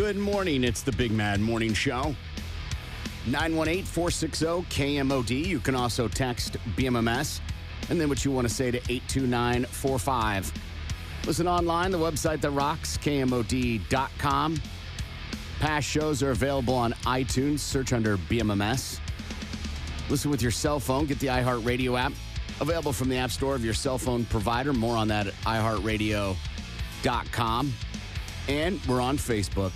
Good morning. It's the Big Mad Morning Show. 918-460-KMOD. You can also text BMMS and then what you want to say to 82945. Listen online, the website that rocks, KMOD.com. Past shows are available on iTunes. Search under BMMS. Listen with your cell phone. Get the iHeartRadio app. Available from the App Store of your cell phone provider. More on that at iHeartRadio.com. And we're on Facebook.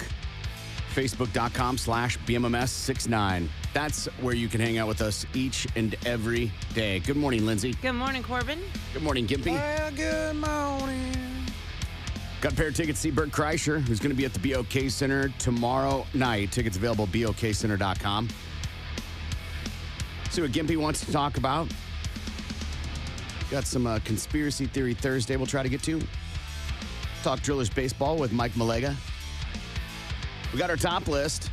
Facebook.com/BMMS69. That's where you can hang out with us each and every day. Good morning, Lindsay. Good morning, Corbin. Good morning, Gimpy. Well, good morning. Got a pair of tickets to see Bert Kreischer, who's going to be at the BOK Center tomorrow night. Tickets available at BOKCenter.com. See what Gimpy wants to talk about. Got some Conspiracy Theory Thursday we'll try to get to. Talk Drillers Baseball with Mike Malega. We got our top list.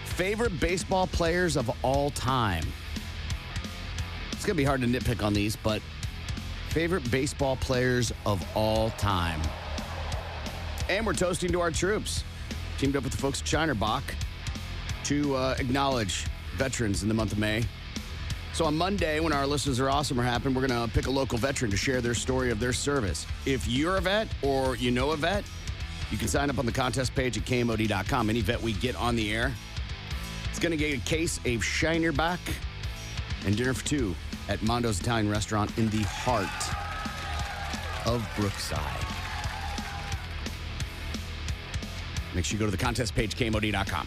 Favorite baseball players of all time. It's going to be hard to nitpick on these, but favorite baseball players of all time. And we're toasting to our troops. Teamed up with the folks at Shinerbach to acknowledge veterans in the month of May. So on Monday, when our Listeners Are Awesome are happening, we're going to pick a local veteran to share their story of their service. If you're a vet or you know a vet, you can sign up on the contest page at KMOD.com. Any vet we get on the air, it's going to get a case of Shinerbach and dinner for two at Mondo's Italian Restaurant in the heart of Brookside. Make sure you go to the contest page, KMOD.com.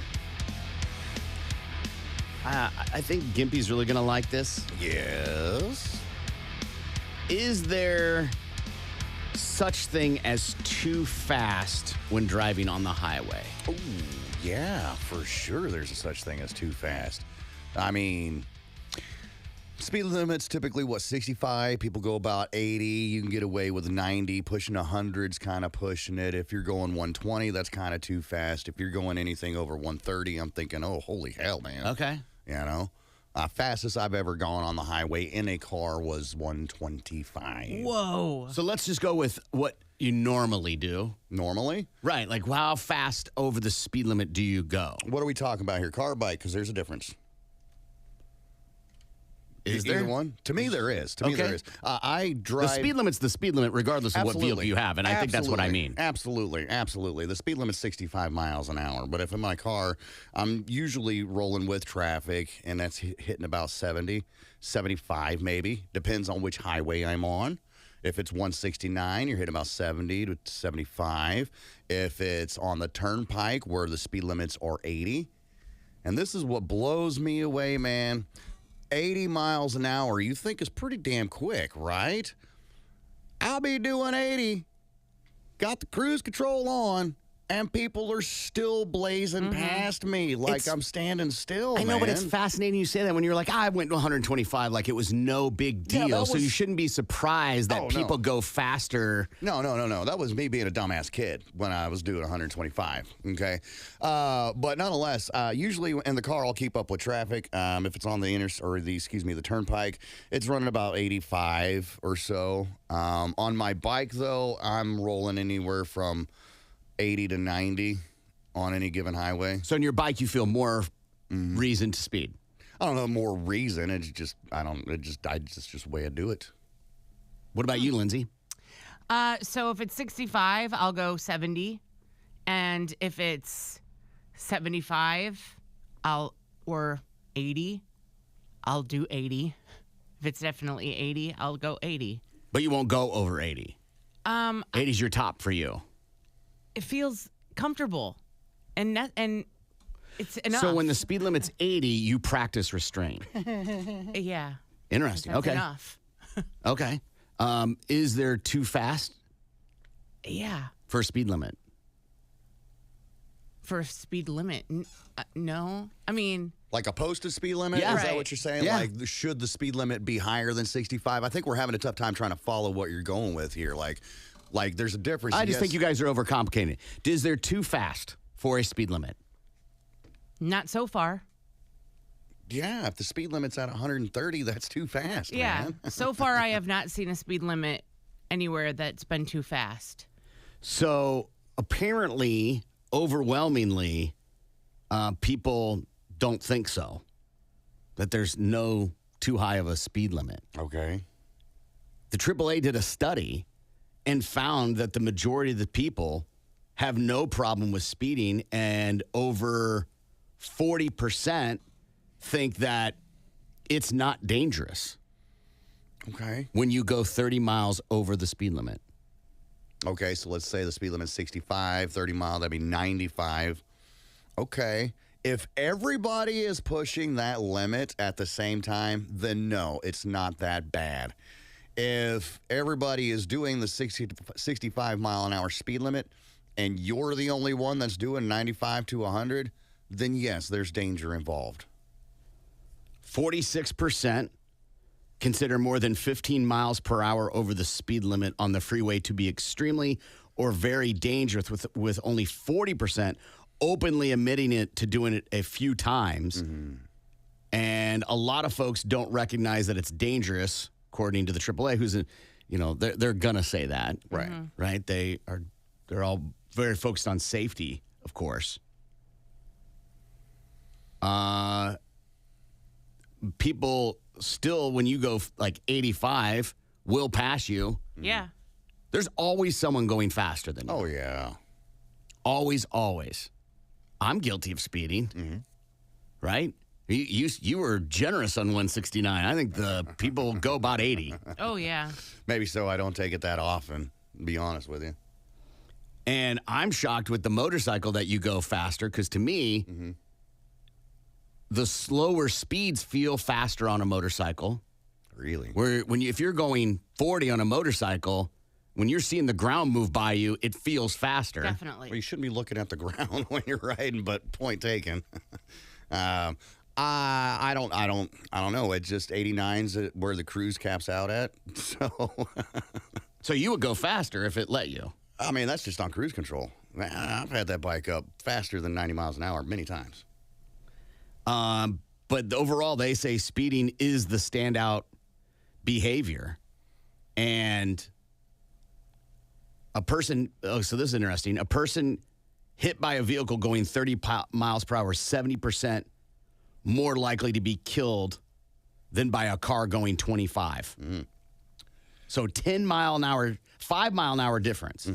I think Gimpy's really going to like this. Yes. Is there such thing as too fast when driving on the highway? Oh, yeah, for sure there's a such thing as too fast. I mean, speed limit's typically, 65? People go about 80. You can get away with 90. Pushing 100's kind of pushing it. If you're going 120, that's kind of too fast. If you're going anything over 130, I'm thinking, oh, holy hell, man. Okay. You know? Fastest I've ever gone on the highway in a car was 125. Whoa. So let's just go with what you normally do. Normally? Right. Like, how fast over the speed limit do you go? What are we talking about here? Car, bike? Because there's a difference. Is there Either one? To me, there is. To me, Okay. there is. I drive. The speed limit's the speed limit regardless of what vehicle you have, and I think that's what I mean. Absolutely. The speed limit's 65 miles an hour, but if in my car, I'm usually rolling with traffic, and that's hitting about 70, 75 maybe. Depends on which highway I'm on. If it's 169, you're hitting about 70 to 75. If it's on the turnpike where the speed limits are 80. And this is what blows me away, man. 80 miles an hour, you think is pretty damn quick, right? I'll be doing 80, got the cruise control on, and people are still blazing past me like I'm standing still, I know, man. but it's fascinating you say that when you're like, I went to 125 like it was no big deal. Yeah, So you shouldn't be surprised that people go faster. No. That was me being a dumbass kid when I was doing 125, okay? But nonetheless, usually in the car, I'll keep up with traffic. If it's on the the turnpike, it's running about 85 or so. On my bike, though, I'm rolling anywhere from 80 to 90 on any given highway. So on your bike, you feel more reason to speed. I don't know, more reason. It's just, just the way I do it. What about you, Lindsay? So if it's 65, I'll go 70. And if it's 75, or 80, I'll do 80. If it's definitely 80, I'll go 80. But you won't go over 80. 80's your top for you. It feels comfortable, and it's enough. So when the speed limit's 80, you practice restraint. Yeah. Interesting. That's Okay. enough. Okay. Is there too fast Yeah. for a speed limit? For a speed limit, no. I mean, Like a posted speed limit? Yeah. Is that Right. what you're saying? Yeah. Like, should the speed limit be higher than 65? I think we're having a tough time trying to follow what you're going with here. Like there's a difference. I just Yes. think you guys are overcomplicating it. Is there too fast for a speed limit? not so far. Yeah, if the speed limit's at 130, that's too fast, Yeah. man. So far, I have not seen a speed limit anywhere that's been too fast. So apparently, overwhelmingly, people don't think so, that there's no too high of a speed limit. Okay. The AAA did a study and found that the majority of the people have no problem with speeding, and over 40% think that it's not dangerous Okay. when you go 30 miles over the speed limit. Okay, so let's say the speed limit is 65, 30 miles, that'd be 95. Okay. If everybody is pushing that limit at the same time, then no, it's not that bad. If everybody is doing the 60 to 65 mile an hour speed limit and you're the only one that's doing 95 to 100, then yes, there's danger involved. 46% consider more than 15 miles per hour over the speed limit on the freeway to be extremely or very dangerous, with only 40% openly admitting it to doing it a few times. And a lot of folks don't recognize that it's dangerous, according to the AAA, who's, they're going to say that. Right. Right? They're all very focused on safety, of course. People still, when you go like 85, will pass you. Yeah. There's always someone going faster than you. Oh, yeah. Always, always. I'm guilty of speeding, right? You were generous on 169. I think the people go about 80. Oh, yeah. Maybe so. I don't take it that often, to be honest with you. And I'm shocked with the motorcycle that you go faster, because to me, the slower speeds feel faster on a motorcycle. Really? Where if you're going 40 on a motorcycle, when you're seeing the ground move by you, it feels faster. Definitely. Well, you shouldn't be looking at the ground when you're riding, but point taken. I don't know. It's just 89's where the cruise caps out at. So you would go faster if it let you. I mean, that's just on cruise control. Man, I've had that bike up faster than 90 miles an hour many times. But overall, they say speeding is the standout behavior. And a person, so this is interesting, a person hit by a vehicle going 30 miles per hour, 70% more likely to be killed than by a car going 25. So 10 mile an hour, 5 mile an hour difference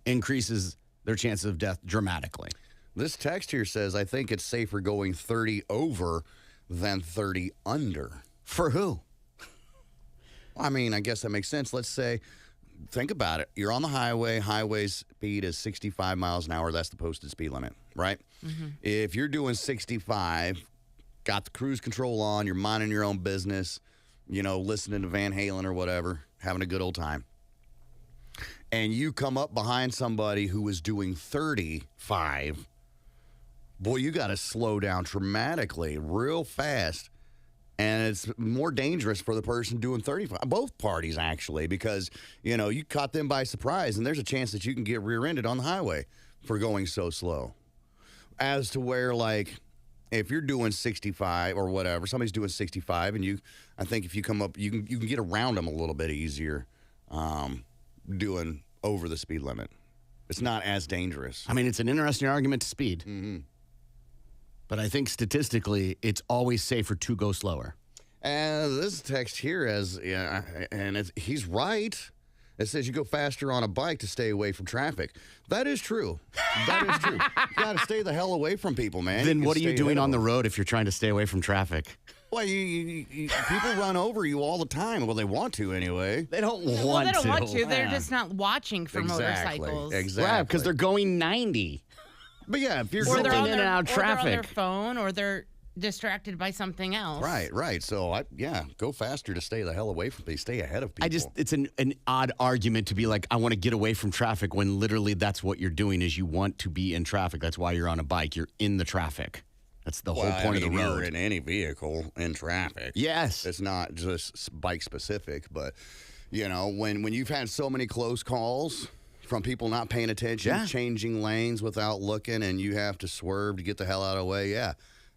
increases their chances of death dramatically. This text here says, I think it's safer going 30 over than 30 under. For who? I mean, I guess that makes sense. Let's say, think about it. You're on the highway. Highway speed is 65 miles an hour. That's the posted speed limit, right? If you're doing 65, got the cruise control on, you're minding your own business, listening to Van Halen or whatever, having a good old time, and you come up behind somebody who is doing 35, boy, you got to slow down dramatically, real fast. And it's more dangerous for the person doing 35. Both parties, actually, because, you caught them by surprise, and there's a chance that you can get rear-ended on the highway for going so slow. As to where, like, if you're doing 65 or whatever, somebody's doing 65, and I think if you come up, you can get around them a little bit easier doing over the speed limit. It's not as dangerous. I mean, it's an interesting argument to speed. But I think statistically, it's always safer to go slower. And this text here he's right. It says you go faster on a bike to stay away from traffic. That is true. That is true. You got to stay the hell away from people, man. Then what are you doing on the road if you're trying to stay away from traffic? Well, people run over you all the time. Well, they want to anyway. They don't want to. Well, they don't want to. They're just not watching for motorcycles. Exactly. Right, because they're going 90. But yeah, if you're Or they're zipping on in and out of or they're on their traffic. phone, or they're distracted by something else. Right. So, go faster to stay the hell away from people. Stay ahead of people. It's an odd argument to be like, I want to get away from traffic, when literally that's what you're doing is you want to be in traffic. That's why you're on a bike. You're in the traffic. That's the whole point of the road. You're in any vehicle in traffic. Yes. It's not just bike specific, but, when you've had so many close calls from people not paying attention, changing lanes without looking, and you have to swerve to get the hell out of the way,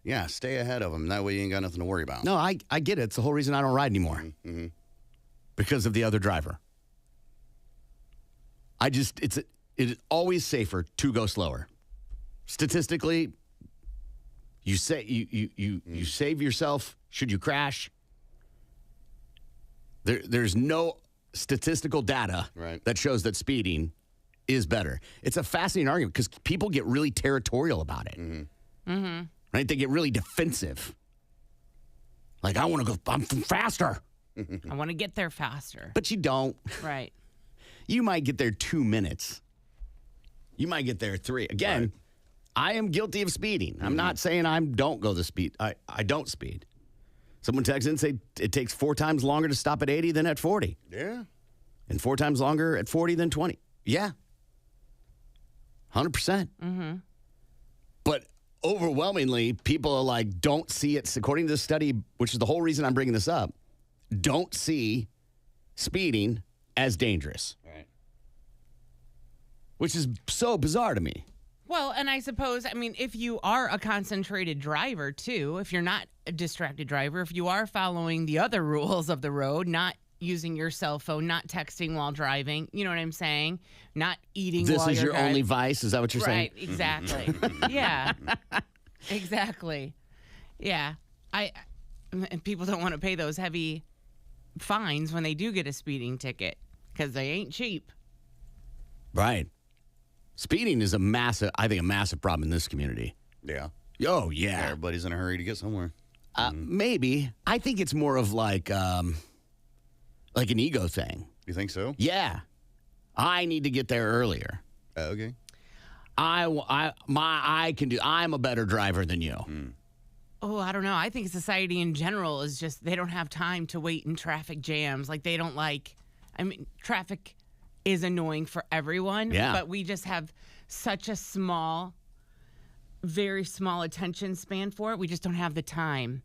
yeah, stay ahead of them. That way you ain't got nothing to worry about. No, I get it. It's the whole reason I don't ride anymore. Because of the other driver. It is always safer to go slower. statistically, you say you save yourself should you crash. There's no statistical data Right. that shows that speeding is better. It's a fascinating argument because people get really territorial about it. Right? They get really defensive. Like, I want to go, I'm faster. I want to get there faster. But you don't. Right. You might get there 2 minutes. You might get there 3. Again, Right. I am guilty of speeding. I'm not saying I don't go the speed. I don't speed. Someone texted in and say it takes 4 times longer to stop at 80 than at 40. Yeah. And 4 times longer at 40 than 20. Yeah. 100%. But overwhelmingly, people are like, don't see it. According to this study, which is the whole reason I'm bringing this up, don't see speeding as dangerous. Right. Which is so bizarre to me. Well, and I suppose, if you are a concentrated driver, too, if you're not a distracted driver, if you are following the other rules of the road, not using your cell phone, not texting while driving, you know what I'm saying? Not eating This while is you're your driving. only vice? Is that what you're Right, saying? exactly. Yeah, exactly. Yeah. And people don't want to pay those heavy fines when they do get a speeding ticket because they ain't cheap. Right. Speeding is a massive problem in this community. Yeah. Oh, yeah. Everybody's in a hurry to get somewhere. Maybe. I think it's more of like an ego thing. You think so? Yeah. I need to get there earlier. Okay. I'm a better driver than you. Oh, I don't know. I think society in general is just, they don't have time to wait in traffic jams. Like, they don't traffic is annoying for everyone. Yeah. But we just have such a very small attention span for it. We just don't have the time.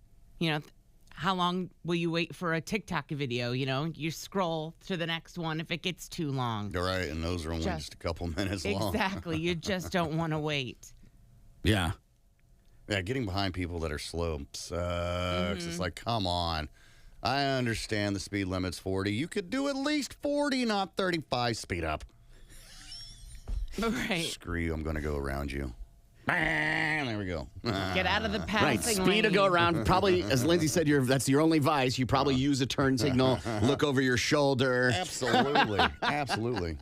How long will you wait for a TikTok video? You scroll to the next one if it gets too long. You're right, and those are only just a couple minutes long. Exactly. You just don't want to wait. Yeah. Yeah, getting behind people that are slow sucks. It's like, come on. I understand the speed limit's 40. You could do at least 40, not 35. Speed up. Right. Screw you. I'm going to go around you. There we go. Get out of the passing Right. Speed to lane. go around. Probably, as Lindsay said, that's your only vice. You probably use a turn signal, look over your shoulder. Absolutely. Absolutely.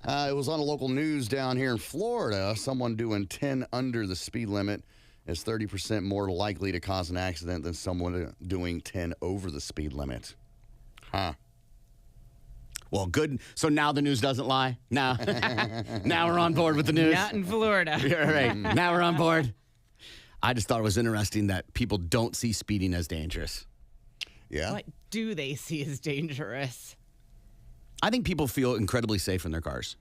It was on the local news down here in Florida. Someone doing 10 under the speed limit is 30% more likely to cause an accident than someone doing 10 over the speed limit. Huh. Well, good. So now the news doesn't lie? Now we're on board with the news? Not in Florida. You're right. Now we're on board. I just thought it was interesting that people don't see speeding as dangerous. Yeah. What do they see as dangerous? I think people feel incredibly safe in their cars.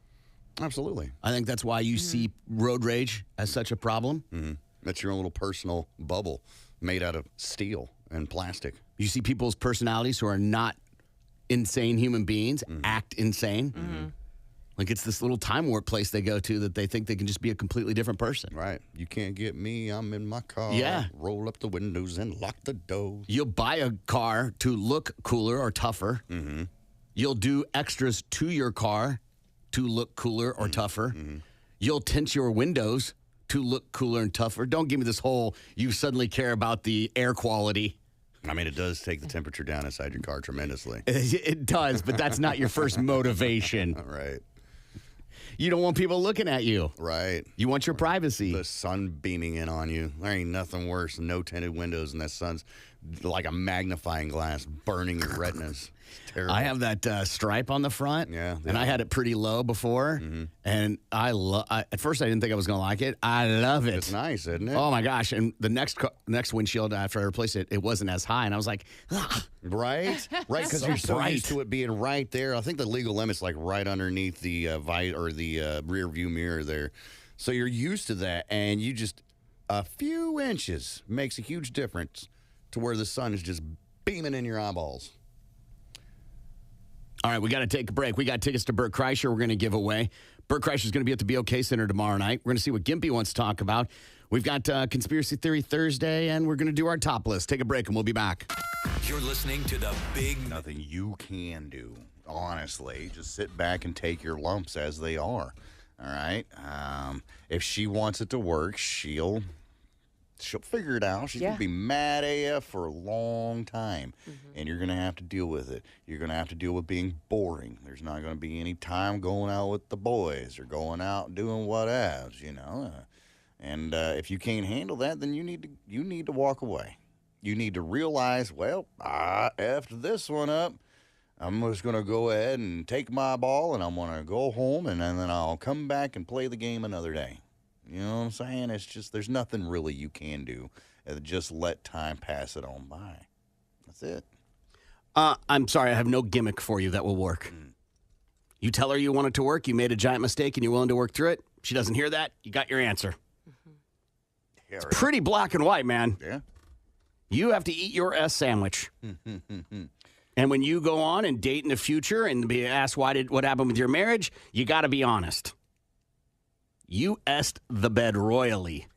Absolutely. I think that's why you see road rage as such a problem. That's your own little personal bubble made out of steel and plastic. You see people's personalities who are not insane human beings act insane. Like it's this little time warp place they go to that they think they can just be a completely different person. Right. You can't get me. I'm in my car. Yeah. Roll up the windows and lock the doors. You'll buy a car to look cooler or tougher. You'll do extras to your car to look cooler or tougher. You'll tint your windows to look cooler and tougher. Don't give me this whole you suddenly care about the air quality. I mean, it does take the temperature down inside your car tremendously. It does, but that's not your first motivation. Right. You don't want people looking at you. Right. You want your privacy. The sun beaming in on you. There ain't nothing worse than no tinted windows and that sun's like a magnifying glass burning your retinas. It's terrible. I have that stripe on the front. Yeah. And I had it pretty low before. And at first I didn't think I was going to like it. I love it. It's nice, isn't it? Oh my gosh. And the next windshield after I replaced it, it wasn't as high. And I was like, ugh. Right? Right, because So you're so bright. used to it being right there. I think the legal limit's like right underneath the rear view mirror there. So you're used to that, and you just a few inches makes a huge difference to where the sun is just beaming in your eyeballs. All right, we got to take a break. We got tickets to Burt Kreischer we're going to give away. Burt Kreischer is going to be at the BOK Center tomorrow night. We're going to see what Gimpy wants to talk about. We've got Conspiracy Theory Thursday, and we're going to do our top list. Take a break, and we'll be back. You're listening to the Big Nothing you can do, honestly. Just sit back and take your lumps as they are. All right. If she wants it to work, she'll figure it out. She's going to be mad AF for a long time, and you're going to have to deal with it. You're going to have to deal with being boring. There's not going to be any time going out with the boys or going out doing whatevs, And if you can't handle that, then you need to walk away. You need to realize, well, I effed this one up. I'm just going to go ahead and take my ball, and I'm going to go home, and then I'll come back and play the game another day. You know what I'm saying? It's just there's nothing really you can do. Just let time pass it on by. That's it. I'm sorry, I have no gimmick for you that will work. You tell her you want it to work, you made a giant mistake, and you're willing to work through it. She doesn't hear that, you got your answer. It's pretty black and white, man. Yeah. You have to eat your S sandwich. And when you go on and date in the future and be asked what happened with your marriage, you got to be honest. You est the bed royally.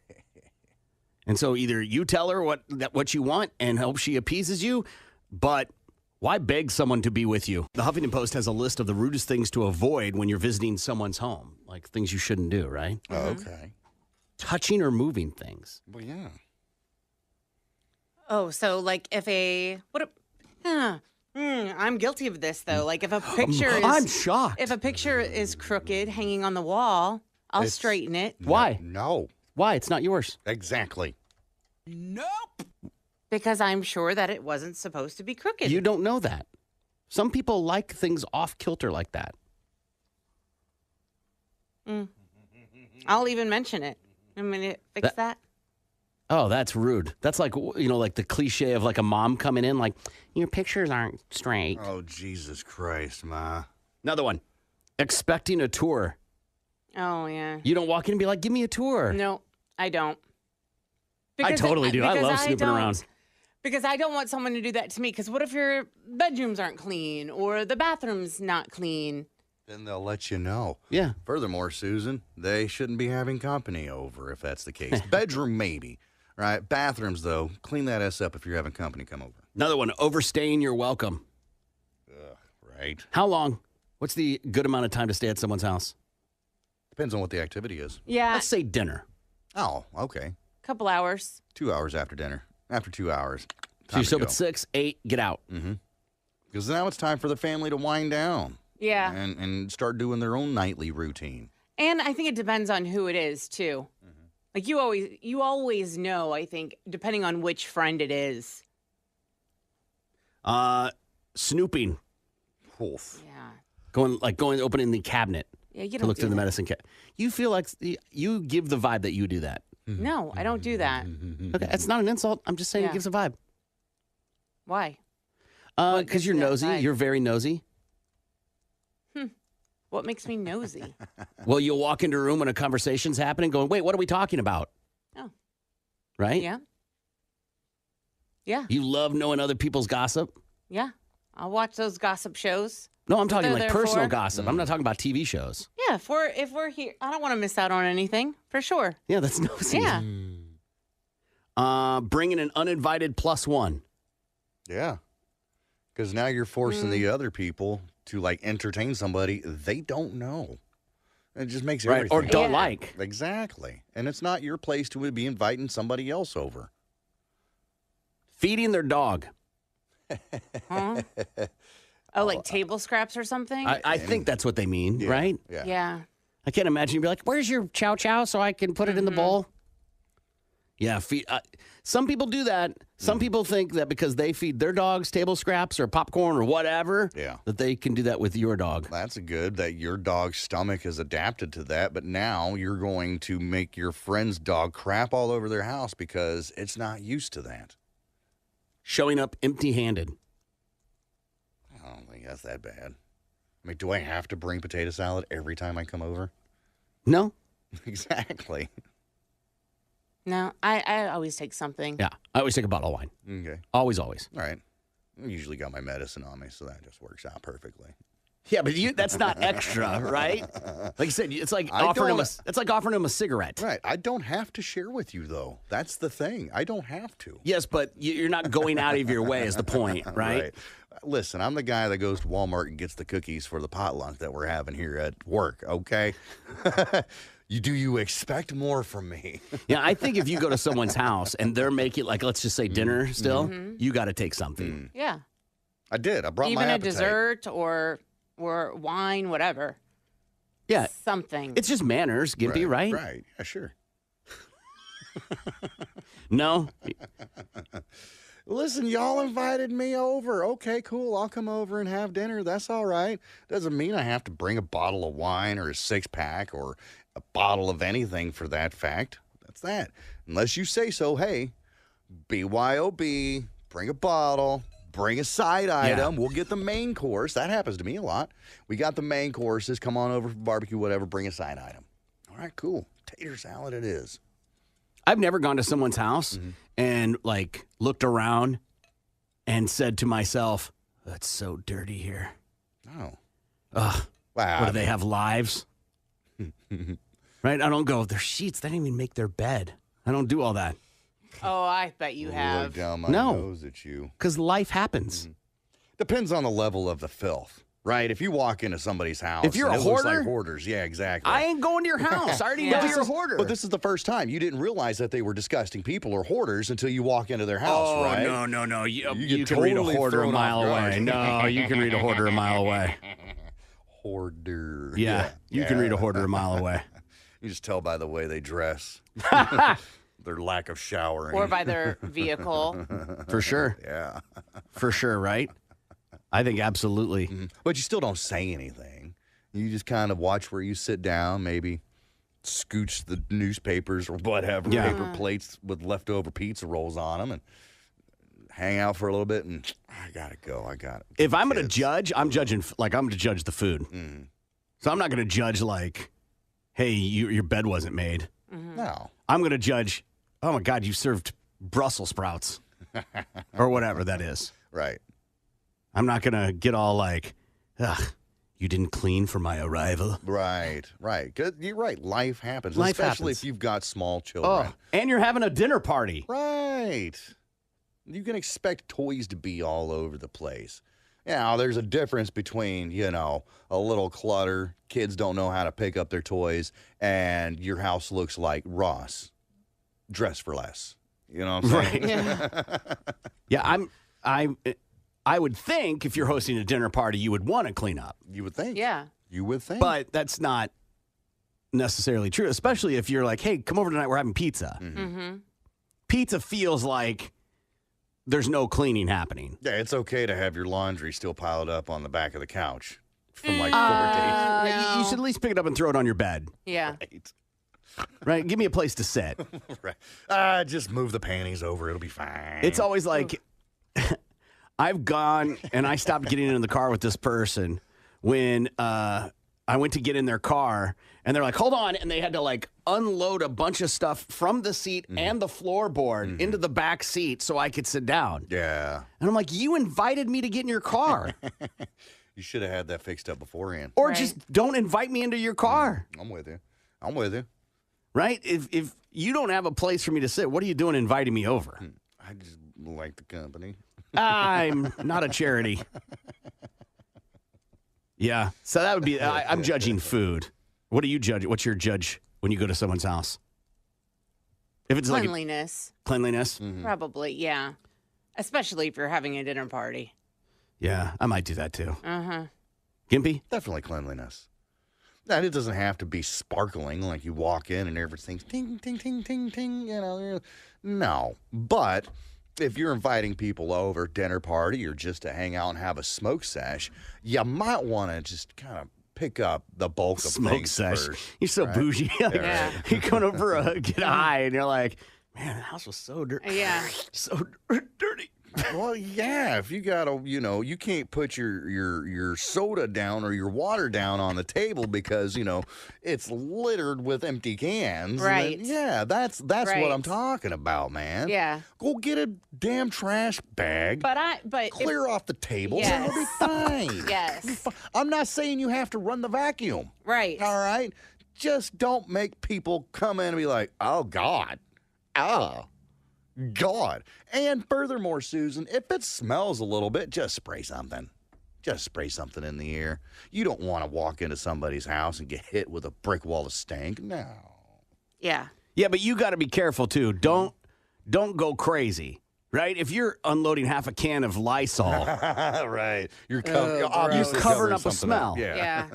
And so either you tell her what you want and hope she appeases you, but why beg someone to be with you? The Huffington Post has a list of the rudest things to avoid when you're visiting someone's home, like things you shouldn't do, right? Oh, okay. Touching or moving things. Well, yeah. Oh, so like I'm guilty of this though. Like if a picture I'm shocked. If a picture is crooked hanging on the wall, I'll straighten it. Why? No. Why? It's not yours. Exactly. Nope. Because I'm sure that it wasn't supposed to be crooked. You don't know that. Some people like things off kilter like that. I'll even mention it. I'm going to fix that. Oh, that's rude. That's like, like the cliche of like a mom coming in like, your pictures aren't straight. Oh, Jesus Christ, Ma. Another one. Expecting a tour. Oh, yeah. You don't walk in and be like, give me a tour. No, I don't. I totally do. I love snooping around. Because I don't want someone to do that to me. Because what if your bedrooms aren't clean or the bathroom's not clean? Then they'll let you know. Yeah. Furthermore, Susan, they shouldn't be having company over if that's the case. Bedroom, maybe. Right? Bathrooms, though, clean that S up if you're having company come over. Another one. Overstaying your welcome. Right. How long? What's the good amount of time to stay at someone's house? Depends on what the activity is. Yeah. Let's say dinner. Oh, okay. Couple hours. 2 hours after dinner. After 2 hours. So you show up at 6, 8, get out. Mm-hmm. Because now it's time for the family to wind down. Yeah. And start doing their own nightly routine. And I think it depends on who it is, too. Like you always know, I think, depending on which friend it is. Snooping. Oof. Yeah. Opening the cabinet. Yeah, you don't to look do through the that. medicine cabinet. You feel like you give the vibe that you do that. No, I don't do that. Okay, it's not an insult. I'm just saying Yeah. it gives a vibe. Why? What Because gives you're you that nosy. vibe? You're very nosy. What makes me nosy? Well, you'll walk into a room when a conversation's happening going, wait, what are we talking about? Oh. Right? Yeah. Yeah. You love knowing other people's gossip? Yeah. I'll watch those gossip shows. No, I'm talking they're like there personal for. gossip. I'm not talking about TV shows. Yeah, if we're here, I don't want to miss out on anything, for sure. Yeah, that's nosy. Yeah. Bringing an uninvited +1. Yeah. Because now you're forcing the other people to, entertain somebody they don't know. It just makes Right, everything. or don't Yeah. like. Exactly. And it's not your place to be inviting somebody else over. Feeding their dog. Huh? Oh, like table scraps or something? I think that's what they mean, right? Yeah. Yeah. I can't imagine you'd be like, where's your chow chow so I can put it in the bowl? Yeah, some people do that. Some people think that because they feed their dogs table scraps or popcorn or whatever, that they can do that with your dog. That's good that your dog's stomach is adapted to that, but now you're going to make your friend's dog crap all over their house because it's not used to that. Showing up empty-handed. I don't think that's that bad. I mean, do I have to bring potato salad every time I come over? No? Exactly. No, I always take something. Yeah, I always take a bottle of wine. Okay. Always, always. All right. I usually got my medicine on me, so that just works out perfectly. Yeah, but that's not extra, right? Like I said, it's like offering him a cigarette. Right. I don't have to share with you, though. That's the thing. I don't have to. Yes, but you're not going out of your way is the point, right? Listen, I'm the guy that goes to Walmart and gets the cookies for the potluck that we're having here at work, okay? Do you expect more from me? Yeah, I think if you go to someone's house and they're making, like, let's just say dinner still, you got to take something. Yeah. I did. I brought Even my a appetite. dessert or wine, whatever. Yeah. Something. It's just manners, Gimpy, right? Right. Yeah, sure. No? Listen, y'all invited me over. Okay, cool. I'll come over and have dinner. That's all right. Doesn't mean I have to bring a bottle of wine or a 6-pack or a bottle of anything for that fact. That's that. Unless you say so, hey, BYOB, bring a bottle, bring a side item. We'll get the main course. That happens to me a lot. We got the main courses. Come on over for barbecue, whatever. Bring a side item. All right, cool. Tater salad it is. I've never gone to someone's house and, like, looked around and said to myself, that's so dirty here. Oh. Ugh. Wow. What, do they have lives? Right? I don't go, their sheets, they didn't even make their bed. I don't do all that. Oh, I bet you have. Look down my No. nose at you. Because life happens. Depends on the level of the filth, right? If you walk into somebody's house, If you're and a it looks hoarder? like hoarders, yeah, exactly. I ain't going to your house. I already know you're a hoarder. But this is the first time you didn't realize that they were disgusting people or hoarders until you walk into their house, right? No. You get can read a totally hoarder a thrown mile off guard. away. No, you can read a hoarder a mile away. Hoarder. Yeah, you can read a hoarder a mile away. You just tell by the way they dress, their lack of showering. Or by their vehicle. For sure. Yeah. For sure, right? I think absolutely. But you still don't say anything. You just kind of watch where you sit down, maybe scooch the newspapers or whatever, paper plates with leftover pizza rolls on them, and hang out for a little bit. And I got to go. I got it. If I'm going to judge, I'm judging, like, I'm going to judge the food. So I'm not going to judge, like, hey, your bed wasn't made. No. I'm going to judge, oh, my God, you served Brussels sprouts or whatever that is. Right. I'm not going to get all like, ugh, you didn't clean for my arrival. Right. 'Cause you're right. Life happens. Life especially happens. if you've got small children. Oh, and you're having a dinner party. Right. You can expect toys to be all over the place. Now, there's a difference between, a little clutter, kids don't know how to pick up their toys, and your house looks like Ross, dressed for less. You know what I'm saying? Yeah, I would think if you're hosting a dinner party, you would want to clean up. You would think. Yeah. You would think. But that's not necessarily true, especially if you're like, hey, come over tonight, we're having pizza. Pizza feels like there's no cleaning happening. Yeah, it's okay to have your laundry still piled up on the back of the couch from like 4 days. You should at least pick it up and throw it on your bed. Yeah. Right? Give me a place to sit. Right. Just move the panties over. It'll be fine. It's always like, I've gone and I stopped getting in the car with this person when I went to get in their car and they're like, hold on. And they had to like unload a bunch of stuff from the seat and the floorboard into the back seat so I could sit down. Yeah. And I'm like, you invited me to get in your car. You should have had that fixed up beforehand. Or just don't invite me into your car. I'm with you. Right? If you don't have a place for me to sit, what are you doing inviting me over? I just like the company. I'm not a charity. Yeah. So that would be, I'm judging food. What do you judge? What's your judge when you go to someone's house? If it's Cleanliness. like cleanliness? Probably, yeah. Especially if you're having a dinner party. Yeah, I might do that too. Gimpy? Definitely cleanliness. And it doesn't have to be sparkling, like you walk in and everything's ting, ting, ting, ting, ting, No. But if you're inviting people over, dinner party, or just to hang out and have a smoke sesh, you might want to just kind of pick up the bulk of Smoke things sesh. first. You're so bougie. Like, Yeah. You're going over get high, and you're like, man, the house was so dirty. Yeah. So dirty. Well, yeah, if you got to, you can't put your soda down or your water down on the table because, it's littered with empty cans. Right. Then, yeah, that's Right. what I'm talking about, man. Yeah. Go get a damn trash bag. But Clear off the table, Yes. and it'll be fine. Yes. I'm not saying you have to run the vacuum. Right. All right? Just don't make people come in and be like, oh, God. Oh, God. And furthermore, Susan, if it smells a little bit, just spray something. Just spray something in the air. You don't want to walk into somebody's house and get hit with a brick wall of stank. No. Yeah. Yeah, but you got to be careful too. Don't go crazy, right? If you're unloading half a can of Lysol, Right. You're you're obviously covering up a something up. smell. Yeah.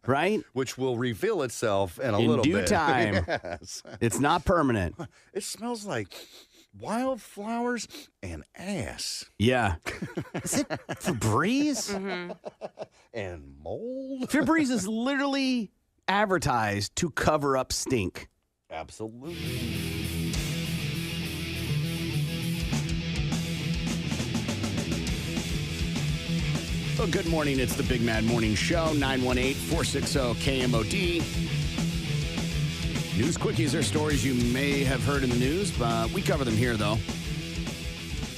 right? Which will reveal itself in a In little due bit. time. Yes. It's not permanent. It smells like wildflowers and ass Yeah. Is it Febreze? and mold. Febreze is literally advertised to cover up stink. Absolutely. Well, good morning. It's the Big Mad Morning Show, 918-460-KMOD. News quickies are stories you may have heard in the news, but we cover them here, though.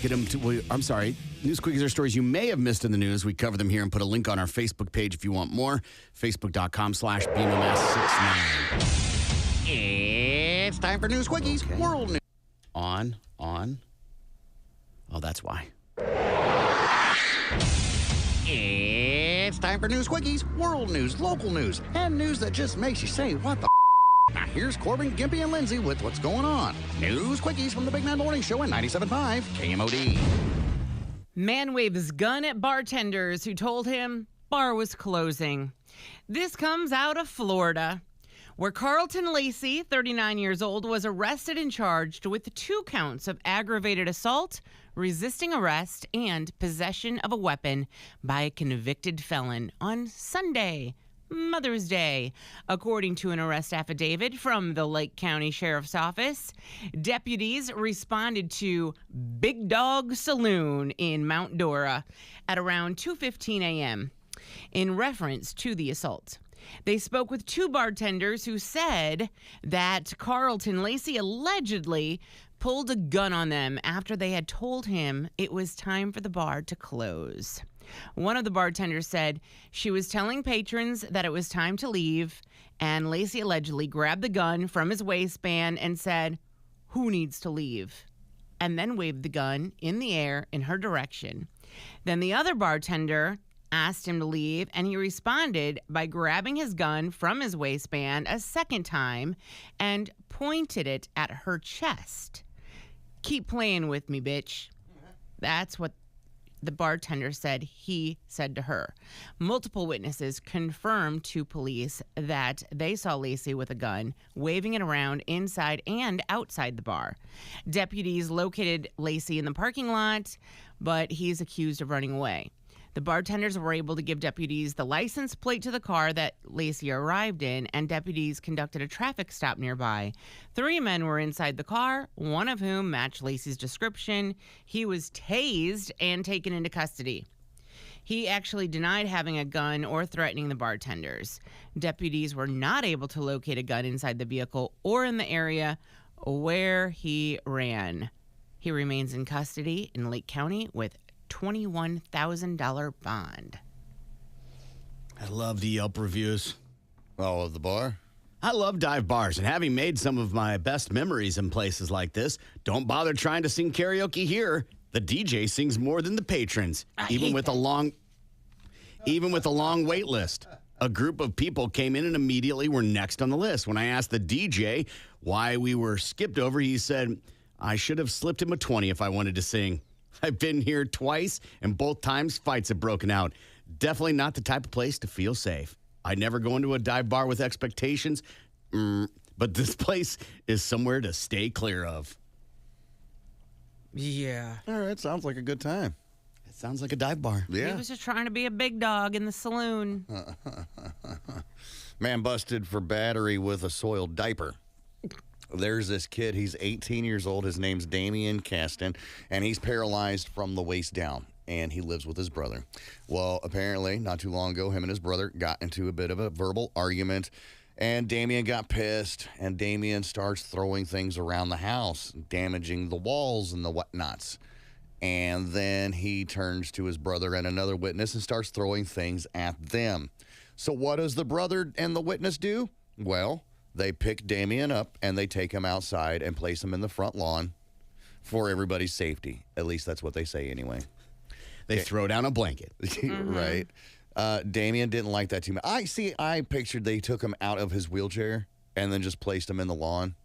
News quickies are stories you may have missed in the news. We cover them here and put a link on our Facebook page if you want more. Facebook.com/BMMS69. It's time for News Quickies. Okay. World News. On. Oh, that's why. It's time for News Quickies. World news, local news, and news that just makes you say, what the Now here's Corbin, Gimpy, and Lindsay with what's going on. News Quickies from the Big Man Morning Show at 97.5 KMOD. Man waves gun at bartenders who told him bar was closing. This comes out of Florida, where Carlton Lacey, 39 years old, was arrested and charged with 2 counts of aggravated assault, resisting arrest, and possession of a weapon by a convicted felon on Sunday, Mother's Day. According to an arrest affidavit from the Lake County Sheriff's Office, deputies responded to Big Dog Saloon in Mount Dora at around 2:15 a.m. in reference to the assault. They spoke with 2 bartenders who said that Carlton Lacey allegedly pulled a gun on them after they had told him it was time for the bar to close. One of the bartenders said she was telling patrons that it was time to leave, and Lacey allegedly grabbed the gun from his waistband and said, "Who needs to leave?" and then waved the gun in the air in her direction. Then the other bartender asked him to leave, and he responded by grabbing his gun from his waistband a second time and pointed it at her chest. "Keep playing with me, bitch." That's what the bartender said he said to her. Multiple witnesses confirmed to police that they saw Lacey with a gun, waving it around inside and outside the bar. Deputies located Lacey in the parking lot, but he's accused of running away. The bartenders were able to give deputies the license plate to the car that Lacey arrived in, and deputies conducted a traffic stop nearby. 3 men were inside the car, one of whom matched Lacey's description. He was tased and taken into custody. He actually denied having a gun or threatening the bartenders. Deputies were not able to locate a gun inside the vehicle or in the area where he ran. He remains in custody in Lake County with $21,000 bond. I love the Yelp reviews. Oh, of the bar? I love dive bars, and having made some of my best memories in places like this, don't bother trying to sing karaoke here. The DJ sings more than the patrons, even with a long wait list. A group of people came in and immediately were next on the list. When I asked the DJ why we were skipped over, he said, "I should have slipped him a 20 if I wanted to sing. I've been here twice, and both times fights have broken out. Definitely not the type of place to feel safe. I never go into a dive bar with expectations, but this place is somewhere to stay clear of." Yeah. All right, sounds like a good time. It sounds like a dive bar. He Yeah. was just trying to be a big dog in the saloon. Man busted for battery with a soiled diaper. There's this kid. He's 18 years old. His name's Damian Caston, and he's paralyzed from the waist down, and he lives with his brother. Well, apparently, not too long ago, him and his brother got into a bit of a verbal argument, and Damian got pissed, and Damian starts throwing things around the house, damaging the walls and the whatnots. And then he turns to his brother and another witness and starts throwing things at them. So what does the brother and the witness do? Well, they pick Damian up and they take him outside and place him in the front lawn for everybody's safety. At least that's what they say anyway. They throw down a blanket. Right. Damian didn't like that too much. I pictured they took him out of his wheelchair and then just placed him in the lawn.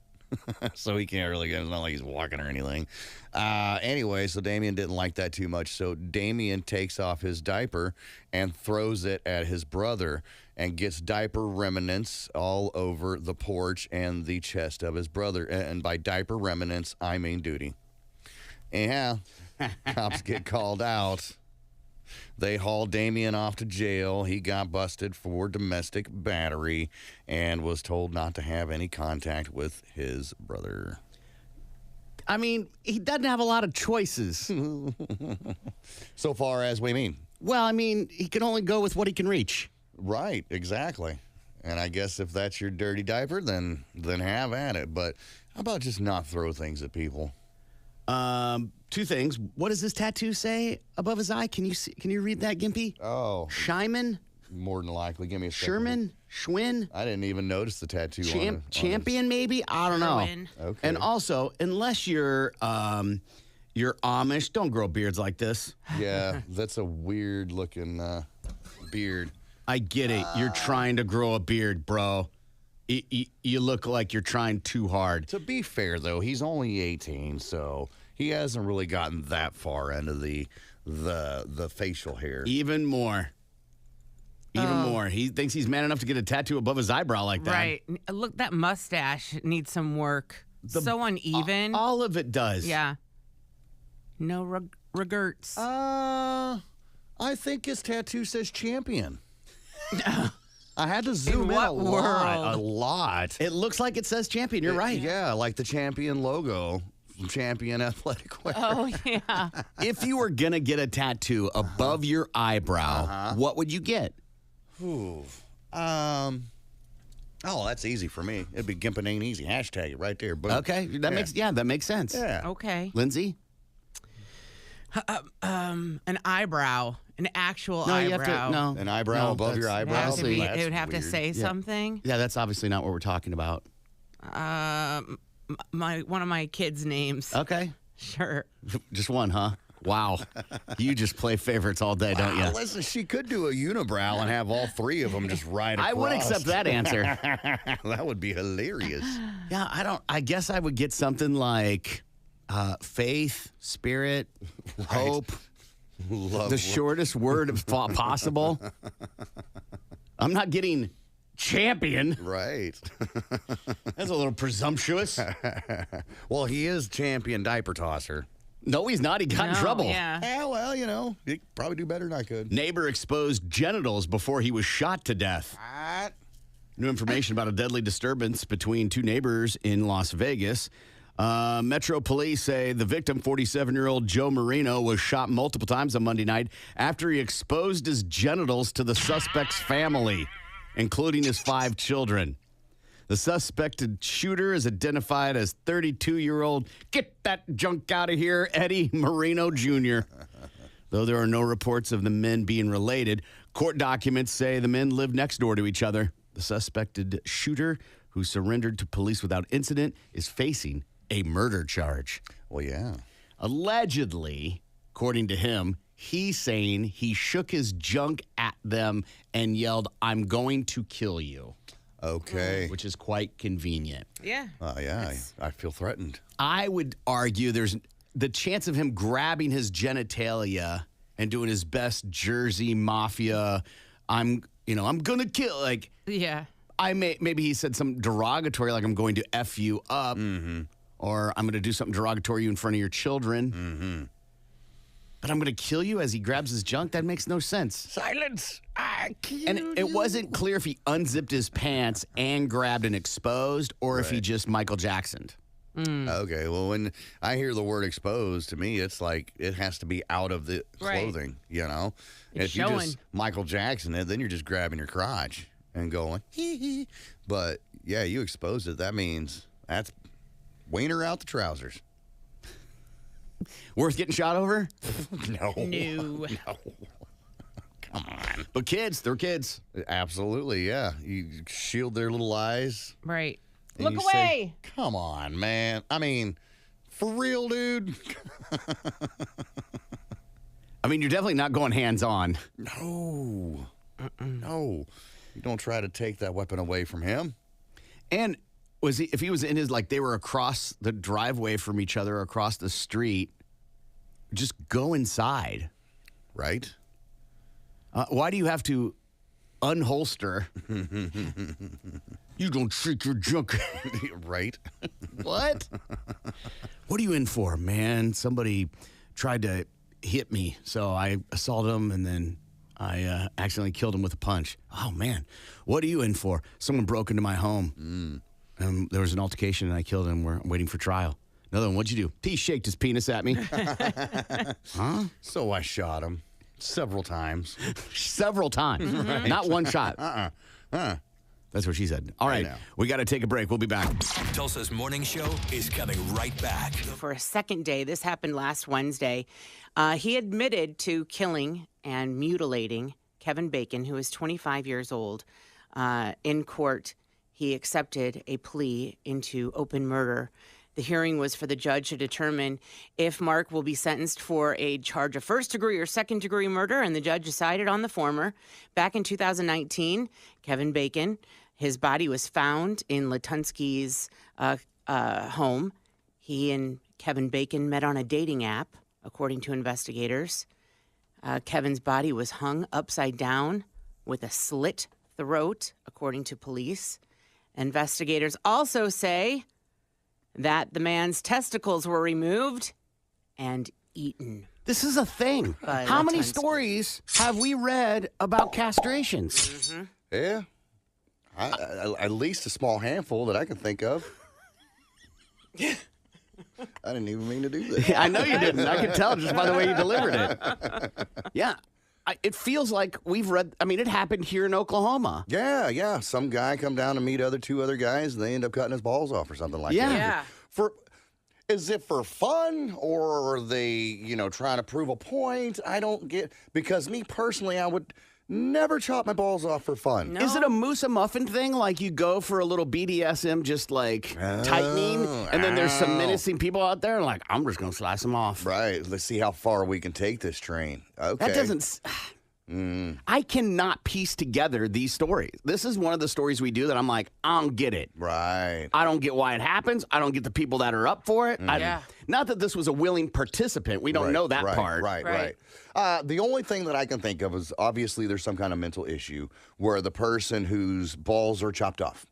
So he can't really get, it's not like he's walking or anything. Anyway, so Damian didn't like that too much. So Damian takes off his diaper and throws it at his brother and gets diaper remnants all over the porch and the chest of his brother. And by diaper remnants, I mean duty. Yeah, cops get called out. They hauled Damian off to jail. He got busted for domestic battery and was told not to have any contact with his brother. I mean, he doesn't have a lot of choices. So far as we mean. Well, I mean, he can only go with what he can reach. Right, exactly. And I guess if that's your dirty diaper, then have at it. But how about just not throw things at people? Two things. What does this tattoo say above his eye? Can you read that, Gimpy? Oh, Shyman? more than likely. Give me a second. Sherman? Schwinn? I didn't even notice the tattoo on Champion, maybe? I don't know. Sherwin. Okay. And also, unless you're Amish, don't grow beards like this. Yeah, that's a weird looking beard. I get it. You're trying to grow a beard, bro. You look like you're trying too hard. To be fair, though, he's only 18, so he hasn't really gotten that far into the facial hair. Even more. He thinks he's man enough to get a tattoo above his eyebrow like that. Right. Look, that mustache needs some work. So uneven. All of it does. Yeah. No regrets. I think his tattoo says champion. I had to zoom in what a world? lot. It looks like it says champion. You're right. Yeah, like the champion logo from Champion Athletic Wear. Oh, yeah. If you were going to get a tattoo above your eyebrow, what would you get? Ooh. Oh, that's easy for me. It'd be Gimpin' Ain't Easy. Hashtag it right there. Boom. Okay. That makes sense. Yeah. Okay. Lindsay? An eyebrow. An actual No, eyebrow. you have to. No. An eyebrow above your It would eyebrow? have to, be, That's it would have to weird. say something. Yeah, that's obviously not what we're talking about. One of my kids' names. Okay. Sure. Just one, huh? Wow. You just play favorites all day, don't you? Listen, she could do a unibrow and have all three of them just right across. I would accept that answer. That would be hilarious. Yeah, I guess I would get something like faith, spirit, hope, Love. the shortest word possible. I'm not getting champion. Right. That's a little presumptuous. Well, he is champion diaper tosser. No, he's not. He got in No, trouble. Yeah. Yeah, well, he could probably do better than I could. Neighbor exposed genitals before he was shot to death. What? New information about a deadly disturbance between two neighbors in Las Vegas. Metro police say the victim, 47-year-old Joe Marino, was shot multiple times on Monday night after he exposed his genitals to the suspect's family, including his 5 children. The suspected shooter is identified as 32-year-old, get that junk out of here, Eddie Marino Jr. Though there are no reports of the men being related, court documents say the men lived next door to each other. The suspected shooter, who surrendered to police without incident, is facing a murder charge. Well, yeah. Allegedly, according to him, he's saying he shook his junk at them and yelled, "I'm going to kill you," Okay. which is quite convenient. Yeah. Yeah, I feel threatened. I would argue there's the chance of him grabbing his genitalia and doing his best Jersey Mafia, I'm gonna kill, like, Yeah. maybe he said something derogatory, like I'm going to F you up, or I'm going to do something derogatory in front of your children. But I'm going to kill you as he grabs his junk? That makes no sense. Silence! I And it wasn't clear if he unzipped his pants and grabbed an exposed or if he just Michael Jacksoned. Okay, well, when I hear the word exposed, to me, it's like it has to be out of the clothing, you know? It's if you showing. just Michael Jackson it, then you're just grabbing your crotch and going, hee hee. But, yeah, you exposed it. That means that's wiener out the trousers. Worth getting shot over? No. No. Come on. But kids, they're kids. Absolutely, yeah. You shield their little eyes. Right. and Look you away. say, come on, man. I mean, for real, dude. I mean, you're definitely not going hands-on. No. No. You don't try to take that weapon away from him. And if he was in his, like, they were across the driveway from each other, across the street, just go inside. Right? Why do you have to unholster? You don't trick your junk. Right? What? What are you in for, man? Somebody tried to hit me, so I assaulted him, and then I accidentally killed him with a punch. Oh, man. What are you in for? Someone broke into my home. There was an altercation, and I killed him. We're waiting for trial. Another one, what'd you do? He shaked his penis at me. Huh? So I shot him several times. Several times. Not one shot. That's what she said. All right, we got to take a break. We'll be back. Tulsa's morning show is coming right back. For a second day, this happened last Wednesday. He admitted to killing and mutilating Kevin Bacon, who is 25 years old. In court, he accepted a plea into open murder. The hearing was for the judge to determine if Mark will be sentenced for a charge of first-degree or second-degree murder, and the judge decided on the former. Back in 2019, Kevin Bacon, his body was found in Latunsky's home. He and Kevin Bacon met on a dating app, according to investigators. Kevin's body was hung upside down with a slit throat, according to police. Investigators also say that the man's testicles were removed and eaten. This is a thing. How many stories have we read about castrations? Yeah. At least a small handful that I can think of. I didn't even mean to do that. I know you didn't. I could tell just by the way you delivered it. Yeah. It feels like we've read, I mean, it happened here in Oklahoma. Yeah. Some guy come down to meet two other guys, and they end up cutting his balls off or something like that. Yeah. Is it for fun, or are they, trying to prove a point? I don't get, because me personally, I would never chop my balls off for fun. No. Is it a Moose and Muffin thing? Like you go for a little BDSM, just like tightening, and then there's some menacing people out there, and like, I'm just going to slice them off. Right. Let's see how far we can take this train. Okay. That doesn't. I cannot piece together these stories. This is one of the stories we do that I'm like, I don't get it. Right. I don't get why it happens. I don't get the people that are up for it. Yeah. Not that this was a willing participant. We don't know that part. Right. The only thing that I can think of is obviously there's some kind of mental issue where the person whose balls are chopped off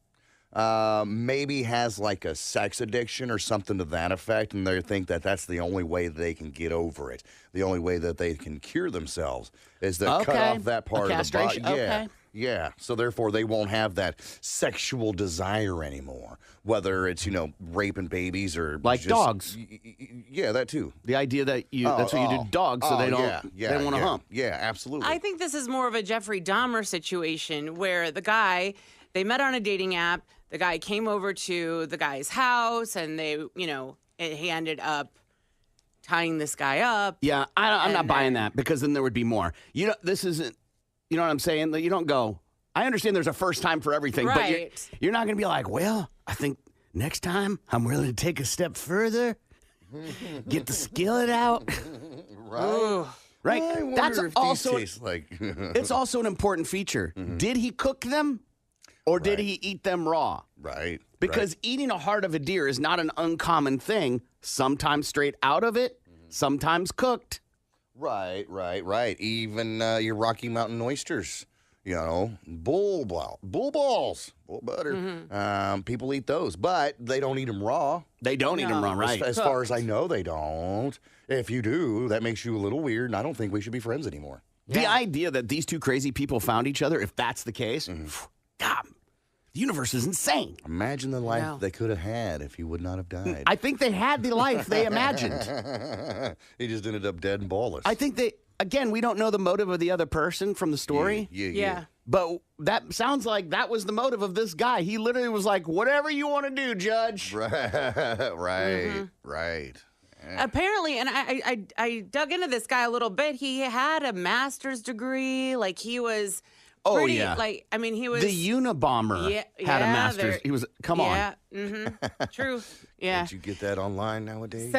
maybe has like a sex addiction or something to that effect, and they think that that's the only way they can get over it. The only way that they can cure themselves is to cut off that part of the body. Yeah. So therefore, they won't have that sexual desire anymore. Whether it's raping babies or like just, dogs. Yeah, that too. The idea that that's what you do to dogs, so they don't they don't want to hump. Yeah, absolutely. I think this is more of a Jeffrey Dahmer situation where the guy, they met on a dating app. The guy came over to the guy's house, and he ended up tying this guy up. Yeah, I'm not buying that, because then there would be more. This isn't. You know what I'm saying? You don't go. I understand there's a first time for everything, right. But you're not going to be like, well, I think next time I'm willing to take a step further, get the skillet out. Right. I wonder That's if also these taste like. It's also an important feature. Did he cook them, or did he eat them raw? Right. Because eating a heart of a deer is not an uncommon thing. Sometimes straight out of it, sometimes cooked. Right. Even your Rocky Mountain oysters, bull balls, bull butter. People eat those, but they don't eat them raw. They don't eat them raw, right? As far as I know, they don't. If you do, that makes you a little weird, and I don't think we should be friends anymore. The idea that these two crazy people found each other, if that's the case, God, the universe is insane. Imagine the life they could have had if he would not have died. I think they had the life they imagined. He just ended up dead and ballless. I think again, we don't know the motive of the other person from the story. Yeah. But that sounds like that was the motive of this guy. He literally was like, whatever you want to do, Judge. Right. Apparently, and I dug into this guy a little bit. He had a master's degree. Like, he was pretty, like, I mean, he was... The Unabomber had a master's. He was, come on. True. Yeah. Did you get that online nowadays?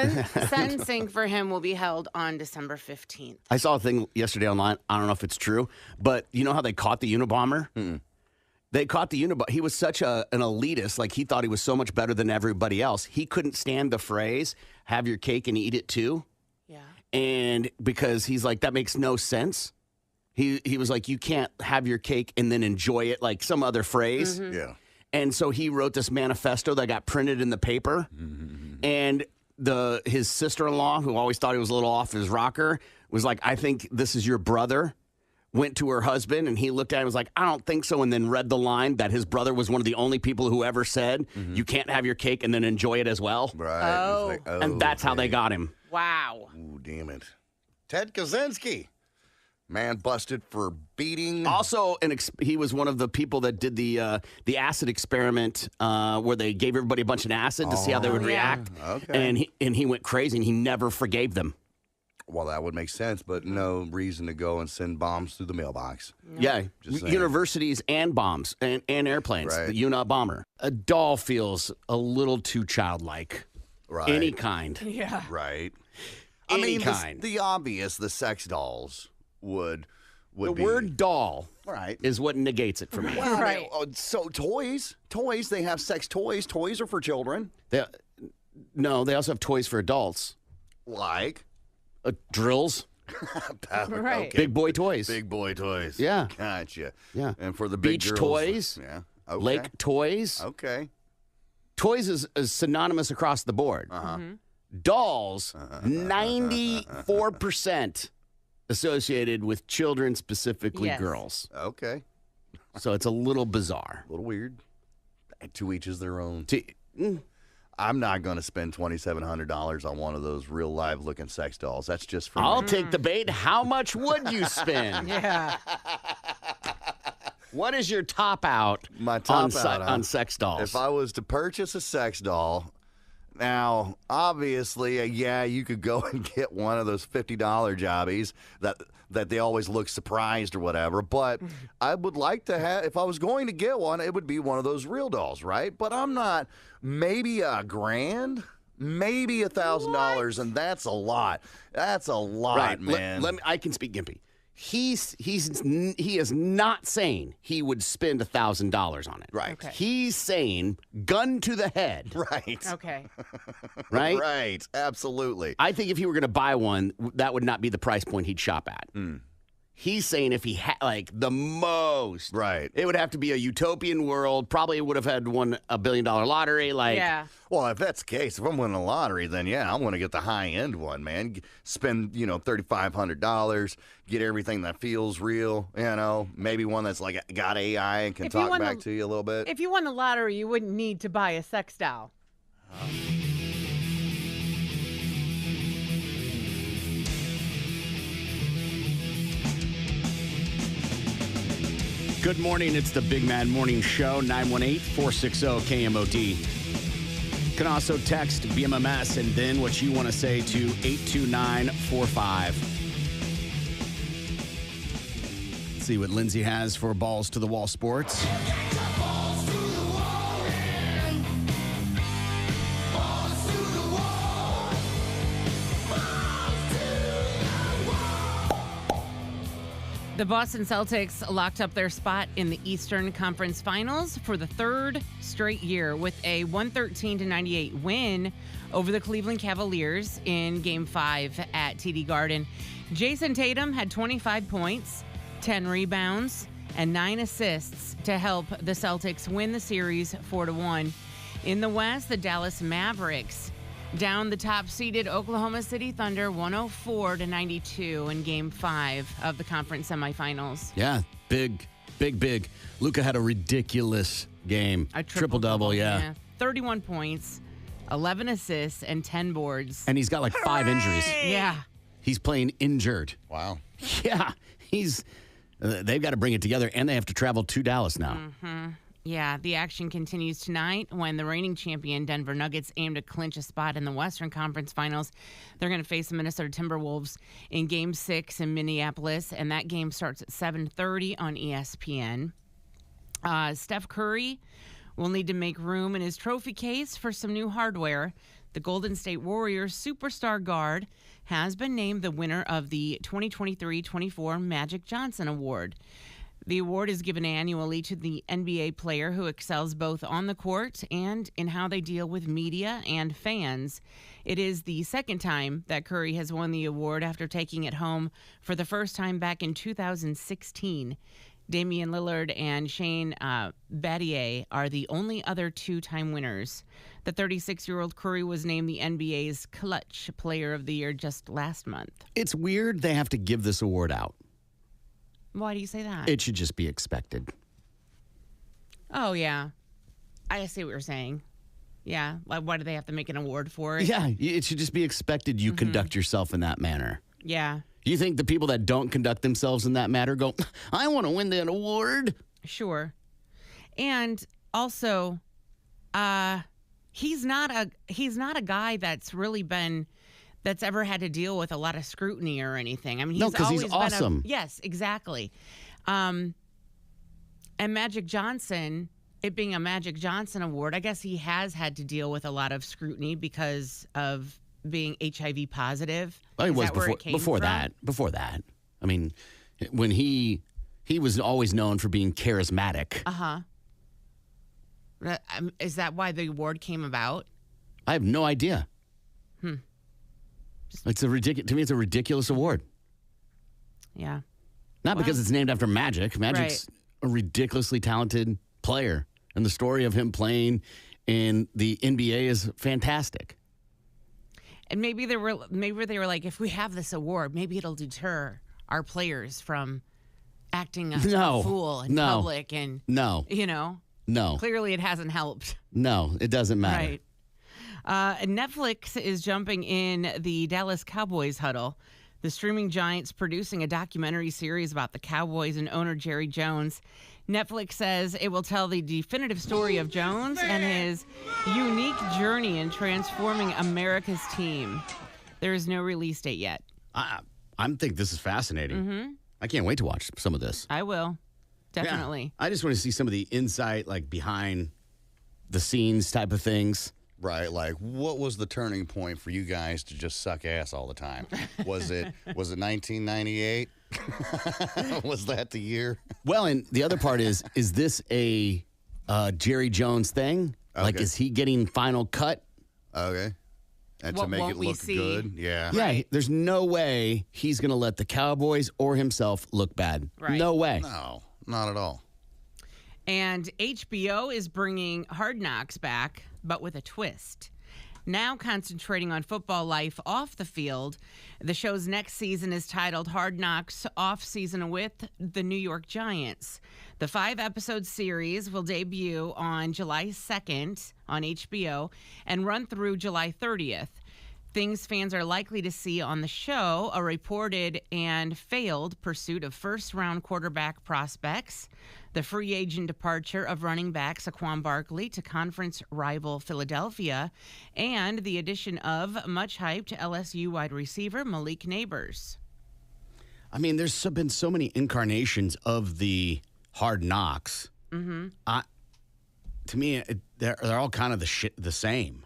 Sentencing for him will be held on December 15th. I saw a thing yesterday online. I don't know if it's true, but you know how they caught the Unabomber? They caught the Unabomber. He was such an elitist. Like, he thought he was so much better than everybody else. He couldn't stand the phrase, have your cake and eat it too. Yeah. And because he's like, that makes no sense. He was like, you can't have your cake and then enjoy it, like some other phrase. Yeah. And so he wrote this manifesto that got printed in the paper. And his sister-in-law, who always thought he was a little off his rocker, was like, I think this is your brother. Went to her husband, and he looked at him and was like, I don't think so, and then read the line that his brother was one of the only people who ever said, you can't have your cake and then enjoy it as well. Right. Oh. Like, And that's how they got him. Wow. Ooh, damn it. Ted Kaczynski. Man busted for beating. Also, he was one of the people that did the acid experiment where they gave everybody a bunch of acid to see how they would react. Okay. And he went crazy, and he never forgave them. Well, that would make sense, but no reason to go and send bombs through the mailbox. Yeah, Just saying. universities and bombs and airplanes. Right. The Unabomber. A doll feels a little too childlike. Right. Any kind. Yeah. Right. Any I mean, kind. the obvious, the sex dolls would The be. word doll Right. is what negates it for me. Well, Right. So toys, they have sex toys. Toys are for children. No, they also have toys for adults. Like? Drills. Right. Okay. Big boy toys. Big boy toys. Yeah. Gotcha. Yeah. And for the big Beach girls, toys. Yeah. Okay. Lake toys. Okay. Toys is synonymous across the board. Dolls, 94% associated with children, specifically Yes. girls. Okay. So it's a little bizarre. A little weird. To each is their own. To- I'm not going to spend $2,700 on one of those real live looking sex dolls. That's just for I'll me. take the bait. How much would you spend? Yeah. What is your top out My top out, on sex dolls? If I was to purchase a sex doll, now, obviously, yeah, you could go and get one of those $50 jobbies that they always look surprised or whatever. But I would like to have, if I was going to get one, it would be one of those real dolls, right? But I'm not, maybe $1,000, maybe $1,000, and that's a lot. That's a lot, right, man. Let me. I can speak gimpy. He is not saying he would spend $1,000 on it. Right. Okay. He's saying gun to the head. Right. Okay. Right. Right. Absolutely. I think if he were going to buy one, that would not be the price point he'd shop at. He's saying if he had like the most, Right. it would have to be a utopian world. Probably would have had won $1 billion lottery. Like, Yeah. Well, if that's the case, if I'm winning a lottery, then yeah, I'm going to get the high end one, man. Spend, $3,500, get everything that feels real, maybe one that's like got AI and can If you talk won back the- to you a little bit. If you won the lottery, you wouldn't need to buy a sex doll. Good morning. It's the Big Mad Morning Show, 918-460-KMOD. You can also text BMMS and then what you want to say to 82945. Let's see what Lindsay has for Balls to the Wall Sports. The Boston Celtics locked up their spot in the Eastern Conference Finals for the third straight year with a 113-98 win over the Cleveland Cavaliers in Game 5 at TD Garden. Jason Tatum had 25 points, 10 rebounds, and 9 assists to help the Celtics win the series 4-1. In the West, the Dallas Mavericks Down the top-seeded Oklahoma City Thunder 104-92 in Game 5 of the conference semifinals. Yeah, big. Luka had a ridiculous game. A triple-double, yeah. 31 points, 11 assists, and 10 boards. And he's got like 5 injuries. Yeah. He's playing injured. Wow. Yeah, they've got to bring it together, and they have to travel to Dallas now. Yeah, the action continues tonight when the reigning champion Denver Nuggets aim to clinch a spot in the Western Conference Finals. They're going to face the Minnesota Timberwolves in Game 6 in Minneapolis, and that game starts at 7:30 on ESPN. Steph Curry will need to make room in his trophy case for some new hardware. The Golden State Warriors superstar guard has been named the winner of the 2023-24 Magic Johnson Award. The award is given annually to the NBA player who excels both on the court and in how they deal with media and fans. It is the second time that Curry has won the award after taking it home for the first time back in 2016. Damian Lillard and Shane Battier are the only other two-time winners. The 36-year-old Curry was named the NBA's Clutch Player of the Year just last month. It's weird they have to give this award out. Why do you say that? It should just be expected. Oh, yeah. I see what you're saying. Yeah. Like, why do they have to make an award for it? Yeah, it should just be expected you conduct yourself in that manner. Yeah. You think the people that don't conduct themselves in that manner go, I want to win that award? Sure. And also, he's not a guy that's really that's ever had to deal with a lot of scrutiny or anything. I mean, No, 'cause he's awesome. Yes, exactly. And Magic Johnson, it being a Magic Johnson award, I guess he has had to deal with a lot of scrutiny because of being HIV positive. Well, it Is was that where it came before from? that. Before that. I mean, when he was always known for being charismatic. Uh-huh. Is that why the award came about? I have no idea. It's to me, it's a ridiculous award. Yeah. Not because it's named after Magic. Magic's a ridiculously talented player, and the story of him playing in the NBA is fantastic. And maybe they were like, if we have this award, maybe it'll deter our players from acting a fool in public. And No. Clearly it hasn't helped. No, it doesn't matter. Right. Netflix is jumping in the Dallas Cowboys huddle. The streaming giant's producing a documentary series about the Cowboys and owner Jerry Jones. Netflix says it will tell the definitive story of Jones and his unique journey in transforming America's team. There is no release date yet. I think this is fascinating. I can't wait to watch some of this. I will. Definitely. Yeah. I just want to see some of the insight, like behind the scenes type of things. Right, like what was the turning point for you guys to just suck ass all the time? Was it 1998? Was that the year? Well, and the other part is this a Jerry Jones thing? Okay. Like, is he getting final cut? Okay. And to What make won't it we look see? good, yeah. Yeah, there's no way he's going to let the Cowboys or himself look bad. Right. No way. No, not at all. And HBO is bringing Hard Knocks back, but with a twist. Now concentrating on football life off the field, the show's next season is titled Hard Knocks Off Season with the New York Giants. The 5-episode series will debut on July 2nd on HBO and run through July 30th. Things fans are likely to see on the show: a reported and failed pursuit of first-round quarterback prospects, the free agent departure of running back Saquon Barkley to conference rival Philadelphia, and the addition of much-hyped LSU wide receiver Malik Neighbors. I mean, there's been so many incarnations of the Hard Knocks. To me, they're all kind of the same.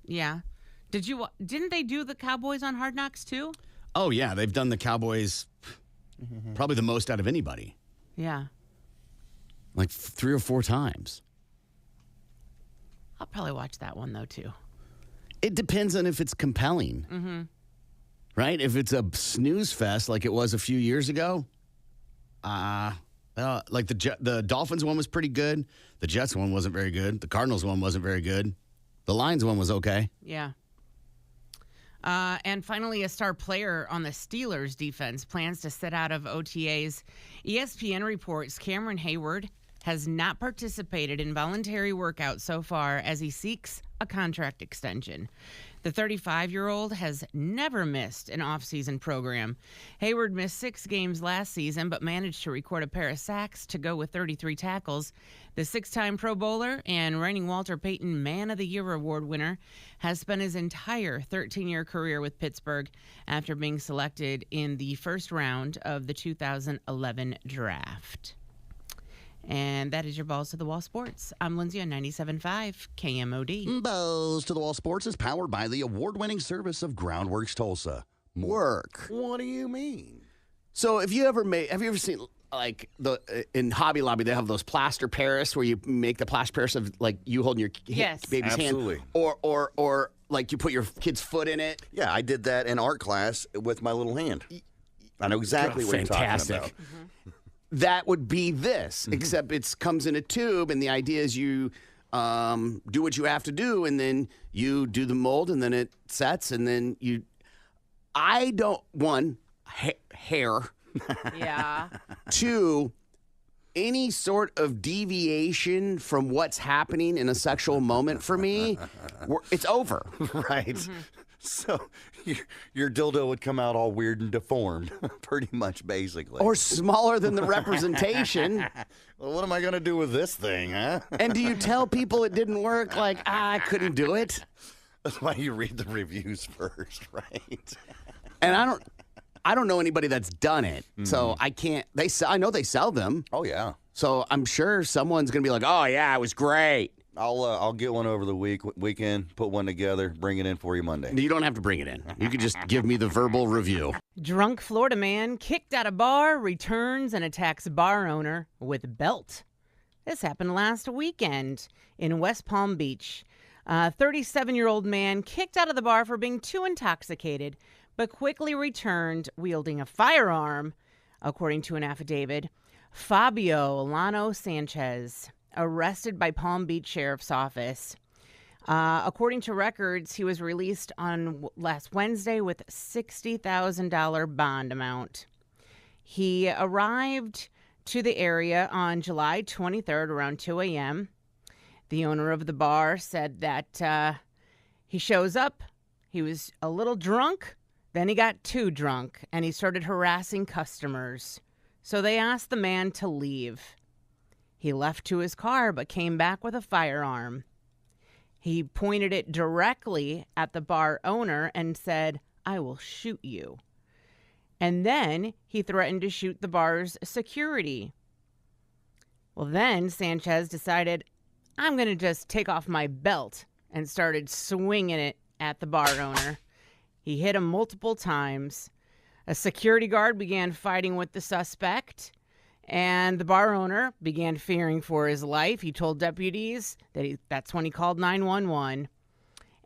Yeah. Didn't they do the Cowboys on Hard Knocks too? Oh, yeah. They've done the Cowboys probably the most out of anybody. Yeah. Like 3 or 4 times. I'll probably watch that one though too. It depends on if it's compelling. Right? If it's a snooze fest like it was a few years ago, like the Dolphins one was pretty good. The Jets one wasn't very good. The Cardinals one wasn't very good. The Lions one was okay. Yeah. And finally, a star player on the Steelers defense plans to sit out of OTAs. ESPN reports Cameron Hayward has not participated in voluntary workouts so far as he seeks a contract extension. The 35-year-old has never missed an off-season program. Hayward missed 6 games last season, but managed to record a pair of sacks to go with 33 tackles. The 6-time Pro Bowler and reigning Walter Payton Man of the Year award winner has spent his entire 13-year career with Pittsburgh after being selected in the first round of the 2011 draft. And that is your Balls to the Wall Sports. I'm Lindsay on 97.5 KMOD. Balls to the Wall Sports is powered by the award-winning service of Groundworks Tulsa. Work. What do you mean? So have you ever seen like in Hobby Lobby they have those plaster Paris where you make the plaster Paris of like you holding your baby's absolutely. hand or like you put your kid's foot in it? Yeah, I did that in art class with my little hand. I know exactly what you're talking about. That would be this, except it comes in a tube, and the idea is you do what you have to do, and then you do the mold, and then it sets, and then you. I don't hair. Yeah. 2, any sort of deviation from what's happening in a sexual moment for me, it's over. Right. So your dildo would come out all weird and deformed, pretty much, basically. Or smaller than the representation. Well, what am I going to do with this thing, huh? And do you tell people it didn't work? Like, I couldn't do it? That's why you read the reviews first, right? And I don't know anybody that's done it, so I can't. I know they sell them. Oh, yeah. So I'm sure someone's going to be like, oh, yeah, it was great. I'll get one over the weekend, put one together, bring it in for you Monday. You don't have to bring it in. You could just give me the verbal review. Drunk Florida man kicked out of bar, returns and attacks bar owner with belt. This happened last weekend in West Palm Beach. A 37-year-old man kicked out of the bar for being too intoxicated, but quickly returned wielding a firearm, according to an affidavit. Fabio Lano Sanchez, arrested by Palm Beach Sheriff's Office. According to records, he was released on last Wednesday with a $60,000 bond amount. He arrived to the area on July 23rd around 2 a.m. The owner of the bar said that he shows up, he was a little drunk, then he got too drunk, and he started harassing customers. So they asked the man to leave. He left to his car but came back with a firearm. He pointed it directly at the bar owner and said, "I will shoot you." And then he threatened to shoot the bar's security. Well, then Sanchez decided, I'm going to just take off my belt, and started swinging it at the bar owner. He hit him multiple times. A security guard began fighting with the suspect, and the bar owner began fearing for his life. He told deputies that's when he called 911.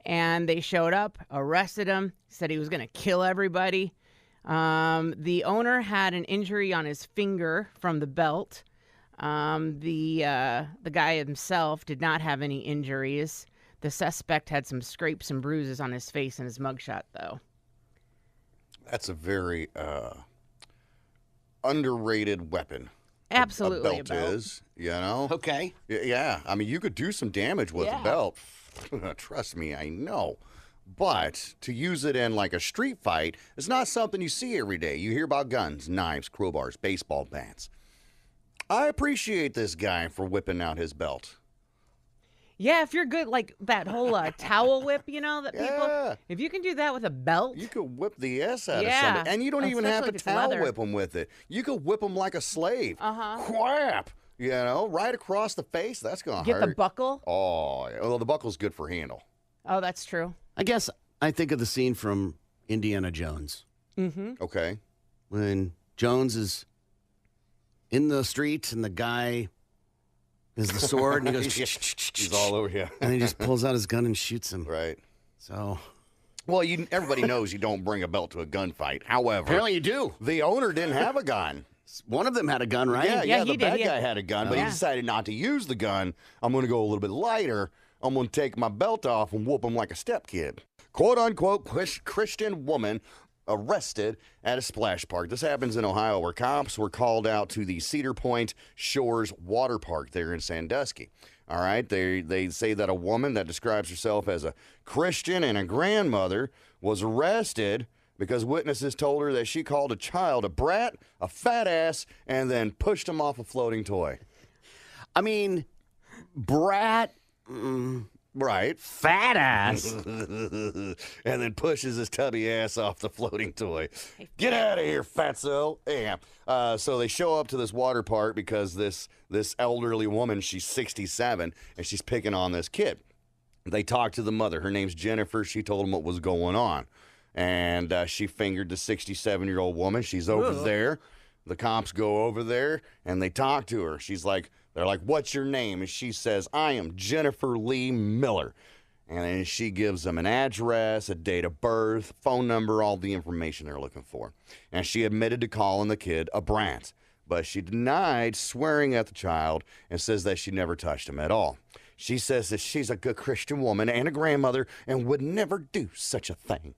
And they showed up, arrested him, said he was going to kill everybody. The owner had an injury on his finger from the belt. The guy himself did not have any injuries. The suspect had some scrapes and bruises on his face in his mugshot, though. That's a very underrated weapon. Absolutely. A belt is, you know? Okay. Yeah. I mean, you could do some damage with a belt. Trust me, I know. But to use it in like a street fight is not something you see every day. You hear about guns, knives, crowbars, baseball bats. I appreciate this guy for whipping out his belt. Yeah, if you're good, like that whole towel whip, you know, that people, Yeah. if you can do that with a belt. You could whip the ass out of Yeah. somebody. And you don't even have Especially to if it's towel leather. whip them with it. You could whip them like a slave. Whap! You know, right across the face. That's going to Get hurt. the buckle. Oh, well, the buckle's good for handle. Oh, that's true. I guess I think of the scene from Indiana Jones Okay. when Jones is in the street and the guy has the sword and he goes, He's all over here. and he just pulls out his gun and shoots him. Right. So Well, everybody knows you don't bring a belt to a gunfight. However, apparently you do. the owner didn't have a gun. One of them had a gun, right? Yeah, the he did. bad He guy had- had a gun, but he Yeah. decided not to use the gun. I'm going to go a little bit lighter. I'm going to take my belt off and whoop him like a step kid. Of quote-unquote Christian woman arrested at a splash park. This happens in Ohio, where cops were called out to the Cedar Point Shores Water Park there in Sandusky. All right, they say that a woman that describes herself as a Christian and a grandmother was arrested because witnesses told her that she called a child a brat, a fat ass, and then pushed him off a floating toy. I mean, brat, right, fat ass. and then pushes his tubby ass off the floating toy. Get out of here, fatso. Yeah. So they show up to this water park because this elderly woman, she's 67, and she's picking on this kid. They talked to the mother. Her name's Jennifer. She told them what was going on. And she fingered the 67-year-old woman. She's over there. The cops go over there, and they talk to her. They're like, what's your name? And she says, I am Jennifer Lee Miller. And then she gives them an address, a date of birth, phone number, all the information they're looking for. And she admitted to calling the kid a brat. But she denied swearing at the child and says that she never touched him at all. She says that she's a good Christian woman and a grandmother and would never do such a thing.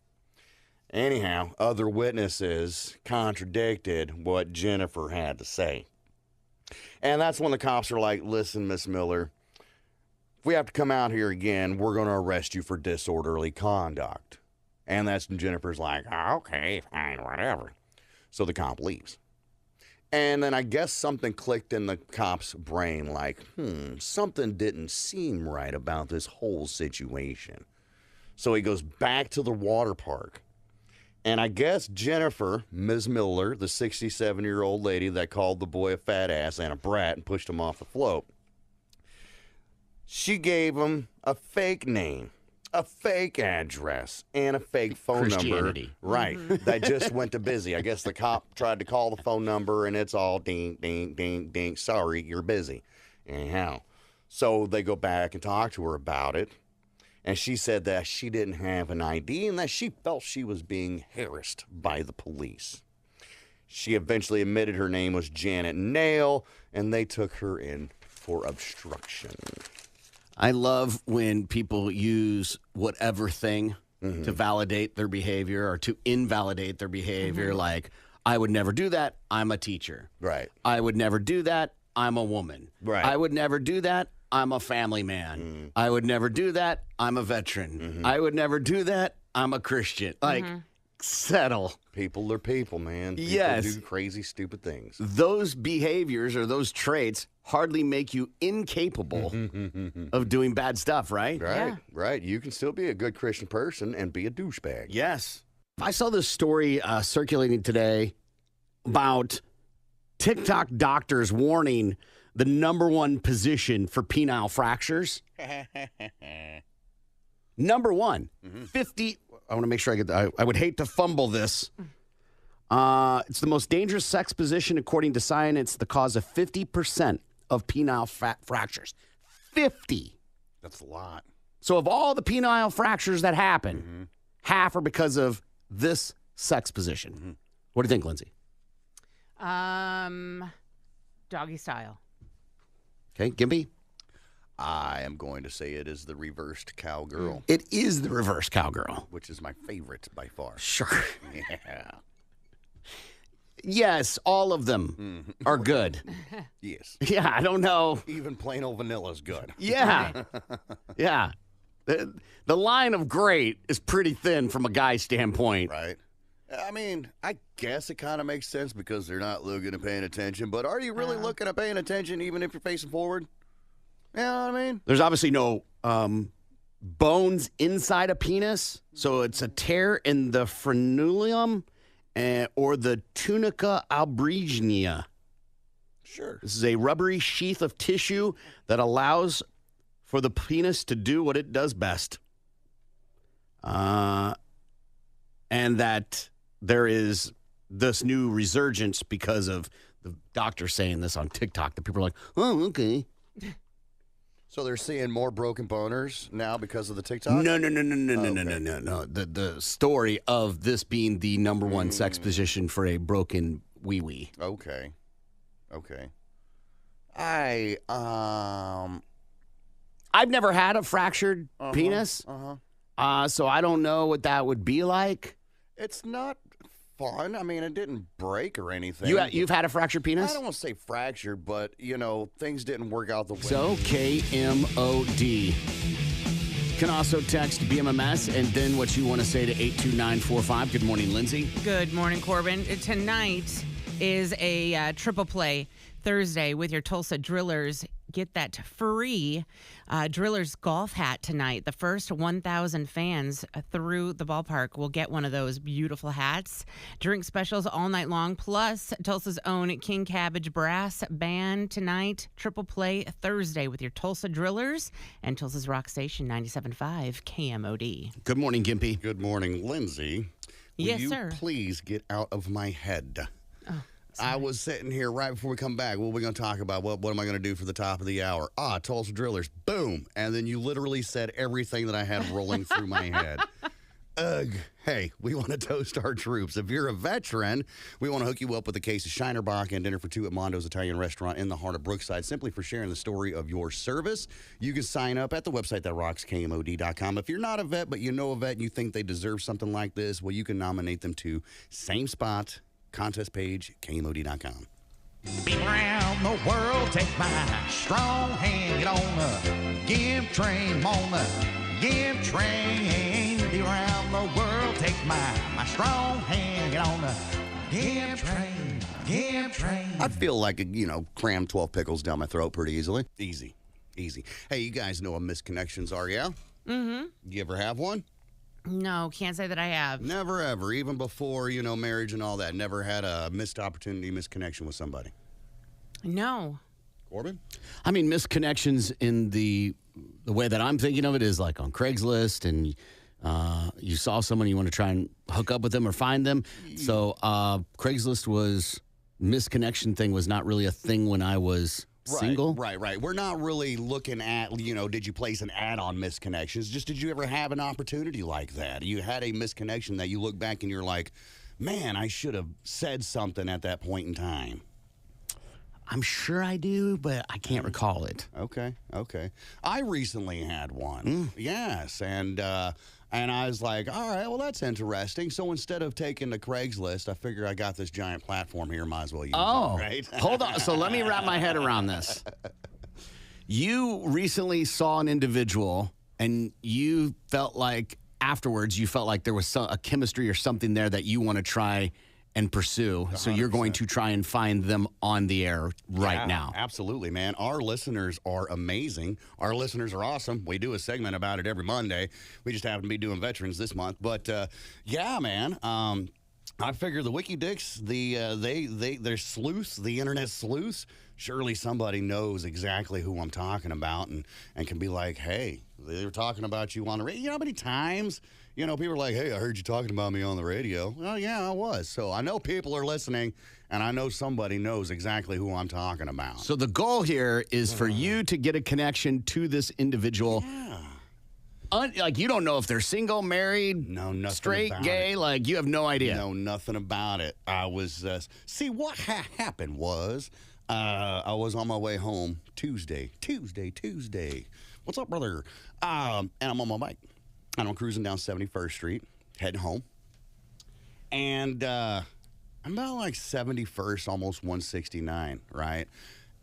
Anyhow, other witnesses contradicted what Jennifer had to say. And that's when the cops are like, listen, Miss Miller, if we have to come out here again, we're going to arrest you for disorderly conduct. And that's when Jennifer's like, okay, fine, whatever. So the cop leaves. And then I guess something clicked in the cop's brain like, something didn't seem right about this whole situation. So he goes back to the water park. And I guess Jennifer, Ms. Miller, the 67-year-old lady that called the boy a fat ass and a brat and pushed him off the float, she gave him a fake name, a fake address, and a fake phone number. Right, that just went to busy. I guess the cop tried to call the phone number, and it's all ding, ding, ding, ding. Sorry, you're busy. Anyhow, so they go back and talk to her about it. And she said that she didn't have an ID and that she felt she was being harassed by the police. She eventually admitted her name was Janet Nail, and they took her in for obstruction. I love when people use whatever thing to validate their behavior or to invalidate their behavior. Like, I would never do that. I'm a teacher. Right. I would never do that. I'm a woman. Right. I would never do that. I'm a family man. I would never do that. I'm a veteran. I would never do that. I'm a Christian. Like, settle. People are people, man. People Yes. do crazy, stupid things. Those behaviors or those traits hardly make you incapable of doing bad stuff, right? Right, Yeah. right. You can still be a good Christian person and be a douchebag. Yes. I saw this story circulating today about TikTok doctors warning the number one position for penile fractures. Number one, 50. I want to make sure I get that. I would hate to fumble this. It's the most dangerous sex position, according to science. It's the cause of 50% of penile fractures. 50. That's a lot. So of all the penile fractures that happen, half are because of this sex position. What do you think, Lindsay? Doggy style. Okay, Gimby? I am going to say it is the reversed cowgirl, It is the reverse cowgirl. which is my favorite by far. Sure. Yeah. Yes, all of them are good. Yes. Yeah, I don't know. Even plain old vanilla is good. Yeah. Yeah. The line of great is pretty thin from a guy's standpoint. Right. I mean, I guess it kind of makes sense because they're not looking and paying attention. But are you really looking and paying attention even if you're facing forward? You know what I mean? There's obviously no bones inside a penis, so it's a tear in the frenulum or the tunica albuginea. Sure. This is a rubbery sheath of tissue that allows for the penis to do what it does best. And that there is this new resurgence because of the doctor saying this on TikTok that people are like, oh, okay. So they're seeing more broken boners now because of the TikTok? No. Okay. The story of this being the number one sex position for a broken wee-wee. Okay. I've never had a fractured penis, So I don't know what that would be like. It's not fun. I mean, it didn't break or anything. You've had a fractured penis? I don't want to say fractured, but, things didn't work out the way. So, KMOD. Can also text BMMS and then what you want to say to 82945. Good morning, Lindsay. Good morning, Corbin. Tonight is a triple play Thursday with your Tulsa Drillers. Get that free Drillers golf hat tonight. The first 1,000 fans through the ballpark will get one of those beautiful hats. Drink specials all night long, plus Tulsa's own King Cabbage Brass Band tonight. Triple play Thursday with your Tulsa Drillers and Tulsa's Rock Station 97.5 KMOD. Good morning, Gimpy. Good morning, Lindsay. Yes, Will sir. you please get out of my head? Sorry. I was sitting here right before we come back. What are we going to talk about? What am I going to do for the top of the hour? Tulsa Drillers. Boom. And then you literally said everything that I had rolling through my head. Ugh. Hey, we want to toast our troops. If you're a veteran, we want to hook you up with a case of Shinerbach and dinner for two at Mondo's Italian Restaurant in the heart of Brookside, simply for sharing the story of your service. You can sign up at the website that rocks, KMOD.com. If you're not a vet, but you know a vet and you think they deserve something like this, well, you can nominate them to same spot, contest page, KMOD.com. Be around the world, take my strong hand, get on the give train, on the give train. Be around the world, take my strong hand, get on the give train, give train. I feel like, cram 12 pickles down my throat pretty easily. Easy. Hey, you guys know what misconnections are, yeah? Mm-hmm. You ever have one? No, can't say that I have. Never, ever. Even before, marriage and all that. Never had a missed opportunity, misconnection with somebody. No. Corbin? I mean, misconnections in the way that I'm thinking of it is like on Craigslist and you saw someone, you want to try and hook up with them or find them. So Craigslist misconnection thing was not really a thing when I was single. Right. We're not really looking at, did you place an ad on misconnections? Just did you ever have an opportunity like that? You had a misconnection that you look back and you're like, man, I should have said something at that point in time. I'm sure I do, but I can't recall it. Okay. I recently had one. Yes, and I was like, all right, well, that's interesting. So instead of taking the Craigslist, I figure I got this giant platform here, might as well use it, right? Hold on. So let me wrap my head around this. You recently saw an individual, and you felt like afterwards, there was a chemistry or something there that you want to try and pursue. 100%. So you're going to try and find them on the air right now. Absolutely, man. Our listeners are amazing. Our listeners are awesome. We do a segment about it every Monday. We just happen to be doing veterans this month. But, yeah, man. I figure the Wiki Dicks, they're sleuths, the internet sleuths. Surely somebody knows exactly who I'm talking about and can be like, hey, they were talking about you on the radio. You know how many times, people are like, hey, I heard you talking about me on the radio. Well, yeah, I was. So I know people are listening, and I know somebody knows exactly who I'm talking about. So the goal here is for you to get a connection to this indivial. Yeah. You don't know if they're single, married, nothing straight, gay. It. You have no idea. No, nothing about it. I was, see, what happened was I was on my way home Tuesday. What's up, brother? And I'm on my bike. And I'm cruising down 71st Street, heading home. And I'm about like 71st, almost 169, right?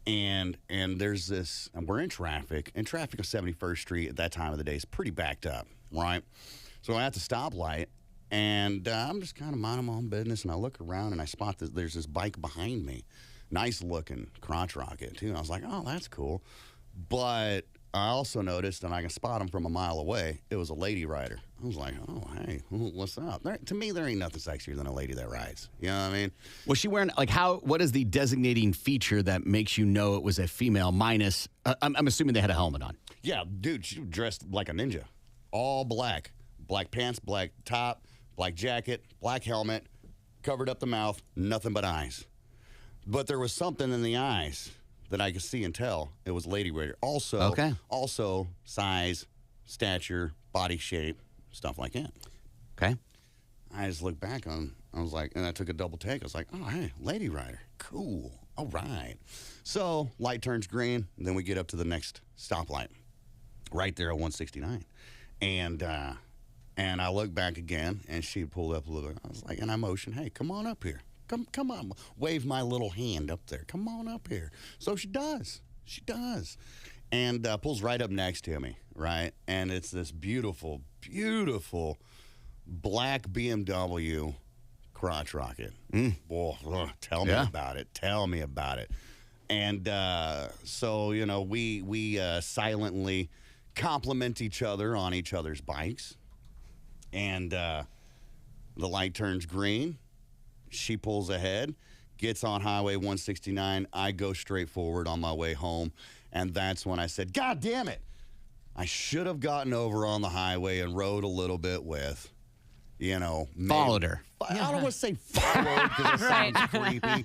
And there's this, and we're in traffic. And traffic on 71st Street at that time of the day is pretty backed up, right? So I'm at the stoplight, and I'm just kind of minding my own business. And I look around, and I spot that there's this bike behind me. Nice looking crotch rocket, too. And I was like, oh, that's cool. But I also noticed, and I can spot him from a mile away, it was a lady rider. I was like, oh, hey, what's up? To me, there ain't nothing sexier than a lady that rides. You know what I mean? Was she wearing, what is the designating feature that makes you know it was a female minus, I'm assuming they had a helmet on. Yeah, dude, she was dressed like a ninja. All black. Black pants, black top, black jacket, black helmet, covered up the mouth, nothing but eyes. But there was something in the eyes that I could see and tell it was lady rider. Also size, stature, body shape, stuff like that. Okay. I just looked back on, I was like, and I took a double take. I was like, oh, hey, lady rider. Cool. All right. So light turns green, and then we get up to the next stoplight right there at 169. And And I looked back again, and she pulled up a little bit. I was like, and I motioned, hey, come on up here. Come on. Wave my little hand up there. Come on up here. So she does. She does. And pulls right up next to me, right? And it's this beautiful, beautiful black BMW crotch rocket. Boy, tell me about it. Tell me about it. And so, you know, we silently compliment each other on each other's bikes. And the light turns green. She pulls ahead, gets on Highway 169. I go straight forward on my way home. And that's when I said, God damn it. I should have gotten over on the highway and rode a little bit with, you know. Followed her. I don't want to say followed because it sounds creepy.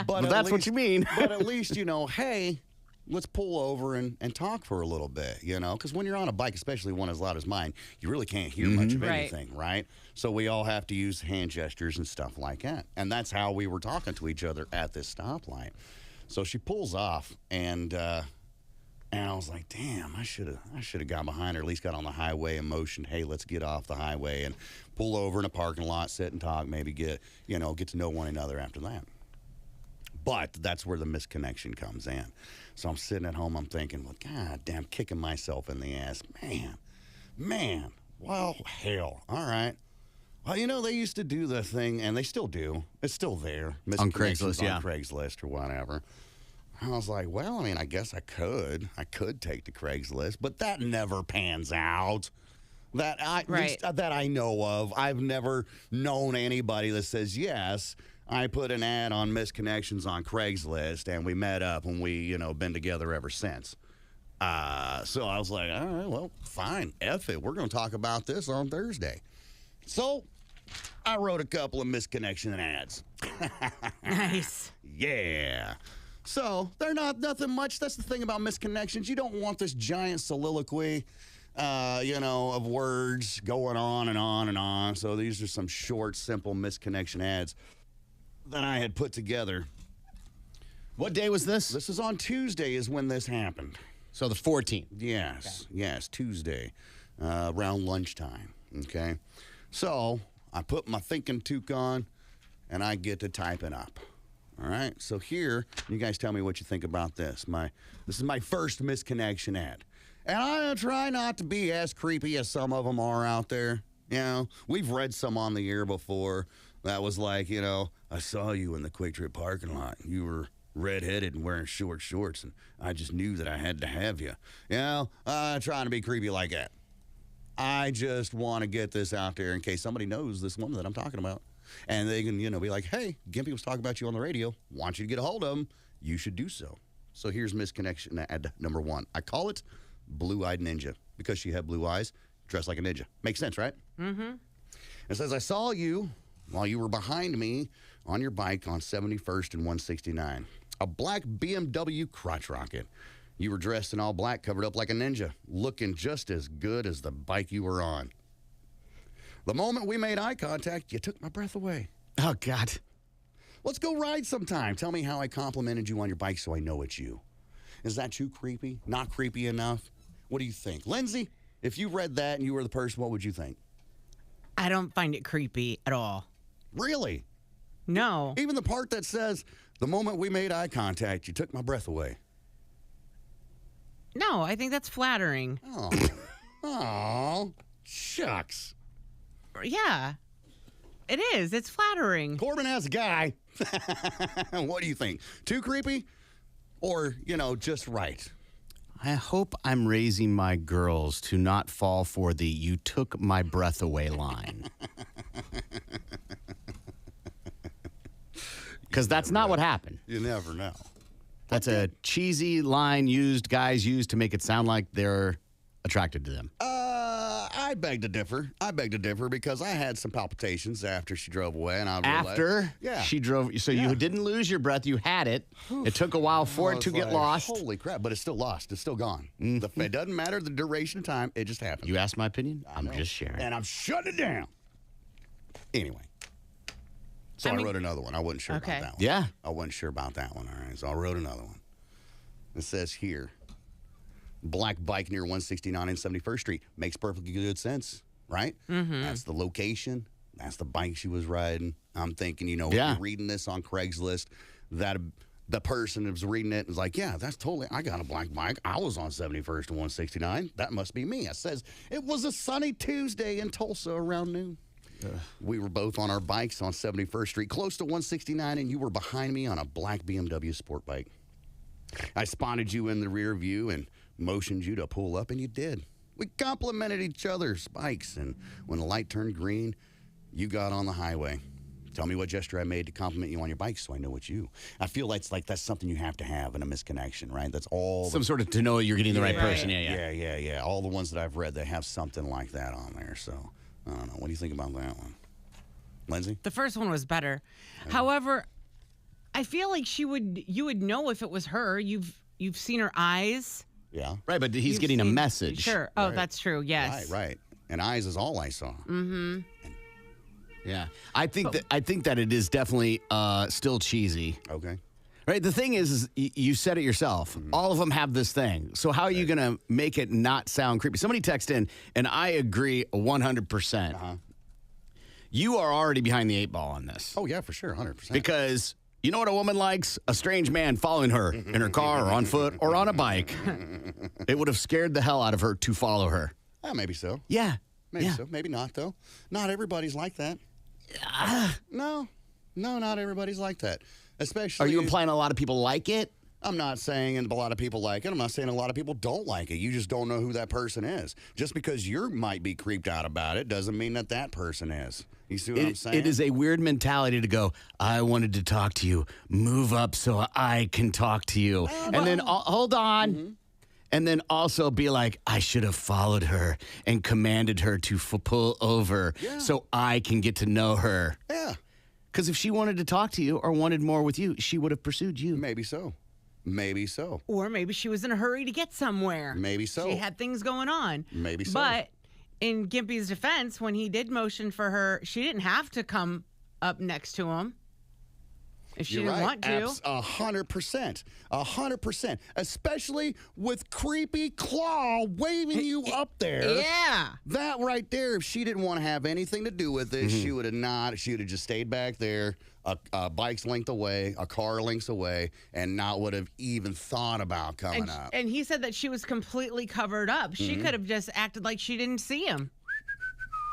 But that's what you mean. But at least, you know, hey, let's pull over and talk for a little bit, you know, because when you're on a bike, especially one as loud as mine, you really can't hear much of anything, right? So we all have to use hand gestures and stuff like that. And that's how we were talking to each other at this stoplight. So she pulls off, and I was like, damn, I should have got behind her, at least got on the highway and motioned, hey, let's get off the highway and pull over in a parking lot, sit and talk, maybe get to know one another after that. But that's where the misconnection comes in. So I'm sitting at home, I'm thinking, well, God damn, kicking myself in the ass. Man, well, hell, all right. Well, you know, they used to do the thing, and they still do. It's still there. On Craigslist, on Craigslist or whatever. I was like, well, I mean, I guess I could. I could take to Craigslist, but that never pans out. That I know of. I've never known anybody that says, yes, I put an ad on misconnections on Craigslist, and we met up, and we, you know, been together ever since. So I was like, all right, well, fine. F it. We're going to talk about this on Thursday. So I wrote a couple of misconnection ads. Nice. Yeah. So they're nothing much. That's the thing about misconnections. You don't want this giant soliloquy, of words going on and on and on. So these are some short, simple misconnection ads that I had put together. What day was this? This is on Tuesday is when this happened. So the 14th. Yes, Tuesday, around lunchtime, okay? So I put my thinking toque on, and I get to typing up. All right, so here, you guys tell me what you think about this. This is my first misconnection ad. And I try not to be as creepy as some of them are out there. You know, we've read some on the air before that was like, you know, I saw you in the Quick Trip parking lot. You were redheaded and wearing short shorts, and I just knew that I had to have you. You know, trying to be creepy like that. I just want to get this out there in case somebody knows this woman that I'm talking about. And they can, be like, hey, Gimpy was talking about you on the radio. Want you to get a hold of him. You should do so. So here's misconnection ad number 1. I call it Blue-Eyed Ninja because she had blue eyes, dressed like a ninja. Makes sense, right? Mm-hmm. It says, I saw you while you were behind me on your bike on 71st and 169. A black BMW crotch rocket. You were dressed in all black, covered up like a ninja, looking just as good as the bike you were on. The moment we made eye contact, you took my breath away. Oh, God. Let's go ride sometime. Tell me how I complimented you on your bike so I know it's you. Is that too creepy? Not creepy enough? What do you think? Lindsay, if you read that and you were the person, what would you think? I don't find it creepy at all. Really? No. Even the part that says, the moment we made eye contact, you took my breath away. No, I think that's flattering. Oh, shucks. Yeah, it is. It's flattering. Corbin as a guy. What do you think? Too creepy? Or, just right? I hope I'm raising my girls to not fall for the "you took my breath away" line. Because that's not what happened. You never know. That's a cheesy line guys use to make it sound like they're attracted to them. I beg to differ because I had some palpitations after she drove away. And she drove, so you didn't lose your breath, you had it. It took a while for it to get lost. Holy crap, but it's still lost. It's still gone. Mm-hmm. It doesn't matter the duration of time. It just happened. You asked my opinion? I'm just sharing. And I'm shutting it down. Anyway. So I wrote another one. I wasn't sure about that one. Yeah. I wasn't sure about that one. All right. So I wrote another one. It says here, black bike near 169 and 71st Street. Makes perfectly good sense, right? That's the location. That's the bike she was riding. I'm thinking, if Yeah. you're reading this on Craigslist, that the person who's reading it is like, yeah, that's totally, I got a black bike. I was on 71st to 169. That must be me. It says, it was a sunny Tuesday in Tulsa around noon. We were both on our bikes on 71st Street, close to 169, and you were behind me on a black BMW sport bike. I spotted you in the rear view and motioned you to pull up, and you did. We complimented each other's bikes, and when the light turned green, you got on the highway. Tell me what gesture I made to compliment you on your bike so I know it's you. I feel that's something you have to have in a misconnection, right? That's all. Some sort of to know you're getting the right person. Yeah. All the ones that I've read, they have something like that on there. So, I don't know. What do you think about that one? Lindsay? The first one was better. However, I feel like you would know if it was her. You've seen her eyes. Yeah. Right, but he's You've getting a seen- message. Sure. Oh, that's true. Yes. Right. And eyes is all I saw. Yeah. I think that it is definitely still cheesy. Okay. Right. The thing is you said it yourself. All of them have this thing. So how are you going to make it not sound creepy? Somebody texted in, and I agree 100%. You are already behind the 8 ball on this. Oh, yeah, for sure. 100%. Because you know what a woman likes? A strange man following her in her car or on foot or on a bike. It would have scared the hell out of her to follow her. Maybe so. Yeah. Maybe yeah. so. Maybe not, though. Not everybody's like that. No, not everybody's like that. Especially. Are you implying a lot of people like it? I'm not saying a lot of people like it. I'm not saying a lot of people don't like it. You just don't know who that person is. Just because you might be creeped out about it doesn't mean that person is. You see what I'm saying? It is a weird mentality to go, I wanted to talk to you. Move up so I can talk to you. And then, hold on. And then also be like, I should have followed her and commanded her to pull over so I can get to know her. Yeah. Because if she wanted to talk to you or wanted more with you, she would have pursued you. Maybe so. Maybe so. Or maybe she was in a hurry to get somewhere. Maybe so. She had things going on. Maybe so. But in Gimpy's defense, when he did motion for her, she didn't have to come up next to him if she didn't want to. 100%. 100%. Especially with creepy Claw waving you up there. Yeah. That right there, if she didn't want to have anything to do with it, she would have not. She would have just stayed back there, a bike's length away, a car lengths away, and not would have even thought about coming up. And he said that she was completely covered up. She could have just acted like she didn't see him.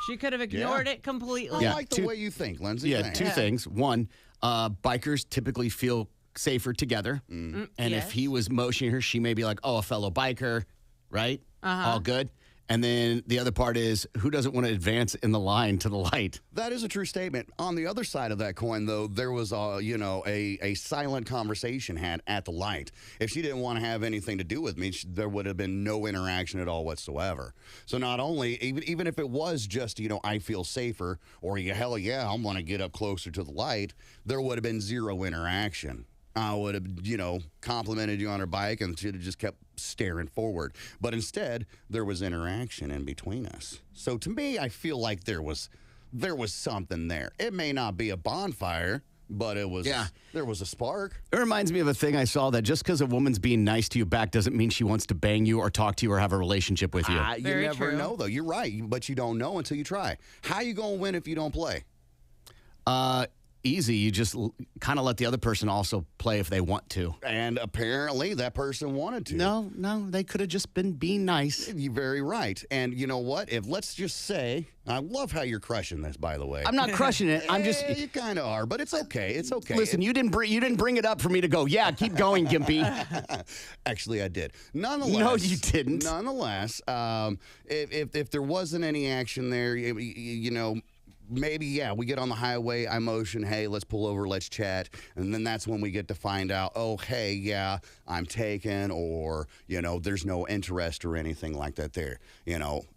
She could have ignored it completely. I like the way you think, Lindsay. Yeah, Thanks. two things. One, bikers typically feel safer together. And if he was motioning her, she may be like, oh, a fellow biker, right? All good. And then the other part is, who doesn't want to advance in the line to the light? That is a true statement. On the other side of that coin, though, there was a silent conversation had at the light. If she didn't want to have anything to do with me, there would have been no interaction at all whatsoever. So not only, even if it was just, I feel safer, or hell yeah, I'm going to get up closer to the light, there would have been zero interaction. I would have, complimented you on her bike and she'd have just kept staring forward. But instead, there was interaction in between us. So to me, I feel like there was something there. It may not be a bonfire, but it was. Yeah. There was a spark. It reminds me of a thing I saw that just because a woman's being nice to you back doesn't mean she wants to bang you or talk to you or have a relationship with you. You Very never true. know, though. You're right, but you don't know until you try. How you going to win if you don't play? Easy. You just kind of let the other person also play if they want to. And apparently that person wanted to. No, they could have just been being nice. You're very right. And you know what? Let's just say, I love how you're crushing this, by the way. I'm not crushing it. I'm just. You kind of are, but it's okay. It's okay. Listen, you didn't bring it up for me to go, yeah, keep going, Gimpy. Actually, I did. Nonetheless. No, you didn't. Nonetheless, if there wasn't any action there, maybe, yeah, we get on the highway, I motion, hey, let's pull over, let's chat. And then that's when we get to find out, oh, hey, yeah, I'm taken, or, there's no interest or anything like that there,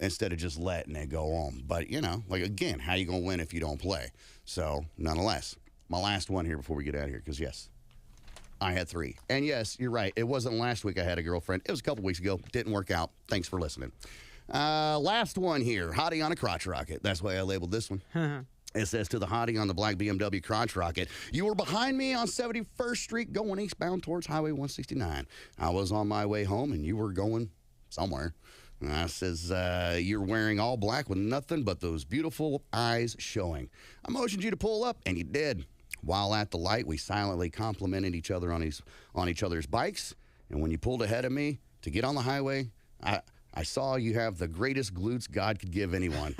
instead of just letting it go on. But, again, how you going to win if you don't play? So, nonetheless, my last one here before we get out of here, because, yes, I had 3. And, yes, you're right. It wasn't last week I had a girlfriend. It was a couple weeks ago. Didn't work out. Thanks for listening. Last one here, hottie on a crotch rocket. That's why I labeled this one. It says, to the hottie on the black BMW crotch rocket, you were behind me on 71st Street going eastbound towards Highway 169. I was on my way home and you were going somewhere. Says, you're wearing all black with nothing but those beautiful eyes showing. I motioned you to pull up, and you did. While at the light, we silently complimented each other on each other's bikes. And when you pulled ahead of me to get on the highway, I saw you have the greatest glutes God could give anyone.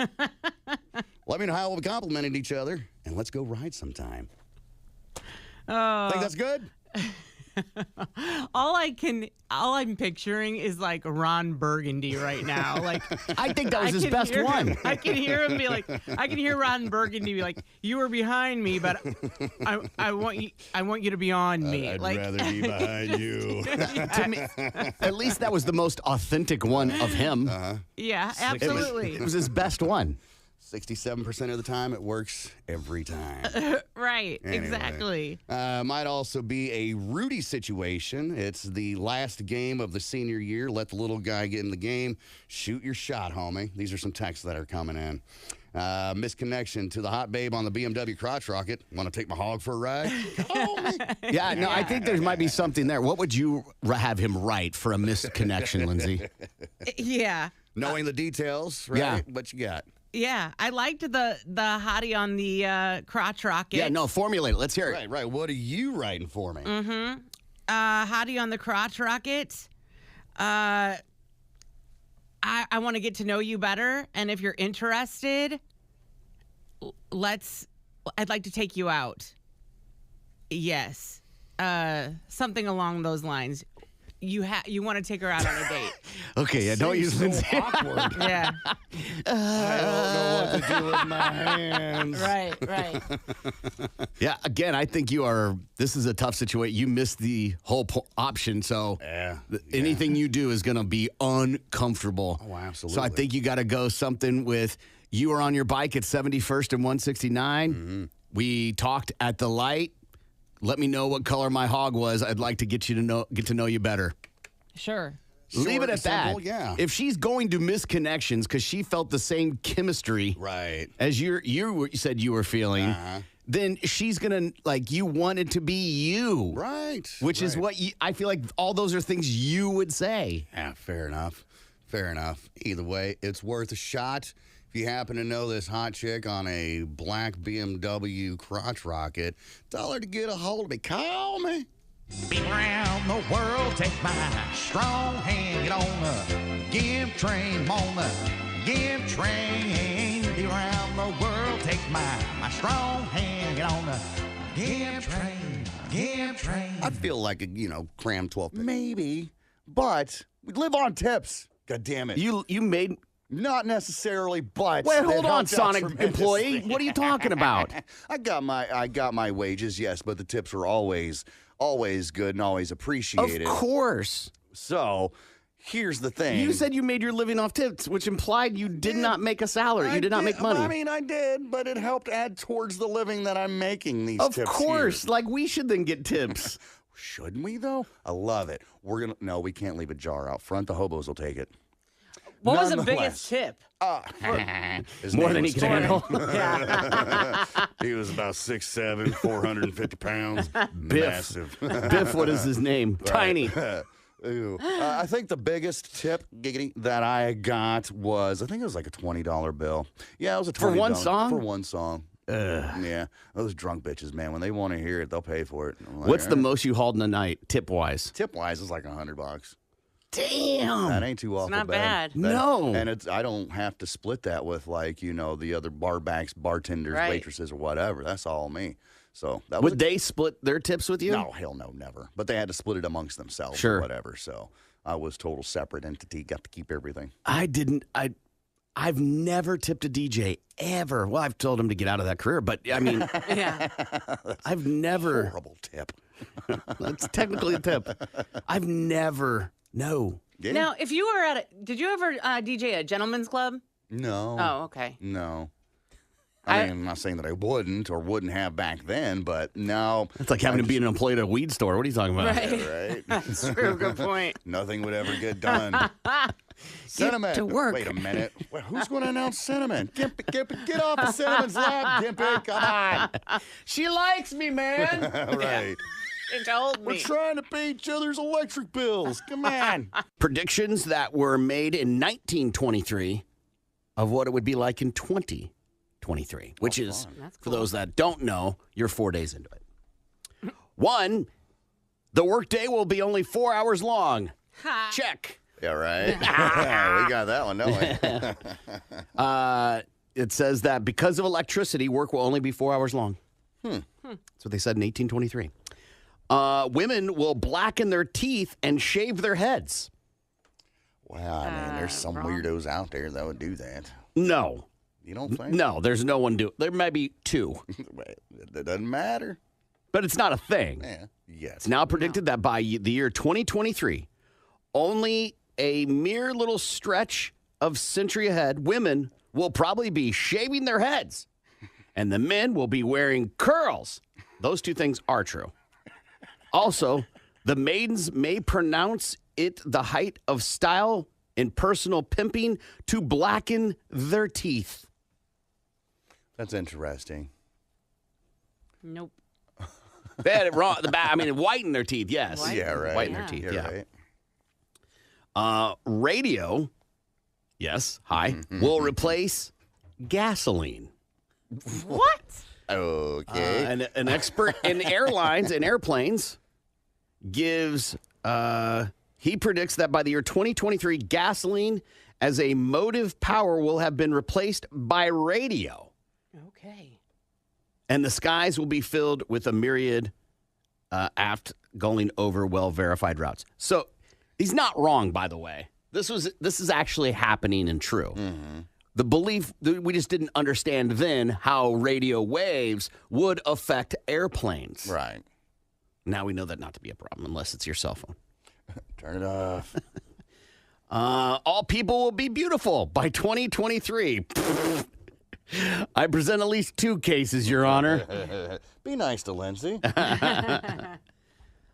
Let me know how we complimented each other, and let's go ride sometime. Think that's good? All I'm picturing is like Ron Burgundy right now. Like I think that was his best one. I can hear him be like, I can hear Ron Burgundy be like, "You were behind me, but I want you to be on me." I'd like, rather be behind you. To me, at least that was the most authentic one of him. Yeah, absolutely. It was his best one. 67% of the time, it works every time. Right, Anyway. exactly. Might also be a Rudy situation. It's the last game of the senior year. Let the little guy get in the game. Shoot your shot, homie. These are some texts that are coming in. Misconnection to the hot babe on the BMW crotch rocket. Want to take my hog for a ride? Yeah, no, I think there might be something there. What would you have him write for a missed connection, Lindsay? Yeah. Knowing the details, right? Yeah. What you got? Yeah, I liked the hottie on the crotch rocket. Yeah, no, formulate it. Let's hear it. Right. What are you writing for me? Hottie on the crotch rocket. I want to get to know you better, and if you're interested, I'd like to take you out. Yes, something along those lines. You want to take her out on a date. Okay, yeah, don't use Lindsay. Awkward. Yeah. I don't know what to do with my hands. Right. Yeah, again, I think this is a tough situation. You missed the whole option, so anything you do is going to be uncomfortable. Oh, absolutely. So I think you got to go something with, you were on your bike at 71st and 169. Mm-hmm. We talked at the light. Let me know what color my hog was. I'd like to get to know you better. Sure. Leave it at that. Simple, yeah. If she's going to miss connections because she felt the same chemistry Right. as you said you were feeling, then she's gonna you want it to be you, Right. Which is what I feel like. All those are things you would say. Yeah, fair enough. Either way, it's worth a shot. If you happen to know this hot chick on a black BMW crotch rocket, tell her to get a hold of me. Call me. Been around the world, take my strong hand, get on the give train, on the give train. Be around the world, take my strong hand, get on the give train. I feel like cram 12. Maybe, but we live on tips. God damn it. You made. Not necessarily, but Wait, it hold on, helped out Sonic employee. tremendously. What are you talking about? I got my wages, yes, but the tips were always good and always appreciated. Of course. So here's the thing. You said you made your living off tips, which implied you did not make a salary. You did not make money. I mean, I did, but it helped add towards the living that I'm making these Of tips course. here. Like, we should then get tips. Shouldn't we, though? I love it. No, we can't leave a jar out front. The hobos will take it. What was the Nonetheless. biggest tip? His More name than he was can Tony. handle. He was about 6'7", 450 pounds. Biff. Massive. Biff, what is his name? Tiny. Ew. I think the biggest tip giggity that I got was, I think it was like a $20 bill. Yeah, it was a $20. For one song? For one song. Yeah, those drunk bitches, man, when they want to hear it, they'll pay for it. I'm like, What's the "All right." most you hauled in a night, tip-wise? Tip-wise is like $100. Damn. That ain't too awful not bad. No. And I don't have to split that with the other barbacks, bartenders, Right. waitresses, or whatever. That's all me. So that Would they split their tips with you? No, hell no, never. But they had to split it amongst themselves Sure. or whatever. So I was total separate entity, got to keep everything. I didn't. I've never tipped a DJ ever. Well, I've told him to get out of that career, but I mean, Yeah. I've never. Horrible tip. That's technically a tip. I've never. No. Yeah. Now, if you were did you ever DJ a gentleman's club? No. Oh, okay. No. I mean, I'm not saying that I wouldn't or wouldn't have back then, but no. It's like having to be an employee at a weed store. What are you talking about? Right. Right? True. Good point. Nothing would ever get done. Cinnamon. to work. Wait a minute. Well, who's going to announce Cinnamon? Get off of Cinnamon's lap, Gimpy. Come on. She likes me, man. Right. told We're me. trying to pay each other's electric bills. Come on. Predictions that were made in 1923 of what it would be like in 2023, which is, That's for cool. those that don't know, you're 4 days into it. 1, the workday will be only 4 hours long. Check. Yeah, right. We got that one, don't we? It says that because of electricity, work will only be 4 hours long. That's what they said in 1823. Women will blacken their teeth and shave their heads. Wow, I mean, there's some weirdos out there that would do that. No. You don't think? No, there's no one do. There might be 2, It doesn't matter. but it's not a thing. Yeah. Yes. It's now predicted that by the year 2023, only a mere little stretch of century ahead, women will probably be shaving their heads, and the men will be wearing curls. Those 2 things are true. Also, the maidens may pronounce it the height of style in personal pimping to blacken their teeth. That's interesting. Nope. They had it wrong. Whiten their teeth, yes. Whiten. Yeah, right. Whiten their Yeah. teeth, You're yeah. right. Radio, yes, hi, will replace gasoline. What? Okay. An expert in airlines and airplanes gives, he predicts that by the year 2023, gasoline as a motive power will have been replaced by radio. Okay. And the skies will be filled with a myriad aft going over well-verified routes. So he's not wrong, by the way. This is actually happening and true. The belief, we just didn't understand then how radio waves would affect airplanes. Right. Now we know that not to be a problem unless it's your cell phone. Turn it off. All people will be beautiful by 2023. I present at least 2 cases, Your Honor. Be nice to Lindsay.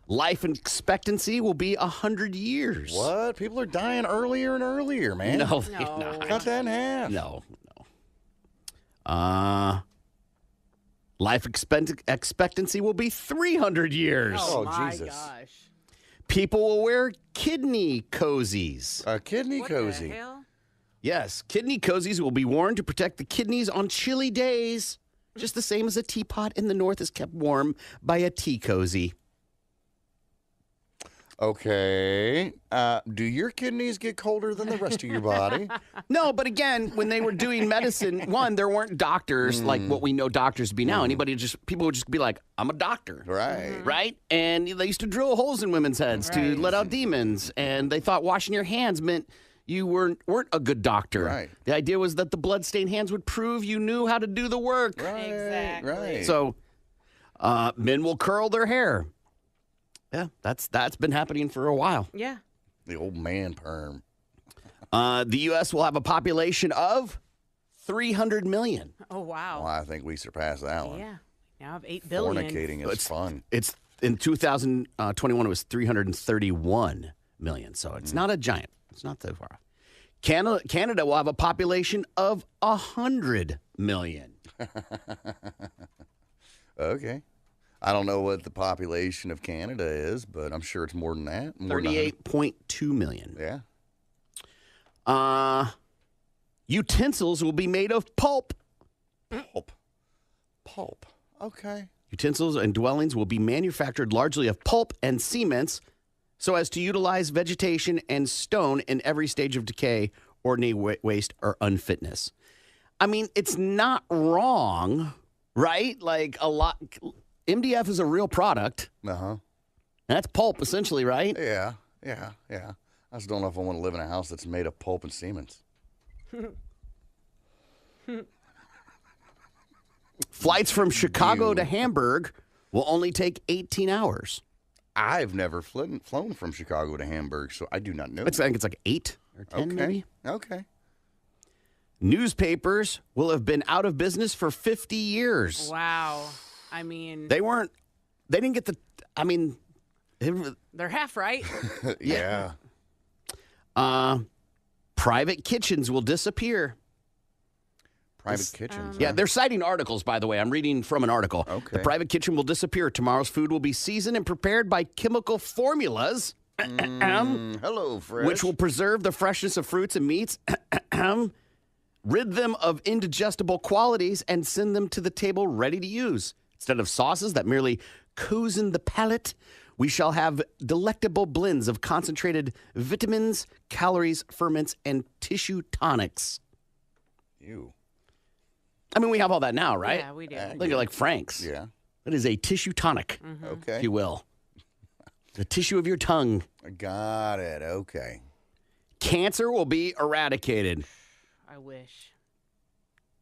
Life expectancy will be 100 years. What? People are dying earlier and earlier, man. No, they're not. Cut that in half. No. Life expectancy will be 300 years. Oh, my Jesus. gosh. People will wear kidney cozies. A kidney What cozy. the hell? Yes, kidney cozies will be worn to protect the kidneys on chilly days, just the same as a teapot in the north is kept warm by a tea cozy. Okay. Do your kidneys get colder than the rest of your body? No, but again, when they were doing medicine, one, there weren't doctors like what we know doctors to be now. People would just be like, I'm a doctor. Right. Right? And they used to drill holes in women's heads to let out demons. And they thought washing your hands meant you weren't a good doctor. Right. The idea was that the bloodstained hands would prove you knew how to do the work. Right. Exactly. Right. So men will curl their hair. Yeah, that's been happening for a while. Yeah. The old man perm. The U.S. will have a population of 300 million. Oh, wow. Well, I think we surpassed that one. Yeah. Now I have 8 billion. Fornicating is fun. It's in 2021, it was 331 million. So it's not a giant. It's not that far off. Canada will have a population of 100 million. Okay. I don't know what the population of Canada is, but I'm sure it's more than that. More than 38.2 million. Yeah. Utensils will be made of pulp. Pulp. Okay. Utensils and dwellings will be manufactured largely of pulp and cements so as to utilize vegetation and stone in every stage of decay, ordinary waste, or unfitness. I mean, it's not wrong, right? Like MDF is a real product. Uh-huh. That's pulp, essentially, right? Yeah. I just don't know if I want to live in a house that's made of pulp and cement. Flights from Chicago to Hamburg will only take 18 hours. I've never flown from Chicago to Hamburg, so I do not know. I think it's like 8 or 10, maybe. Okay. Newspapers will have been out of business for 50 years. Wow. I mean, They didn't get they're half right. Yeah. private kitchens will disappear. Private kitchens. Yeah, they're citing articles, by the way. I'm reading from an article. Okay. The private kitchen will disappear. Tomorrow's food will be seasoned and prepared by chemical formulas. Hello, Fresh. Which will preserve the freshness of fruits and meats, rid them of indigestible qualities, and send them to the table ready to use. Instead of sauces that merely cozen the palate, we shall have delectable blends of concentrated vitamins, calories, ferments, and tissue tonics. Ew. I mean, we have all that now, right? Yeah, we do. Look at like Frank's. Yeah. That is a tissue tonic, Okay. if you will. The tissue of your tongue. Got it. Okay. Cancer will be eradicated. I wish.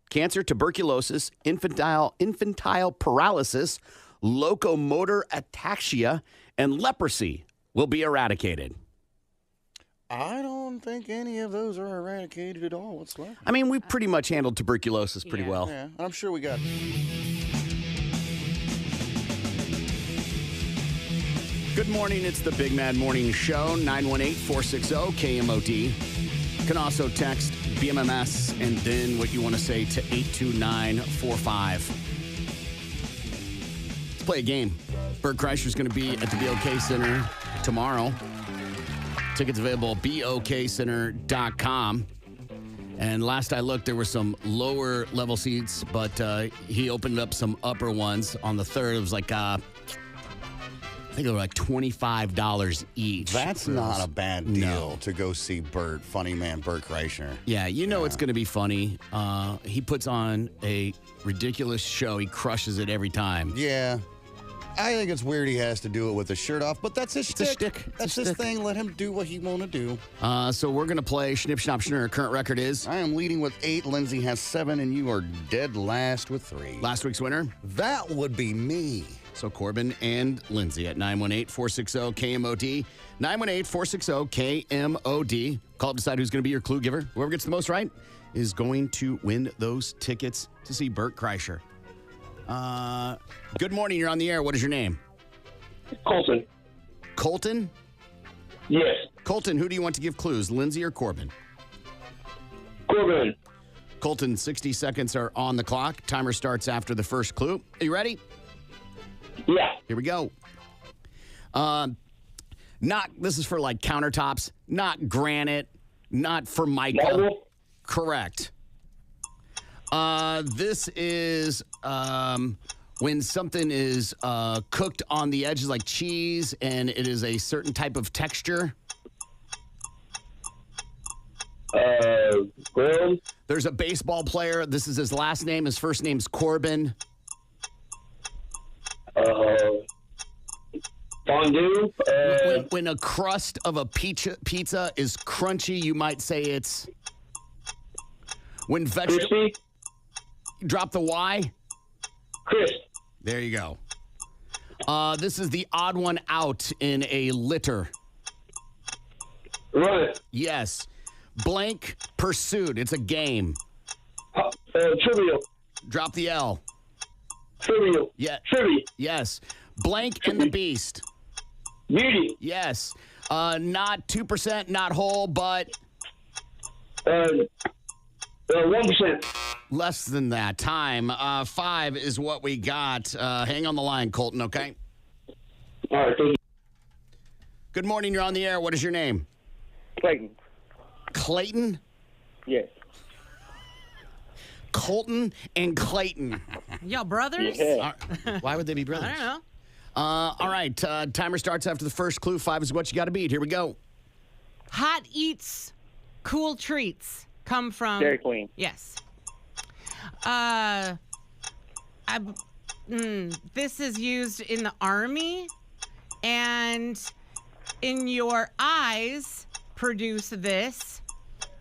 Cancer, tuberculosis, infantile paralysis, locomotor ataxia, and leprosy will be eradicated. I don't think any of those are eradicated at all. What's left? I mean, we've pretty much handled tuberculosis pretty Yeah. well. Yeah, I'm sure we got. Good morning. It's the Big Mad Morning Show, 918-460-KMOD. You can also text BMMS and then what you want to say to 82945. Let's play a game. Bert Kreischer's going to be at the BOK Center tomorrow. Tickets available at BOKCenter.com. And last I looked, there were some lower level seats, but he opened up some upper ones on the third. It was like, I think they were like $25 each. That's not a bad deal to go see Bert, funny man Bert Kreischer. Yeah, you know it's going to be funny. He puts on a ridiculous show. He crushes it every time. Yeah. I think it's weird he has to do it with his shirt off, but that's his shtick. shtick. It's That's a his shtick. thing. Let him do what he want to do. So we're going to play Schnipp, Schnapp, Schnurr. Current record is I am leading with 8. Lindsay has 7, and you are dead last with 3. last week's winner. That would be me. So Corbin and Lindsay at 918-460-KMOD. 918-460-KMOD. Call up, decide who's going to be your clue giver. Whoever gets the most right is going to win those tickets to see Bert Kreischer. Good morning. You're on the air. What is your name? Colton. Colton? Yes. Colton, who do you want to give clues, Lindsay or Corbin? Corbin. Colton, 60 seconds are on the clock. Timer starts after the first clue. Are you ready? Yeah. Here we go. This is for like countertops, not granite, not Formica. Marble. Correct. This is when something is cooked on the edges like cheese and it is a certain type of texture. Grilled. There's a baseball player. This is his last name. His first name's Corbin. Fondue. When a crust of a pizza is crunchy, you might say it's when vegetable. Crispy. Drop the Y. Crisp. There you go. This is the odd one out in a litter. Run. Yes. Blank pursuit. It's a game. Trivial. Drop the L. Trivial. Yeah. Trivia. Yes. Blank and the Beast. Beauty. Yes. Not 2%, not whole, but 1%. less than that. Time. 5 is what we got. Hang on the line, Colton, okay? All right. Thank you. Good morning. You're on the air. What is your name? Clayton. Clayton? Yes. Colton and Clayton. Y'all brothers? Yeah. Why would they be brothers? I don't know. All right. Timer starts after the first clue. 5 is what you got to beat. Here we go. Hot eats, cool treats come from. Dairy Queen. Yes. This is used in the army, and in your eyes produce this,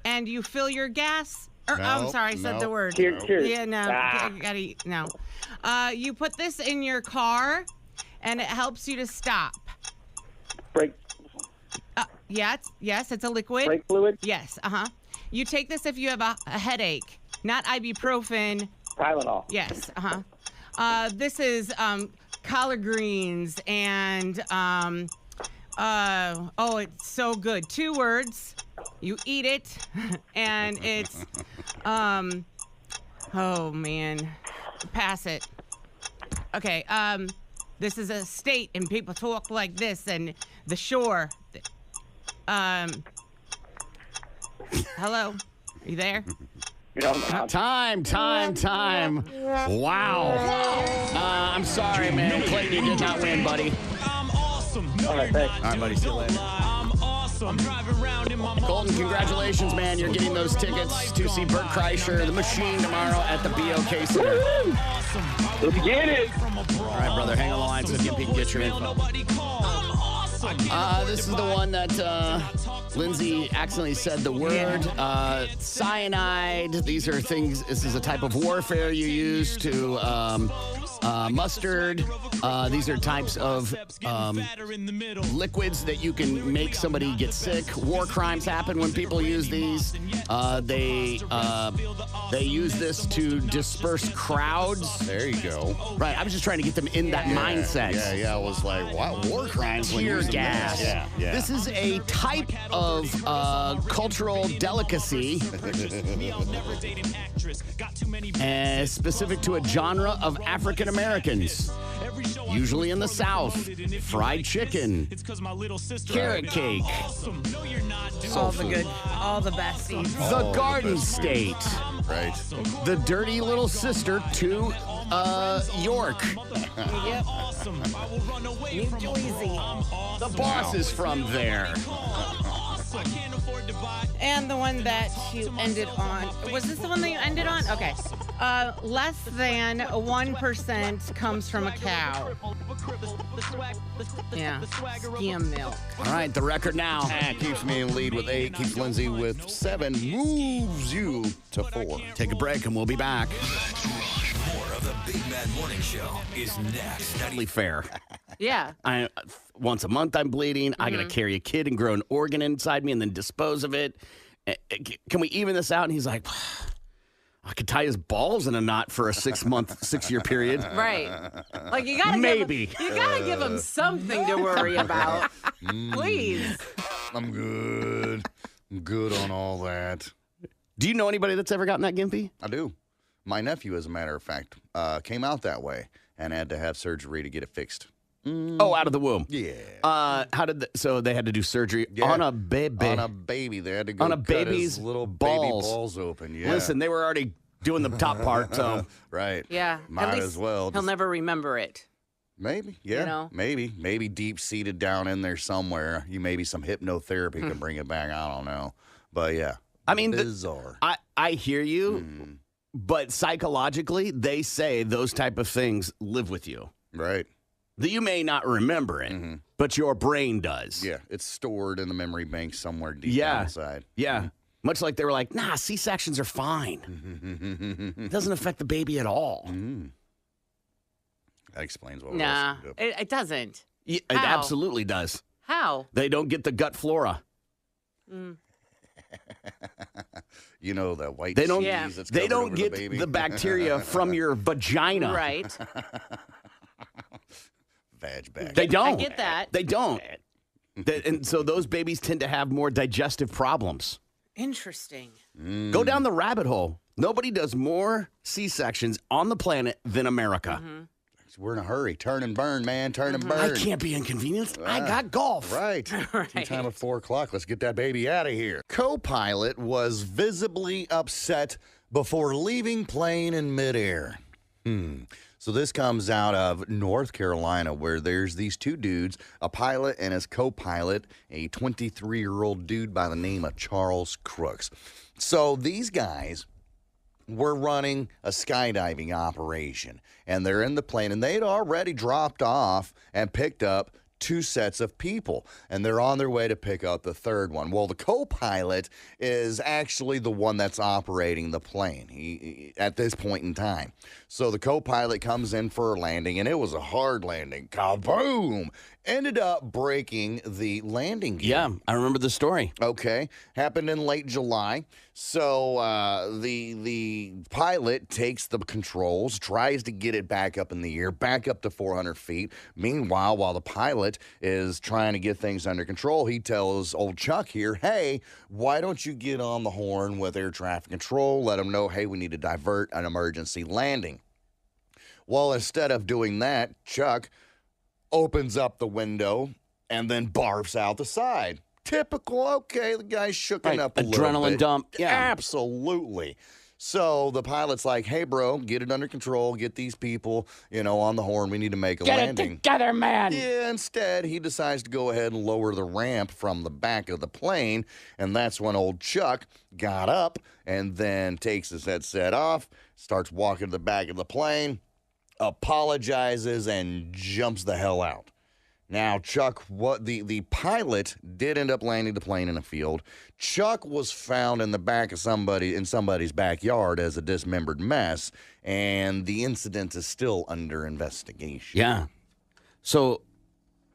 and you fill your gas. I'm Nope, sorry, I said the nope. word. Cheers. Cheers. Yeah, no, Ah. gotta eat. No. You put this in your car, and it helps you to stop. Brake. Yes, it's a liquid. Brake fluid. Yes, You take this if you have a headache, not ibuprofen. Tylenol. Yes, this is collard greens and it's so good. 2 words. You eat it, and it's Oh, man. Pass it. Okay, this is a state, and people talk like this, and the shore. Hello? Are you there? Time. Wow. I'm sorry, man. Clayton, you did not win, buddy. All right, thanks. All right, buddy. See you later. Colton, congratulations, man. You're getting those tickets to see Bert Kreischer, The Machine, tomorrow at the BOK Center. Let's get it. All right, brother. Hang on the line so we can get your info. This is the one that Lindsay accidentally said the word. Cyanide. These are things. This is a type of warfare you use to mustard. These are types of liquids that you can make somebody get sick. War crimes happen when people use these. They use this to disperse crowds. There you go. Right. I was just trying to get them in that mindset. Yeah. I was like, what? War crimes? when Tear using gas. this? Yeah. This is a type of cultural delicacy specific to a genre of African Americans, usually in the South. Fried chicken, carrot cake, All the best. the Garden State, Right. the dirty little sister to York. New Jersey. The boss is from there. And the one that you ended on. Was this the one that you ended on? Okay. Less than 1% comes from a cow. Yeah. Skim milk. All right, the record now. Keeps me in lead with 8, keeps Lindsay with 7, moves you to 4. Take a break and we'll be back. More of the Big Mad Morning Show is next. Deadly fair. Yeah. Once a month I'm bleeding. I got to carry a kid and grow an organ inside me and then dispose of it. Can we even this out? And he's like, I could tie his balls in a knot for a 6-year period. Right. Like you gotta Maybe. you gotta give them something to worry about. Please. I'm good. I'm good on all that. Do you know anybody that's ever gotten that Gimpy? I do. My nephew, as a matter of fact, came out that way and had to have surgery to get it fixed. Oh, out of the womb. Yeah. So they had to do surgery Yeah. on a baby. On a baby. They had to go On a cut baby's his little balls. baby balls open. Yeah. Listen, they were already doing the top part, so Right. Yeah. Might At least as well. He'll Just- never remember it. Maybe. Yeah. know? Maybe deep-seated down in there somewhere. Maybe some hypnotherapy can bring it back. I don't know. But yeah. I mean, bizarre. I hear you, but psychologically, they say those type of things live with you. Right. That you may not remember it, but your brain does. Yeah. It's stored in the memory bank somewhere deep Yeah. down inside. Yeah. Much like they were like, nah, C-sections are fine. It doesn't affect the baby at all. That explains what we're Nah. listening to. It doesn't. Yeah, it How? absolutely does. How? They don't get the gut flora. You know that white They don't. cheese Yeah. that's They covered don't over get the baby. the bacteria from your vagina. Right. Vag back. They don't. I get that. They don't. And so those babies tend to have more digestive problems. Interesting. Go down the rabbit hole. Nobody does more C-sections on the planet than America. We're in a hurry. Turn and burn, man. Turn and burn. I can't be inconvenienced. I got golf. Right. Tea time at 4 o'clock. Let's get that baby out of here. Co-pilot was visibly upset before leaving plane in midair. So this comes out of North Carolina, where there's these two dudes, a pilot and his co-pilot, a 23-year-old dude by the name of Charles Crooks. So these guys were running a skydiving operation, and they're in the plane, and they'd already dropped off and picked up 2 sets of people, and they're on their way to pick up the third one. Well, the co-pilot is actually the one that's operating the plane he at this point in time. So the co-pilot comes in for a landing, and it was a hard landing. Kaboom! Ended up breaking the landing gear. Yeah, I remember the story. Okay. Happened in late July. So the pilot takes the controls, tries to get it back up in the air, back up to 400 feet. Meanwhile, while the pilot is trying to get things under control, he tells old Chuck here, hey, why don't you get on the horn with air traffic control? Let them know, hey, we need to divert an emergency landing. Well, instead of doing that, Chuck opens up the window and then barfs out the side. Typical, okay, the guy's shooken up a little bit. Adrenaline dump, yeah. Absolutely. So the pilot's like, hey, bro, get it under control. Get these people, on the horn. We need to make a landing. Get it together, man. Yeah, instead, he decides to go ahead and lower the ramp from the back of the plane. And that's when old Chuck got up and then takes his headset off, starts walking to the back of the plane, apologizes, and jumps the hell out. Now, Chuck, the pilot did end up landing the plane in a field. Chuck was found in the back of somebody's backyard as a dismembered mess, and the incident is still under investigation. Yeah. So,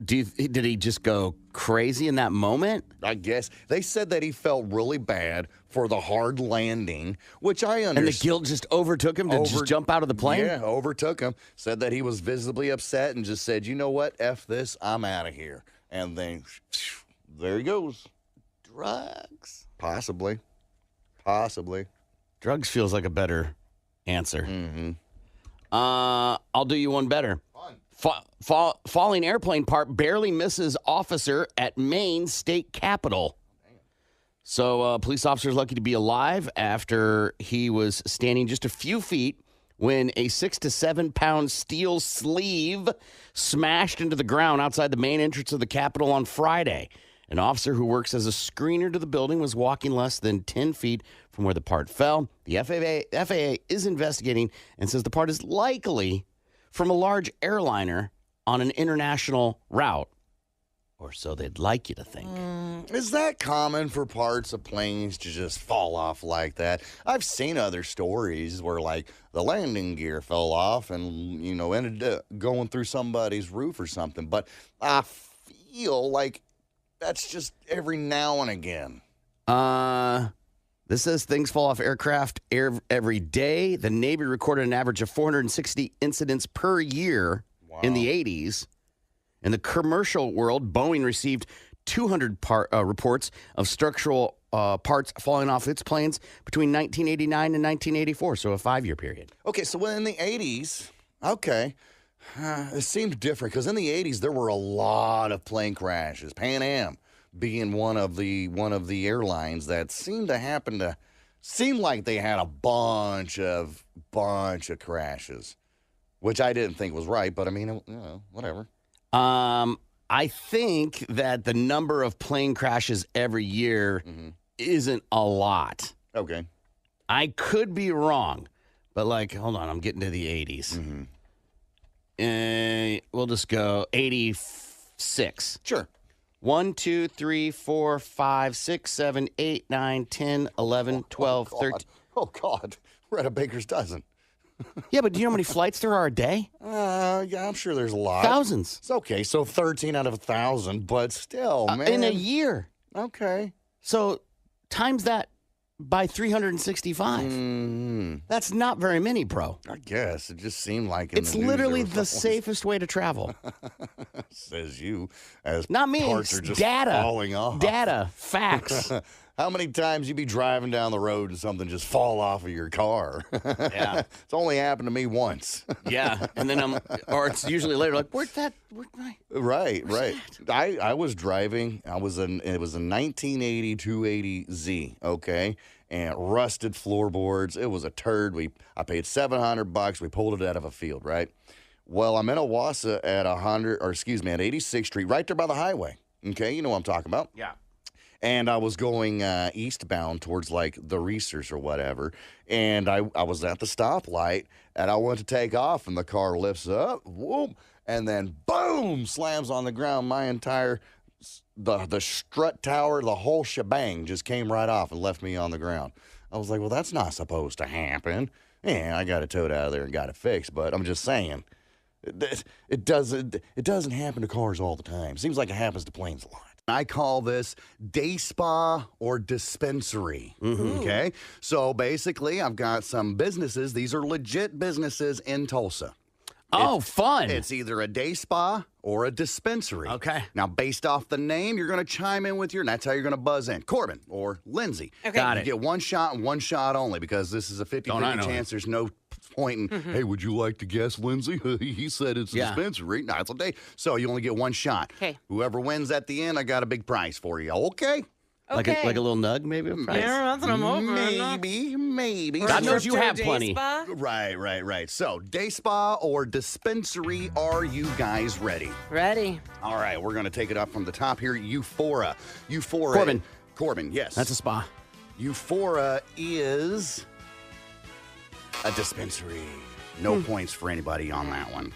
did he just go crazy in that moment? I guess. They said that he felt really bad for the hard landing, which I understand. And the guilt just overtook him to just jump out of the plane? Yeah, overtook him. Said that he was visibly upset and just said, you know what, F this, I'm out of here. And then, there he goes. Drugs. Possibly. Drugs feels like a better answer. Mm-hmm. I'll do you one better. Falling airplane part barely misses officer at Maine state capitol. So police officer's lucky to be alive after he was standing just a few feet when a 6 to 7 pound steel sleeve smashed into the ground outside the main entrance of the Capitol on Friday. An officer who works as a screener to the building was walking less than 10 feet from where the part fell. The FAA is investigating and says the part is likely from a large airliner on an international route. Or so they'd like you to think. Is that common for parts of planes to just fall off like that? I've seen other stories where, like, the landing gear fell off and, ended up going through somebody's roof or something. But I feel like that's just every now and again. This says things fall off aircraft every day. The Navy recorded an average of 460 incidents per year in the 80s. In the commercial world, Boeing received 200 reports of structural parts falling off its planes between 1989 and 1984, so a 5-year period. Okay, so in the 80s, it seemed different because in the 80s there were a lot of plane crashes. Pan Am being one of the airlines that seemed like they had a bunch of crashes, which I didn't think was right, but I mean, whatever. I think that the number of plane crashes every year isn't a lot. Okay. I could be wrong, but hold on, I'm getting to the 80s. We'll just go 86. Sure. 1, 2, 3, 4, 5, 6, 7, 8, 9, 10, 11, 12, 13. Oh, God. We're at a baker's dozen. Yeah, but do you know how many flights there are a day? Yeah, I'm sure there's a lot. Thousands. It's okay. So 13 out of 1,000, but still, man. In a year. Okay. So times that by 365. That's not very many, bro. I guess. It just seemed like it's literally the safest way to travel. Says you. As not me. Parts are just data. Falling off. Data. Facts. How many times you be driving down the road and something just fall off of your car? Yeah. It's only happened to me once. Yeah. And then it's usually later, like, Right. I was driving. It was a 1980 280Z, okay? And rusted floorboards. It was a turd. I paid $700. We pulled it out of a field, right? Well, I'm in Owasso at 86th Street, right there by the highway. Okay, you know what I'm talking about. Yeah. And I was going eastbound towards the Reesers or whatever. And I was at the stoplight and I went to take off and the car lifts up, whoop, and then boom, slams on the ground. My entire, the strut tower, the whole shebang just came right off and left me on the ground. I was like, well, that's not supposed to happen. Yeah, I got it towed out of there and got it fixed. But I'm just saying, it doesn't happen to cars all the time. Seems like it happens to planes a lot. I call this day spa or dispensary. Okay? So basically, I've got some businesses. These are legit businesses in Tulsa. Fun. It's either a day spa or a dispensary. Okay. Now, based off the name, you're going to chime in with that's how you're going to buzz in. Corbin or Lindsay. Okay. Got You it. get one shot and one shot only because this is a 50-50 chance. There's no point in, hey, would you like to guess, Lindsay? He said it's a dispensary. No, it's a day. So you only get one shot. Okay. Whoever wins at the end, I got a big prize for you. Okay? Like a little nug, maybe? Yeah, that's what I'm hoping. Maybe. God knows you Trip to a have day plenty. spa? Right. So, day spa or dispensary, are you guys ready? Ready. All right, we're going to take it up from the top here. Euphora. Corbin, yes. That's a spa. Euphora is a dispensary. No points for anybody on that one.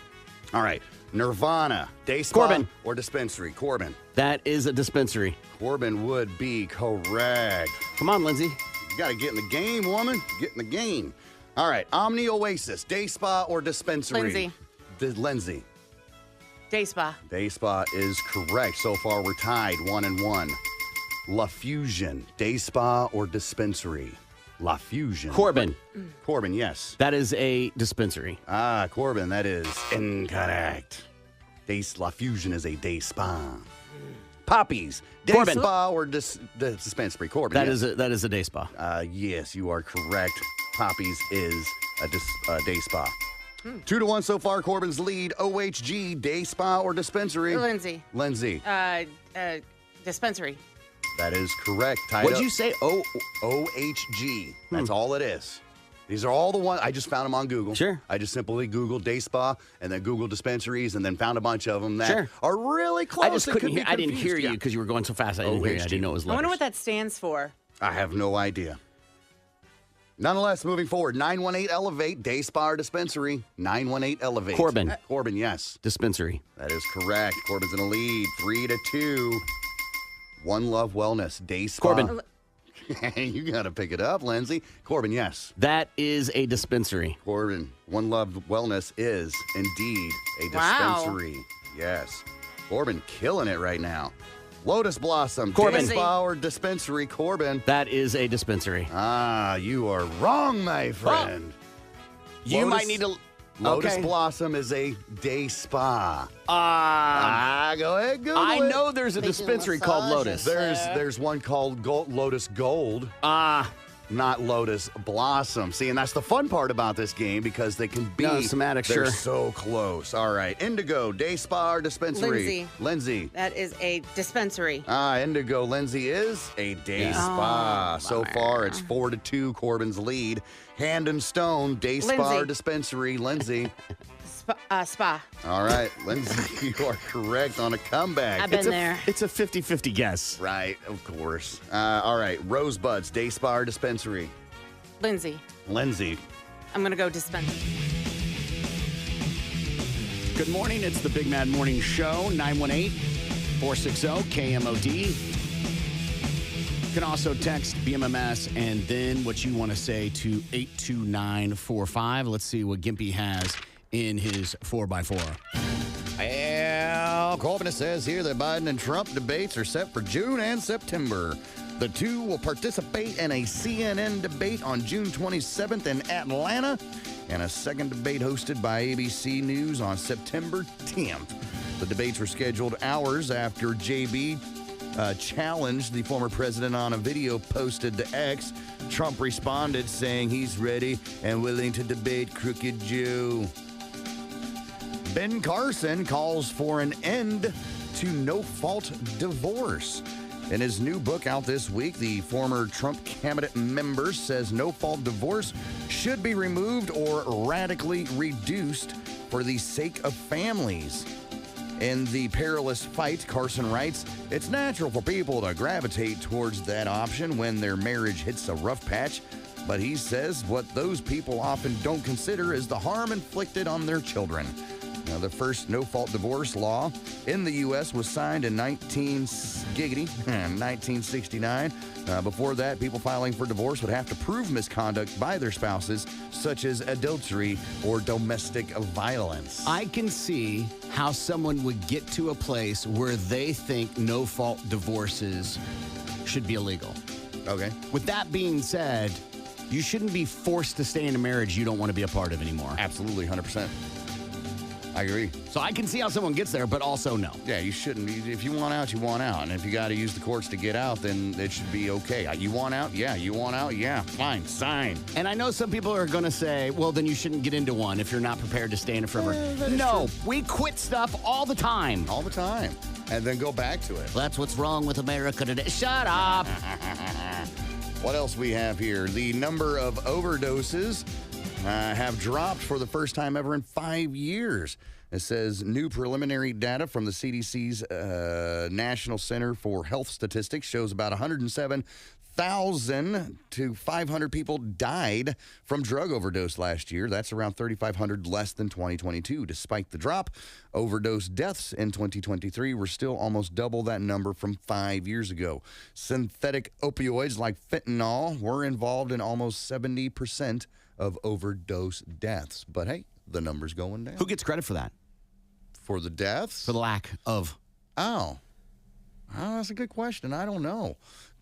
All right, Nirvana, day spa Corbin. or dispensary? Corbin. That is a dispensary. Corbin would be correct. Come on, Lindsay. You got to get in the game, woman. Get in the game. All right, Omni Oasis, day spa or dispensary? Lindsay. Lindsay. Day spa. Day spa is correct. So far, we're tied 1-1. La Fusion, day spa or dispensary? La Fusion. Corbin. Corbin, yes. That is a dispensary. Corbin, that is incorrect. La Fusion is a day spa. Poppies, day Corbin. spa or dispensary? Corbin, That yes. is a day spa. Yes, you are correct. Poppies is a day spa. 2-1 so far. Corbin's lead. OHG, day spa or dispensary? Lindsay. Lindsay. Dispensary. That is correct. Tied What'd up. you say? OHG. That's all it is. These are all the ones. I just found them on Google. Sure. I just simply Googled day spa and then Googled dispensaries and then found a bunch of them that Sure. are really close. I just They couldn't could be hear. I didn't hear confused. you Yeah. because you were going so fast. I didn't hear you. I OHG. didn't know it was I letters. wonder what that stands for. I have no idea. Nonetheless, moving forward, 918 Elevate, day spa or dispensary? 918 Elevate. Corbin. Corbin, yes. Dispensary. That is correct. Corbin's in a lead, 3-2. One Love Wellness, day spa. Corbin. You got to pick it up, Lindsay. Corbin, yes. That is a dispensary. Corbin, One Love Wellness is indeed a Wow. dispensary. Yes. Corbin killing it right now. Lotus Blossom, Corbin. day spa or dispensary? Corbin. That is a dispensary. You are wrong, my friend. You Lotus- might need to. Lotus Okay. Blossom is a day spa. Go ahead, Google I it. know there's a dispensary called Lotus. There's one called Lotus Gold, not Lotus Blossom. See, and that's the fun part about this game because they can be No, semantics, they're sure. so close. All right, Indigo, day spa or dispensary? Lindsay. That is a dispensary. Indigo, Lindsay is a day spa. So far, it's 4-2, Corbin's lead. Hand and Stone, day spa Lindsay. or dispensary? Lindsay. Spa. All right, Lindsay, you are correct on a comeback. I've been there. It's a 50-50 guess. Right, of course. All right, Rosebuds, day spa or dispensary? Lindsay. Lindsay. I'm going to go dispensary. Good morning. It's the Big Mad Morning Show, 918-460-KMOD. You can also text BMMS and then what you want to say to 82945. Let's see what Gimpy has in his 4x4. Well, Corbin says here that Biden and Trump debates are set for June and September. The two will participate in a CNN debate on June 27th in Atlanta and a second debate hosted by ABC News on September 10th. The debates were scheduled hours after JB challenged the former president on a video posted to X. Trump responded saying he's ready and willing to debate Crooked Joe. Ben Carson calls for an end to no-fault divorce. In his new book out this week, the former Trump cabinet member says no-fault divorce should be removed or radically reduced for the sake of families. In The Perilous Fight, Carson writes, it's natural for people to gravitate towards that option when their marriage hits a rough patch, but he says what those people often don't consider is the harm inflicted on their children. Now, the first no-fault divorce law in the U.S. was signed in 1969. Before that, people filing for divorce would have to prove misconduct by their spouses, such as adultery or domestic violence. I can see how someone would get to a place where they think no-fault divorces should be illegal. Okay. With that being said, you shouldn't be forced to stay in a marriage you don't want to be a part of anymore. Absolutely, 100%. I agree. So I can see how someone gets there, but also no. Yeah, you shouldn't. If you want out, you want out. And if you got to use the courts to get out, then it should be okay. You want out? Yeah. You want out? Yeah. Fine. Sign. And I know some people are going to say, well, then you shouldn't get into one if you're not prepared to stay in it forever. No, we quit stuff all the time. All the time. And then go back to it. That's what's wrong with America today. Shut up. What else we have here? The number of overdoses have dropped for the first time ever in 5 years. It says new preliminary data from the CDC's National Center for Health Statistics shows about 107,000 to 500 people died from drug overdose last year. That's around 3,500 less than 2022. Despite the drop, overdose deaths in 2023 were still almost double that number from 5 years ago. Synthetic opioids like fentanyl were involved in almost 70% of overdose deaths. But hey, the number's going down. Who gets credit for that? For the deaths? For the lack of. Oh, that's a good question. I don't know.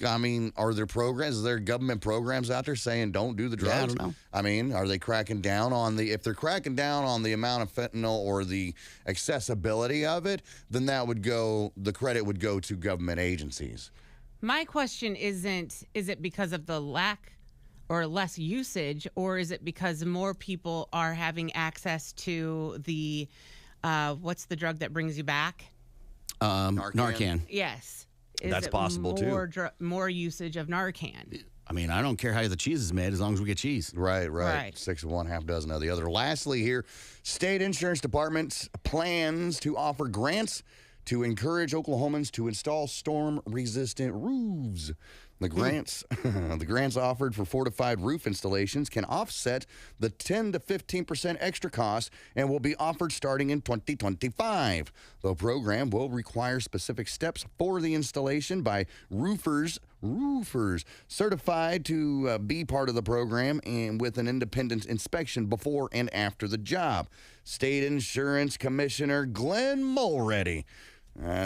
I mean, are there programs? Is there government programs out there saying don't do the drugs? Yeah, I don't know. I mean, are they cracking down on if they're cracking down on the amount of fentanyl or the accessibility of it, then the credit would go to government agencies. My question is it because of the lack or less usage, or is it because more people are having access to the, what's the drug that brings you back? Narcan. Yes. That's possible, too. More usage of Narcan. I mean, I don't care how the cheese is made as long as we get cheese. Right. 6 of one, half dozen of the other. Lastly here, state insurance departments plans to offer grants to encourage Oklahomans to install storm-resistant roofs. The grants offered for fortified roof installations can offset the 10 to 15% extra cost and will be offered starting in 2025. The program will require specific steps for the installation by roofers certified to be part of the program and with an independent inspection before and after the job. State Insurance Commissioner Glenn Mulready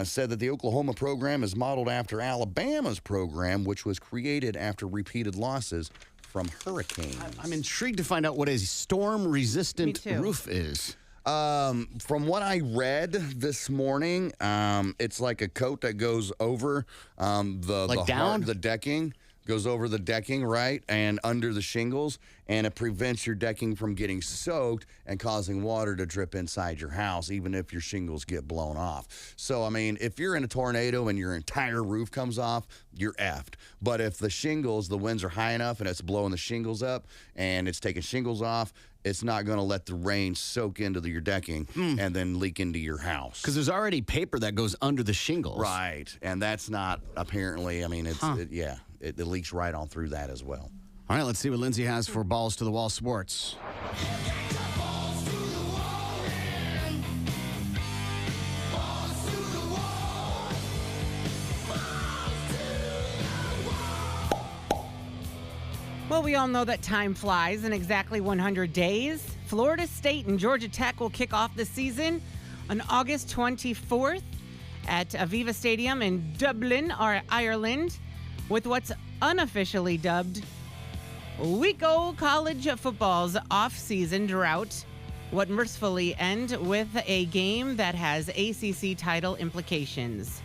said that the Oklahoma program is modeled after Alabama's program, which was created after repeated losses from hurricanes. I'm intrigued to find out what a storm-resistant roof is. From what I read this morning, it's like a coat that goes over the decking. Goes over the decking, right, and under the shingles, and it prevents your decking from getting soaked and causing water to drip inside your house, even if your shingles get blown off. So, I mean, if you're in a tornado and your entire roof comes off, you're effed. But if the winds are high enough and it's blowing the shingles up and it's taking shingles off, it's not going to let the rain soak into your decking and then leak into your house. Because there's already paper that goes under the shingles. Right, and that's not apparently, I mean, it leaks right on through that as well. All right, let's see what Lindsay has for Balls to the Wall Sports. Well, we all know that time flies. In exactly 100 days, Florida State and Georgia Tech will kick off the season on August 24th at Aviva Stadium in Dublin, Ireland, with what's unofficially dubbed Wico College Football's off-season drought, what mercifully end with a game that has ACC title implications.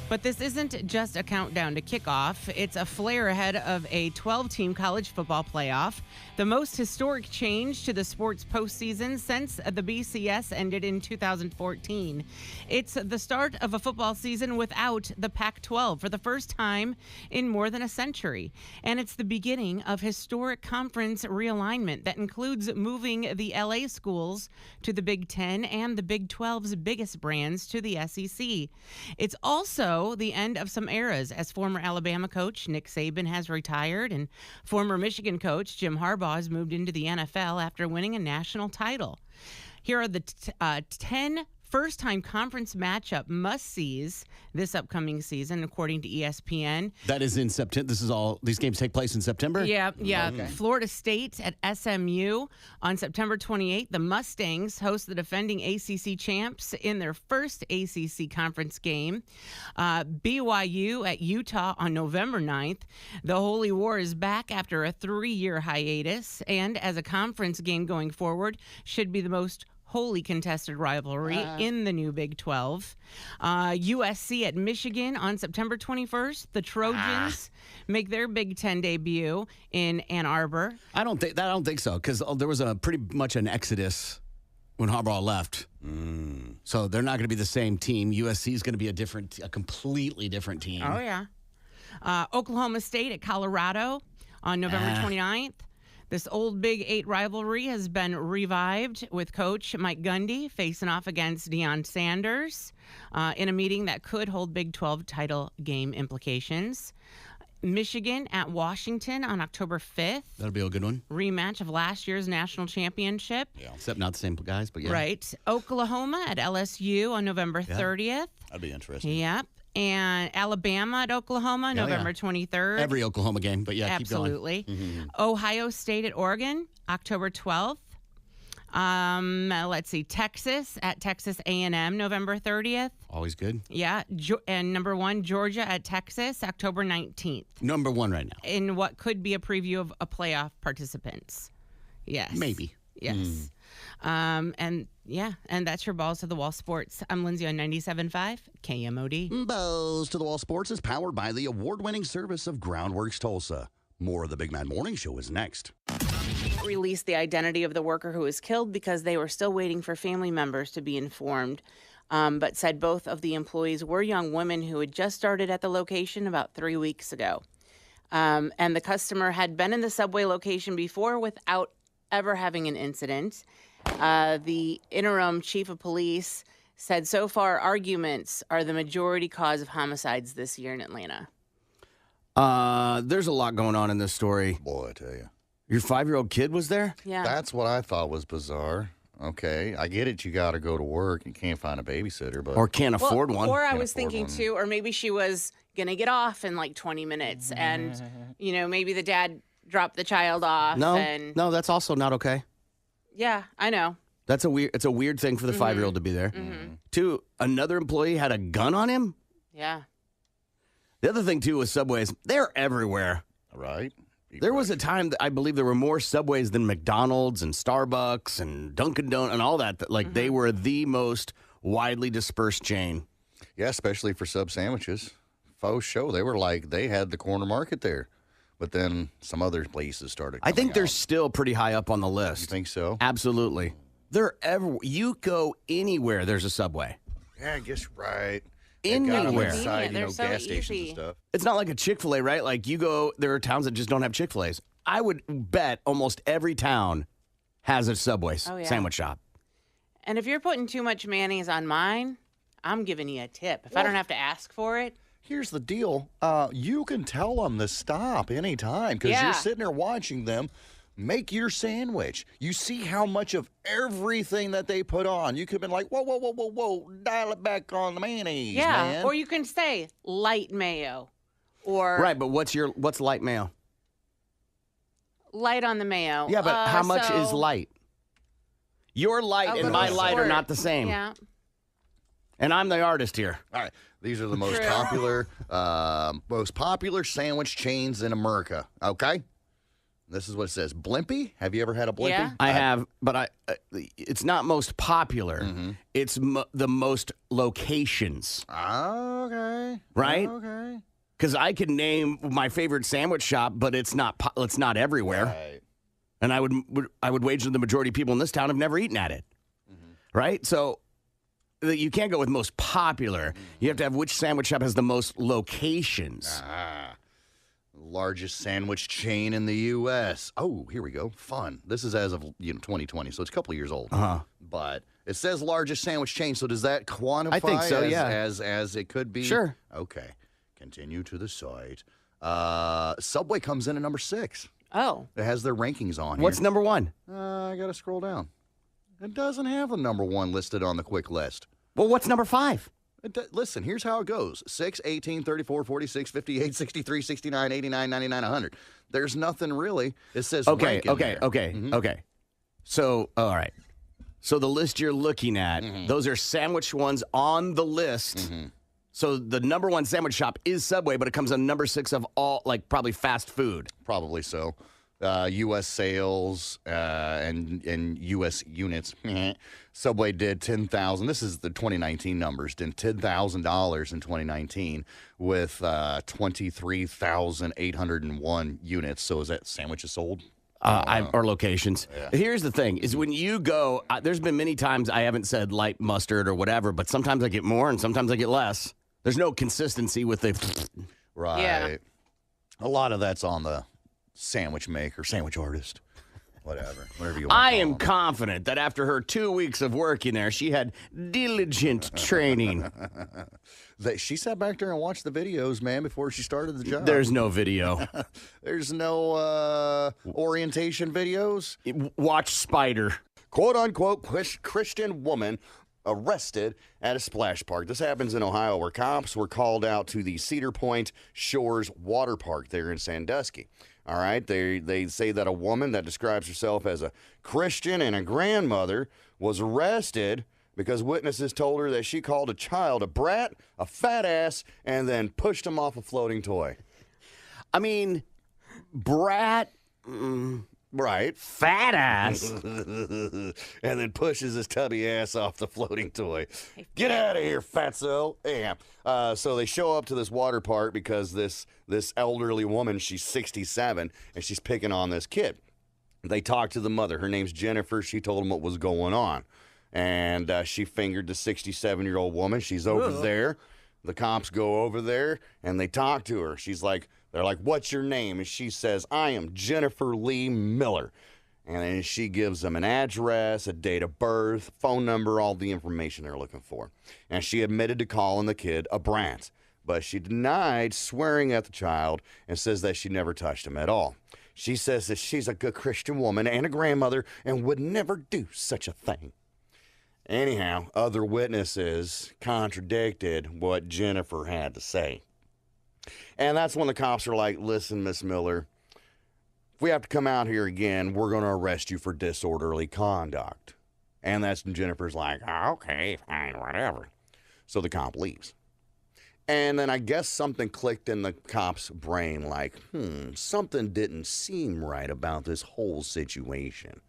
But this isn't just a countdown to kickoff. It's a flare ahead of a 12-team college football playoff, the most historic change to the sport's postseason since the BCS ended in 2014. It's the start of a football season without the Pac-12 for the first time in more than a century. And it's the beginning of historic conference realignment that includes moving the LA schools to the Big Ten and the Big 12's biggest brands to the SEC. It's also the end of some eras, as former Alabama coach Nick Saban has retired and former Michigan coach Jim Harbaugh has moved into the NFL after winning a national title. Here are the 10 first-time conference matchup must-sees this upcoming season, according to ESPN. That is in September. These games take place in September? Yeah. Okay. Florida State at SMU on September 28th. The Mustangs host the defending ACC champs in their first ACC conference game. BYU at Utah on November 9th. The Holy War is back after a 3-year hiatus, and as a conference game going forward, should be the most wholly contested rivalry in the new Big 12. USC at Michigan on September 21st. The Trojans make their Big 10 debut in Ann Arbor. I don't think so, because there was pretty much an exodus when Harbaugh left. So they're not going to be the same team. USC is going to be a completely different team. Oh, yeah. Oklahoma State at Colorado on November 29th. This old Big 8 rivalry has been revived with Coach Mike Gundy facing off against Deion Sanders in a meeting that could hold Big 12 title game implications. Michigan at Washington on October 5th. That'll be a good one. Rematch of last year's national championship. Yeah. Except not the same guys, but yeah. Right. Oklahoma at LSU on November 30th. That'd be interesting. Yep. And Alabama at Oklahoma, November 23rd. Every Oklahoma game, but yeah, absolutely. Keep going. Ohio State at Oregon, October 12th. Let's see, Texas at Texas A&M, November 30th. Always good. Yeah, and number 1, Georgia at Texas, October 19th. Number 1 right now. In what could be a preview of a playoff participants. Yes. Maybe. Yes. And that's your Balls to the Wall Sports. I'm Lindsay on 97.5 KMOD. Balls to the Wall Sports is powered by the award-winning service of Groundworks Tulsa. More of the Big Mad Morning Show is next. Released the identity of the worker who was killed because they were still waiting for family members to be informed, but said both of the employees were young women who had just started at the location about 3 weeks ago. And the customer had been in the Subway location before without ever having an incident. The interim chief of police said so far arguments are the majority cause of homicides this year in Atlanta. There's a lot going on in this story. Boy, I tell you. Your 5-year-old kid was there? Yeah. That's what I thought was bizarre. Okay, I get it. You got to go to work and can't find a babysitter, but Or can't afford one. Or I Can't was afford thinking one. too, or maybe she was going to get off in like 20 minutes and, maybe the dad dropped the child off. No, that's also not okay. Yeah, I know. It's a weird thing for the 5-year-old to be there. Two, another employee had a gun on him. Yeah. The other thing too with Subways, they're everywhere. right. There was a time that I believe there were more Subways than McDonald's and Starbucks and Dunkin' Donuts and all that. They were the most widely dispersed chain. Yeah, especially for sub sandwiches. Faux show. They had the corner market there. But then some other places started I think they're out. still pretty high up on the list. You think so? Absolutely. You go anywhere, there's a Subway. Yeah, I guess you're right. Anywhere. Got 'em inside, They're so gas stations easy. and stuff. It's not like a Chick-fil-A, right? Like you go, there are towns that just don't have Chick-fil-A's. I would bet almost every town has a Subway Oh, yeah. sandwich shop. And if you're putting too much mayonnaise on mine, I'm giving you a tip. If I don't have to ask for it. Here's the deal. You can tell them to stop anytime because Yeah. you're sitting there watching them make your sandwich. You see how much of everything that they put on. You could have been like, whoa, dial it back on the mayonnaise, Yeah. man. Or you can say light mayo or Right, but what's light mayo? light on the mayo. Yeah, but how much is so light? Your light a and little my light are squirt. not the same. Yeah. And I'm the artist here. All right. These are the most True. popular sandwich chains in America. Okay? This is what it says. Blimpie? Have you ever had a Blimpie? Yeah. I have, but it's not most popular. Mm-hmm. It's the most locations, Okay. right? Okay. Because I can name my favorite sandwich shop, but it's not everywhere. Right. And I would wager the majority of people in this town have never eaten at it, right? So you can't go with most popular. You have to have which sandwich shop has the most locations. Largest sandwich chain in the U.S. Oh, here we go. Fun. This is as of 2020, so it's a couple of years old. But it says largest sandwich chain, so does that quantify I think so, yeah. as it could be? Sure. Okay. Continue to the site. Subway comes in at number 6. Oh. It has their rankings on What's here. number one? I got to scroll down. It doesn't have a number 1 listed on the quick list. Well, what's number 5? Listen, here's how it goes. 6, 18, 34, 46, 58, 63, 69, 89, 99, 100. There's nothing really. It says rank in there. Okay. So, all right. So the list you're looking at, those are sandwich ones on the list. So the number 1 sandwich shop is Subway, but it comes on number 6 of all, like, probably fast food. Probably so. U.S. sales and U.S. units. Subway did 10,000. This is the 2019 numbers. Did $10,000 in 2019 with 23,801 units. So is that sandwiches sold? Or locations. Yeah. Here's the thing, is when you go, there's been many times I haven't said light mustard or whatever, but sometimes I get more and sometimes I get less. There's no consistency with the... Right. Yeah. A lot of that's on the sandwich maker, sandwich artist, whatever you want. I am confident that after her 2 weeks of working there, she had diligent training. She sat back there and watched the videos, man, before she started the job. There's no video. There's no orientation videos. Watch Spider. Quote unquote Christian woman arrested at a splash park. This happens in Ohio, where cops were called out to the Cedar Point Shores Water Park there in Sandusky. All right, they say that a woman that describes herself as a Christian and a grandmother was arrested because witnesses told her that she called a child a brat, a fat ass, and then pushed him off a floating toy. I mean, brat, Right. fat ass. And then pushes his tubby ass off the floating toy. Get out of here, fatso. Yeah. So they show up to this water park because this elderly woman, she's 67, and she's picking on this kid. They talk to the mother. Her name's Jennifer. She told them what was going on. And she fingered the 67-year-old woman. She's over there. The cops go over there, and they talk to her. They're like, what's your name? And she says, I am Jennifer Lee Miller. And then she gives them an address, a date of birth, phone number, all the information they're looking for. And she admitted to calling the kid a brat, but she denied swearing at the child and says that she never touched him at all. She says that she's a good Christian woman and a grandmother and would never do such a thing. Anyhow, other witnesses contradicted what Jennifer had to say. And that's when the cops are like, listen, Miss Miller, if we have to come out here again, we're going to arrest you for disorderly conduct. And that's when Jennifer's like, okay, fine, whatever. So the cop leaves. And then I guess something clicked in the cop's brain like, something didn't seem right about this whole situation.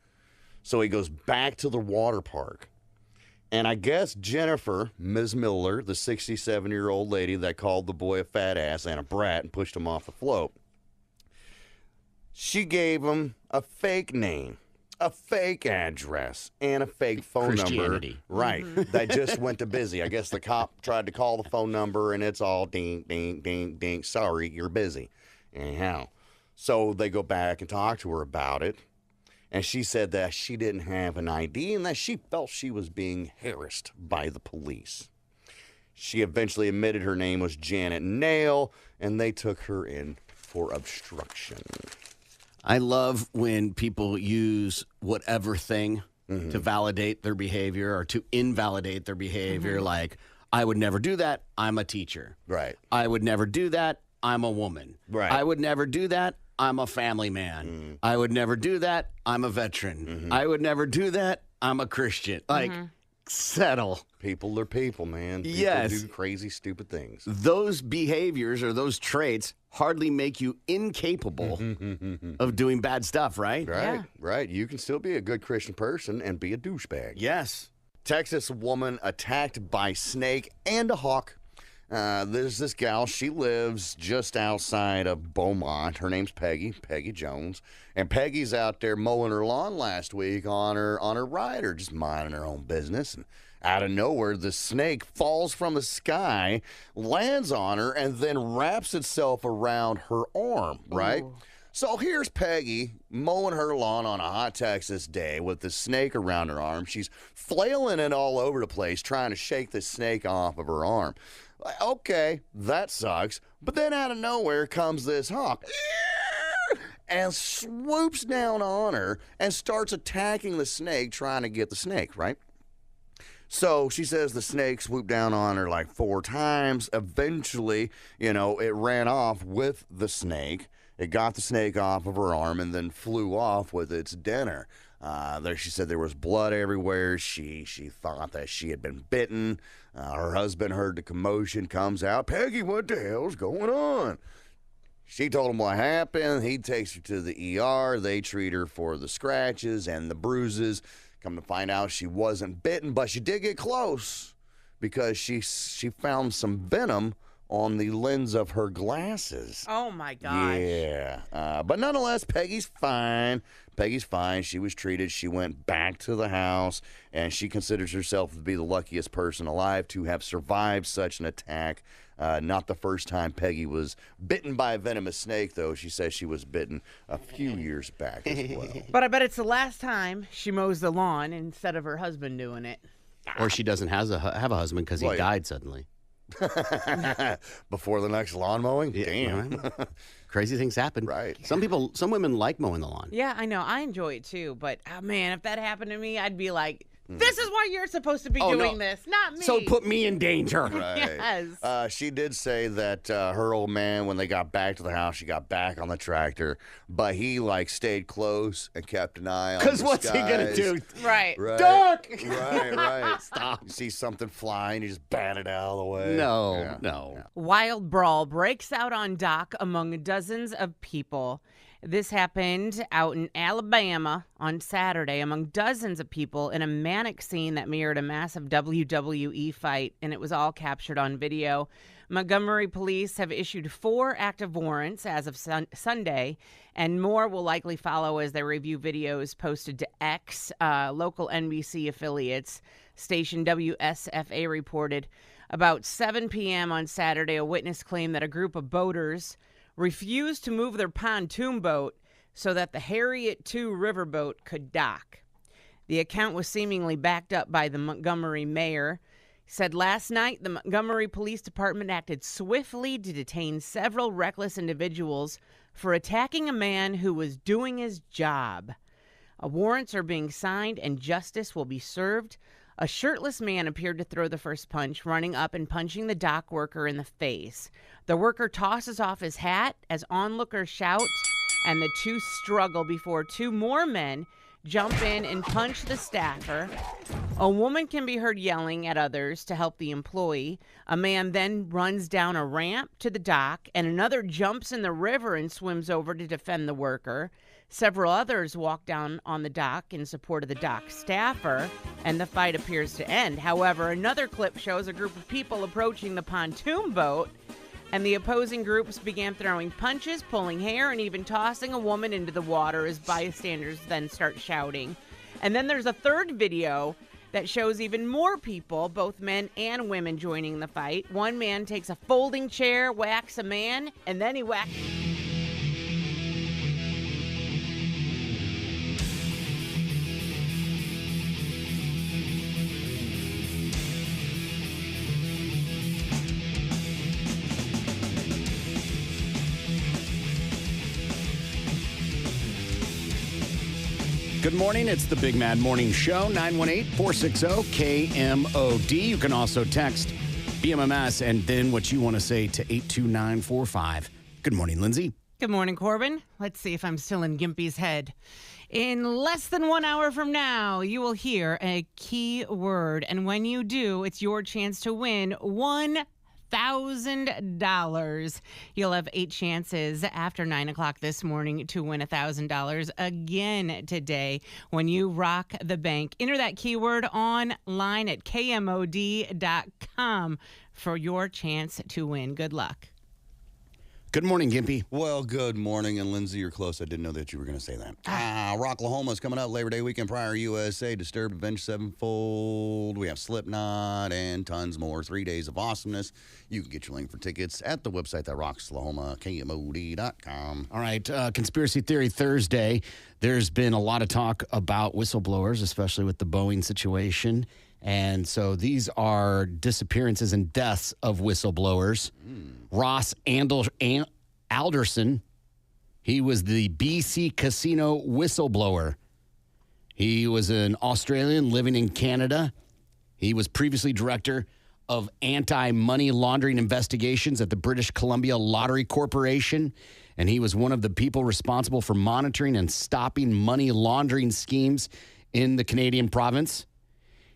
So he goes back to the water park. And I guess Jennifer, Ms. Miller, the 67-year-old lady that called the boy a fat ass and a brat and pushed him off the float, she gave him a fake name, a fake address, and a fake phone number. Right. That just went to busy. I guess the cop tried to call the phone number, and it's all ding, ding, ding, ding. Sorry, you're busy. Anyhow, so they go back and talk to her about it. And she said that she didn't have an ID and that she felt she was being harassed by the police. She eventually admitted her name was Janet Nail, and they took her in for obstruction. I love when people use whatever thing to validate their behavior or to invalidate their behavior. Like, I would never do that. I'm a teacher. Right. I would never do that. I'm a woman. Right. I would never do that. I'm a family man. I would never do that. I'm a veteran. I would never do that. I'm a Christian. Like, settle. People are people, man. People Yes. do crazy, stupid things. Those behaviors or those traits hardly make you incapable of doing bad stuff, right? Right, Yeah. right. You can still be a good Christian person and be a douchebag. Yes. Texas woman attacked by snake and a hawk. There's this gal. She lives just outside of Beaumont. Her name's Peggy Jones. And Peggy's out there mowing her lawn last week on her rider, just minding her own business. And out of nowhere, the snake falls from the sky, lands on her, and then wraps itself around her arm, right? Ooh. So here's Peggy mowing her lawn on a hot Texas day with the snake around her arm. She's flailing it all over the place, trying to shake the snake off of her arm. Okay, that sucks. But then out of nowhere comes this hawk. and swoops down on her and starts attacking the snake, trying to get the snake, right? So she says the snake swooped down on her like 4 times. Eventually, it ran off with the snake. It got the snake off of her arm and then flew off with its dinner. She said there was blood everywhere. She thought that she had been bitten. Her husband heard the commotion, comes out. Peggy, what the hell's going on? She told him what happened. He takes her to the ER. They treat her for the scratches and the bruises. Come to find out she wasn't bitten, but she did get close because she found some venom on the lens of her glasses. Oh, my gosh. Yeah. But nonetheless, Peggy's fine. She was treated. She went back to the house, and she considers herself to be the luckiest person alive to have survived such an attack. Not the first time Peggy was bitten by a venomous snake, though. She says she was bitten a few years back as well. But I bet it's the last time she mows the lawn instead of her husband doing it. Or she doesn't have a husband because he died suddenly. Before the next lawn mowing? Damn. Yeah. Crazy things happen. Right. Some women like mowing the lawn. Yeah, I know. I enjoy it too. But, man, if that happened to me, I'd be like, this is why you're supposed to be doing this, not me. So put me in danger. Right. Yes. She did say that her old man, when they got back to the house, she got back on the tractor, but he stayed close and kept an eye on the Because what's he going to do? Right. Right. Duck! Right. Stop. You see something flying, you just bat it out of the way. No. Wild brawl breaks out on dock among dozens of people. This happened out in Alabama on Saturday among dozens of people in a manic scene that mirrored a massive WWE fight, and it was all captured on video. Montgomery police have issued 4 active warrants as of Sunday, and more will likely follow as they review videos posted to X. Local NBC affiliates station WSFA reported about 7 p.m. on Saturday, a witness claimed that a group of boaters refused to move their pontoon boat so that the Harriet II riverboat could dock. The account was seemingly backed up by the Montgomery mayor. He said last night the Montgomery Police Department acted swiftly to detain several reckless individuals for attacking a man who was doing his job. Warrants are being signed and justice will be served. A shirtless man appeared to throw the first punch, running up and punching the dock worker in the face. The worker tosses off his hat as onlookers shout, and the two struggle before 2 more men jump in and punch the staffer. A woman can be heard yelling at others to help the employee. A man then runs down a ramp to the dock, and another jumps in the river and swims over to defend the worker. Several others walk down on the dock in support of the dock staffer, and the fight appears to end. However, another clip shows a group of people approaching the pontoon boat, and the opposing groups began throwing punches, pulling hair, and even tossing a woman into the water as bystanders then start shouting. And then there's a third video that shows even more people, both men and women, joining the fight. One man takes a folding chair, whacks a man, and then he whacks... Good morning. It's the Big Mad Morning Show, 918-460-KMOD. You can also text BMMS and then what you want to say to 82945. Good morning, Lindsay. Good morning, Corbin. Let's see if I'm still in Gimpy's head. In less than 1 hour from now, you will hear a key word. And when you do, it's your chance to win $1,000. You'll have 8 chances after 9 o'clock this morning to win $1,000 again today when you rock the bank. Enter that keyword online at KMOD.com for your chance to win. Good luck. Good morning, Gimpy. Well, good morning. And Lindsay, you're close. I didn't know that you were going to say that. Rocklahoma is coming up. Labor Day weekend, Prior USA, Disturbed, Avenged Sevenfold. We have Slipknot and tons more. 3 days of awesomeness. You can get your link for tickets at the website that rocks Lahoma, KMOD.com. All right, Conspiracy Theory Thursday. There's been a lot of talk about whistleblowers, especially with the Boeing situation. And so these are disappearances and deaths of whistleblowers. Ross Alderson He was the BC Casino whistleblower. He was an Australian living in Canada. He was previously director of anti-money laundering investigations at the British Columbia Lottery Corporation, and he was one of the people responsible for monitoring and stopping money laundering schemes in the Canadian province.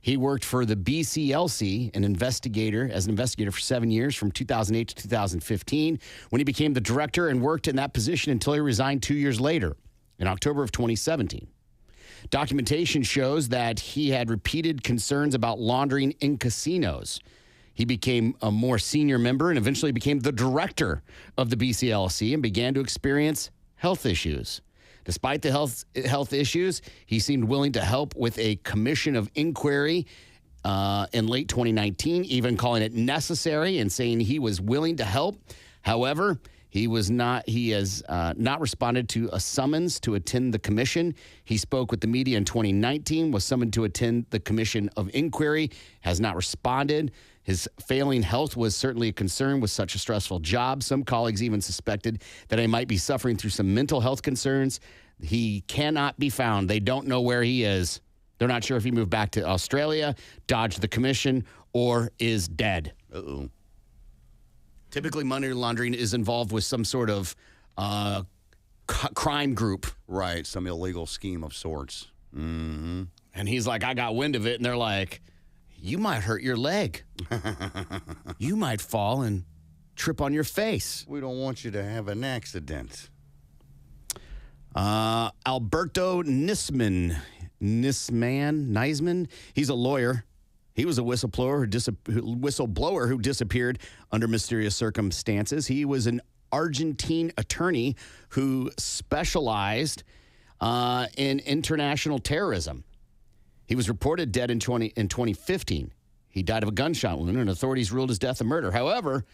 He worked for the BCLC, as an investigator for 7 years, from 2008 to 2015, when he became the director and worked in that position until he resigned 2 years later, in October of 2017. Documentation shows that he had repeated concerns about laundering in casinos. He became a more senior member and eventually became the director of the BCLC and began to experience health issues. Despite the health issues, he seemed willing to help with a commission of inquiry in late 2019, even calling it necessary and saying he was willing to help. However, he has not responded to a summons to attend the commission. He spoke with the media in 2019, was summoned to attend the commission of inquiry, has not responded. His failing health was certainly a concern with such a stressful job. Some colleagues even suspected that he might be suffering through some mental health concerns. He cannot be found. They don't know where he is. They're not sure if he moved back to Australia, dodged the commission, or is dead. Uh-oh. Typically, money laundering is involved with some sort of crime group. Right, some illegal scheme of sorts. Mm-hmm. And he's like, I got wind of it. And they're like, you might hurt your leg. You might fall and trip on your face. We don't want you to have an accident. Alberto Nisman. He's a lawyer. He was a whistleblower who disappeared under mysterious circumstances. He was an Argentine attorney who specialized in international terrorism. He was reported dead in 2015. He died of a gunshot wound, and authorities ruled his death a murder. However,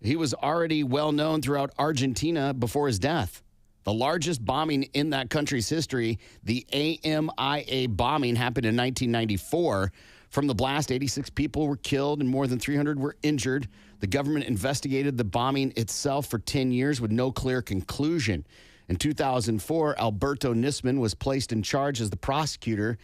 he was already well known throughout Argentina before his death. The largest bombing in that country's history, the AMIA bombing, happened in 1994. From the blast, 86 people were killed and more than 300 were injured. The government investigated the bombing itself for 10 years with no clear conclusion. In 2004, Alberto Nisman was placed in charge as the prosecutor.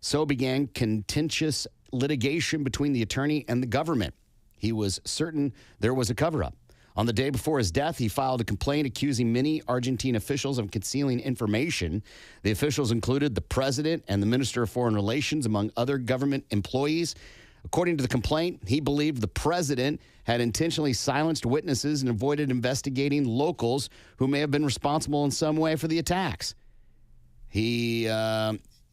So began contentious litigation between the attorney and the government. He was certain there was a cover-up. On the day before his death, he filed a complaint accusing many Argentine officials of concealing information. The officials included the president and the minister of foreign relations, among other government employees. According to the complaint, he believed the president had intentionally silenced witnesses and avoided investigating locals who may have been responsible in some way for the attacks. He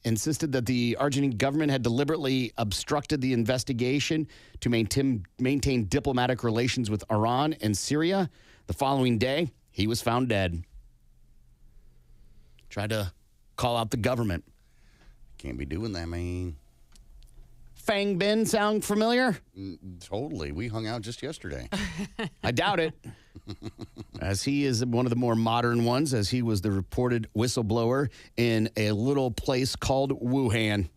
insisted that the Argentine government had deliberately obstructed the investigation to maintain diplomatic relations with Iran and Syria. The following day, he was found dead. Tried to call out the government. Can't be doing that, man. Fang Bin sound familiar? Totally. We hung out just yesterday. I doubt it. As he is one of the more modern ones, as he was the reported whistleblower in a little place called Wuhan.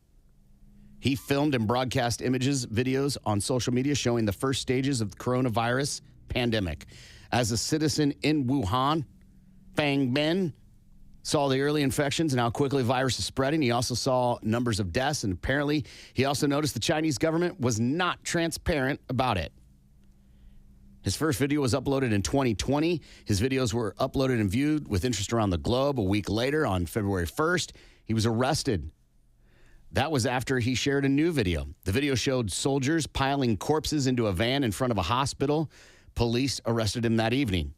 He filmed and broadcast videos on social media showing the first stages of the coronavirus pandemic. As a citizen in Wuhan, Fang Bin saw the early infections and how quickly the virus is spreading. He also saw numbers of deaths, and apparently he also noticed the Chinese government was not transparent about it. His first video was uploaded in 2020. His videos were uploaded and viewed with interest around the globe. A week later, on February 1st, he was arrested. That was after he shared a new video. The video showed soldiers piling corpses into a van in front of a hospital. Police arrested him that evening.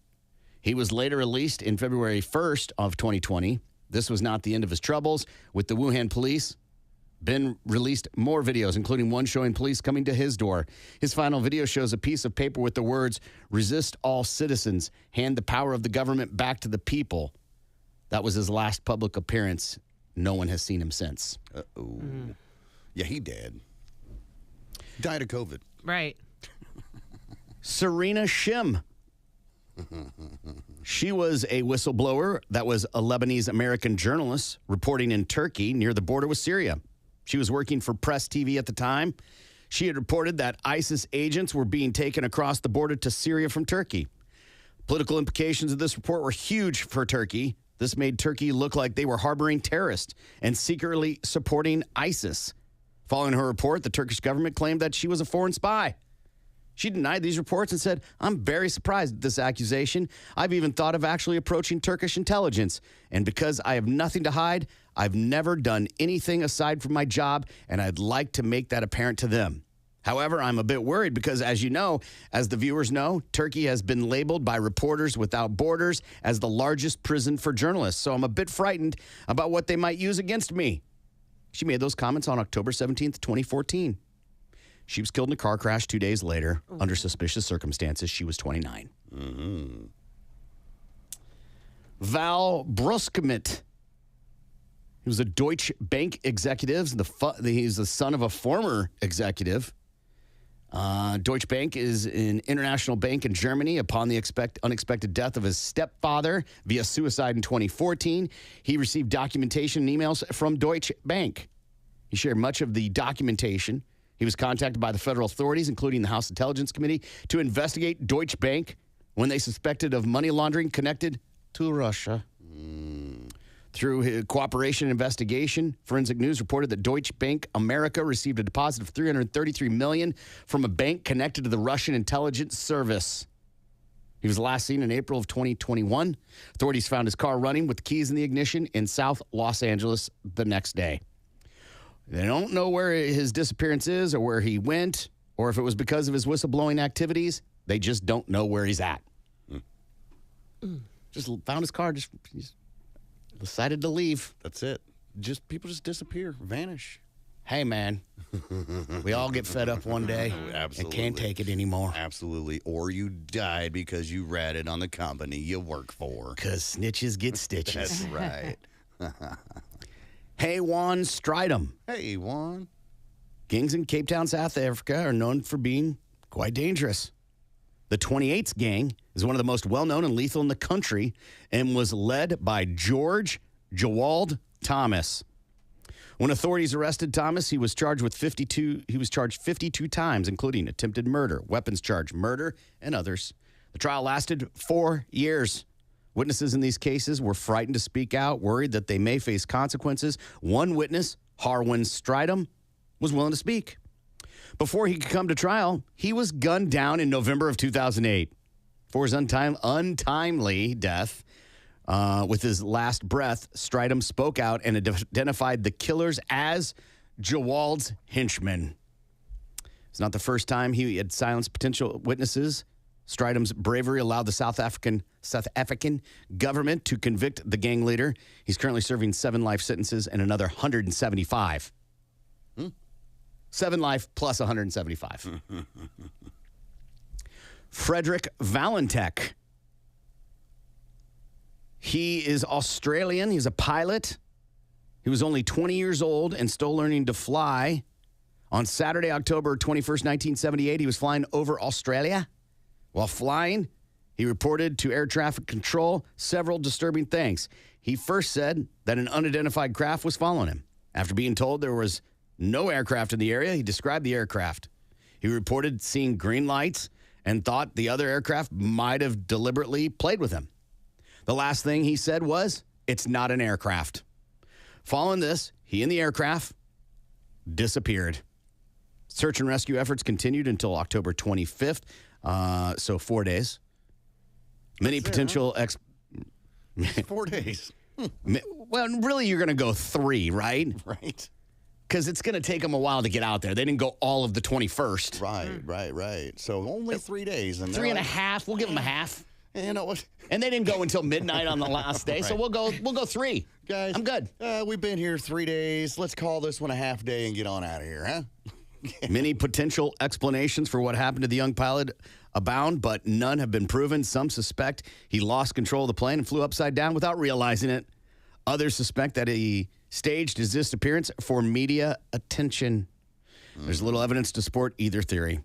He was later released in February 1st of 2020. This was not the end of his troubles. With the Wuhan police, Ben released more videos, including one showing police coming to his door. His final video shows a piece of paper with the words, "Resist all citizens, hand the power of the government back to the people." That was his last public appearance. No one has seen him since. Uh-oh. Yeah, he dead. Died of COVID. Right. Serena Shim. She was a whistleblower that was a Lebanese-American journalist reporting in Turkey near the border with Syria. She was working for Press TV at the time. She had reported that ISIS agents were being taken across the border to Syria from Turkey. Political implications of this report were huge for Turkey. This made Turkey look like they were harboring terrorists and secretly supporting ISIS. Following her report, the Turkish government claimed that she was a foreign spy. She denied these reports and said, "I'm very surprised at this accusation. I've even thought of actually approaching Turkish intelligence. And because I have nothing to hide, I've never done anything aside from my job, and I'd like to make that apparent to them." However, I'm a bit worried because, as you know, as the viewers know, Turkey has been labeled by Reporters Without Borders as the largest prison for journalists. So I'm a bit frightened about what they might use against me. She made those comments on October 17th, 2014. She was killed in a car crash 2 days later under suspicious circumstances. She was 29. Mm-hmm. Val Bruskmit. He was a Deutsche Bank executive. He's the son of a former executive. Deutsche Bank is an international bank in Germany. Upon the unexpected death of his stepfather via suicide in 2014, he received documentation and emails from Deutsche Bank. He shared much of the documentation. He was contacted by the federal authorities, including the House Intelligence Committee, to investigate Deutsche Bank when they suspected of money laundering connected to Russia. Through his cooperation investigation, Forensic News reported that Deutsche Bank America received a deposit of $333 million from a bank connected to the Russian intelligence service. He was last seen in April of 2021. Authorities found his car running with the keys in the ignition in South Los Angeles the next day. They don't know where his disappearance is or where he went or if it was because of his whistleblowing activities. They just don't know where he's at. Just found his car, just decided to leave. That's it. People just disappear, vanish. Hey, man, we all get fed up one day and can't take it anymore. Absolutely. Or you died because you ratted on the company you work for. Because snitches get stitches. That's right. Hey, Juan Stridham. Hey, Juan. Gangs in Cape Town, South Africa are known for being quite dangerous. The 28th gang is one of the most well-known and lethal in the country and was led by George Jawald Thomas. When authorities arrested Thomas, he was charged 52 times, including attempted murder, weapons charge, murder, and others. The trial lasted 4 years. Witnesses in these cases were frightened to speak out, worried that they may face consequences. One witness, Harwin Stridham, was willing to speak. Before he could come to trial, he was gunned down in November of 2008. For his untimely death, with his last breath, Stridham spoke out and identified the killers as Jawald's henchmen. It's not the first time he had silenced potential witnesses. Stridham's bravery allowed the South African government to convict the gang leader. He's currently serving 7 life sentences and another 175. 7 life plus 175. Frederick Valentek. He is Australian. He's a pilot. He was only 20 years old and still learning to fly. On Saturday, October 21st, 1978, he was flying over Australia. While flying, he reported to air traffic control several disturbing things. He first said that an unidentified craft was following him. After being told there was no aircraft in the area, he described the aircraft. He reported seeing green lights and thought the other aircraft might have deliberately played with him. The last thing he said was, "It's not an aircraft." Following this, he and the aircraft disappeared. Search and rescue efforts continued until October 25th, so 4 days. Many potential 4 days. Well, really, you're going to go 3, right? Right. Because it's going to take them a while to get out there. They didn't go all of the 21st. Right. So only 3 days. And 3.5. We'll give them a half. You know what? And they didn't go until midnight on the last day, so we'll go 3. Guys, I'm good. We've been here 3 days. Let's call this one a half day and get on out of here, huh? Many potential explanations for what happened to the young pilot abound, but none have been proven. Some suspect he lost control of the plane and flew upside down without realizing it. Others suspect that he staged his disappearance for media attention. There's little evidence to support either theory.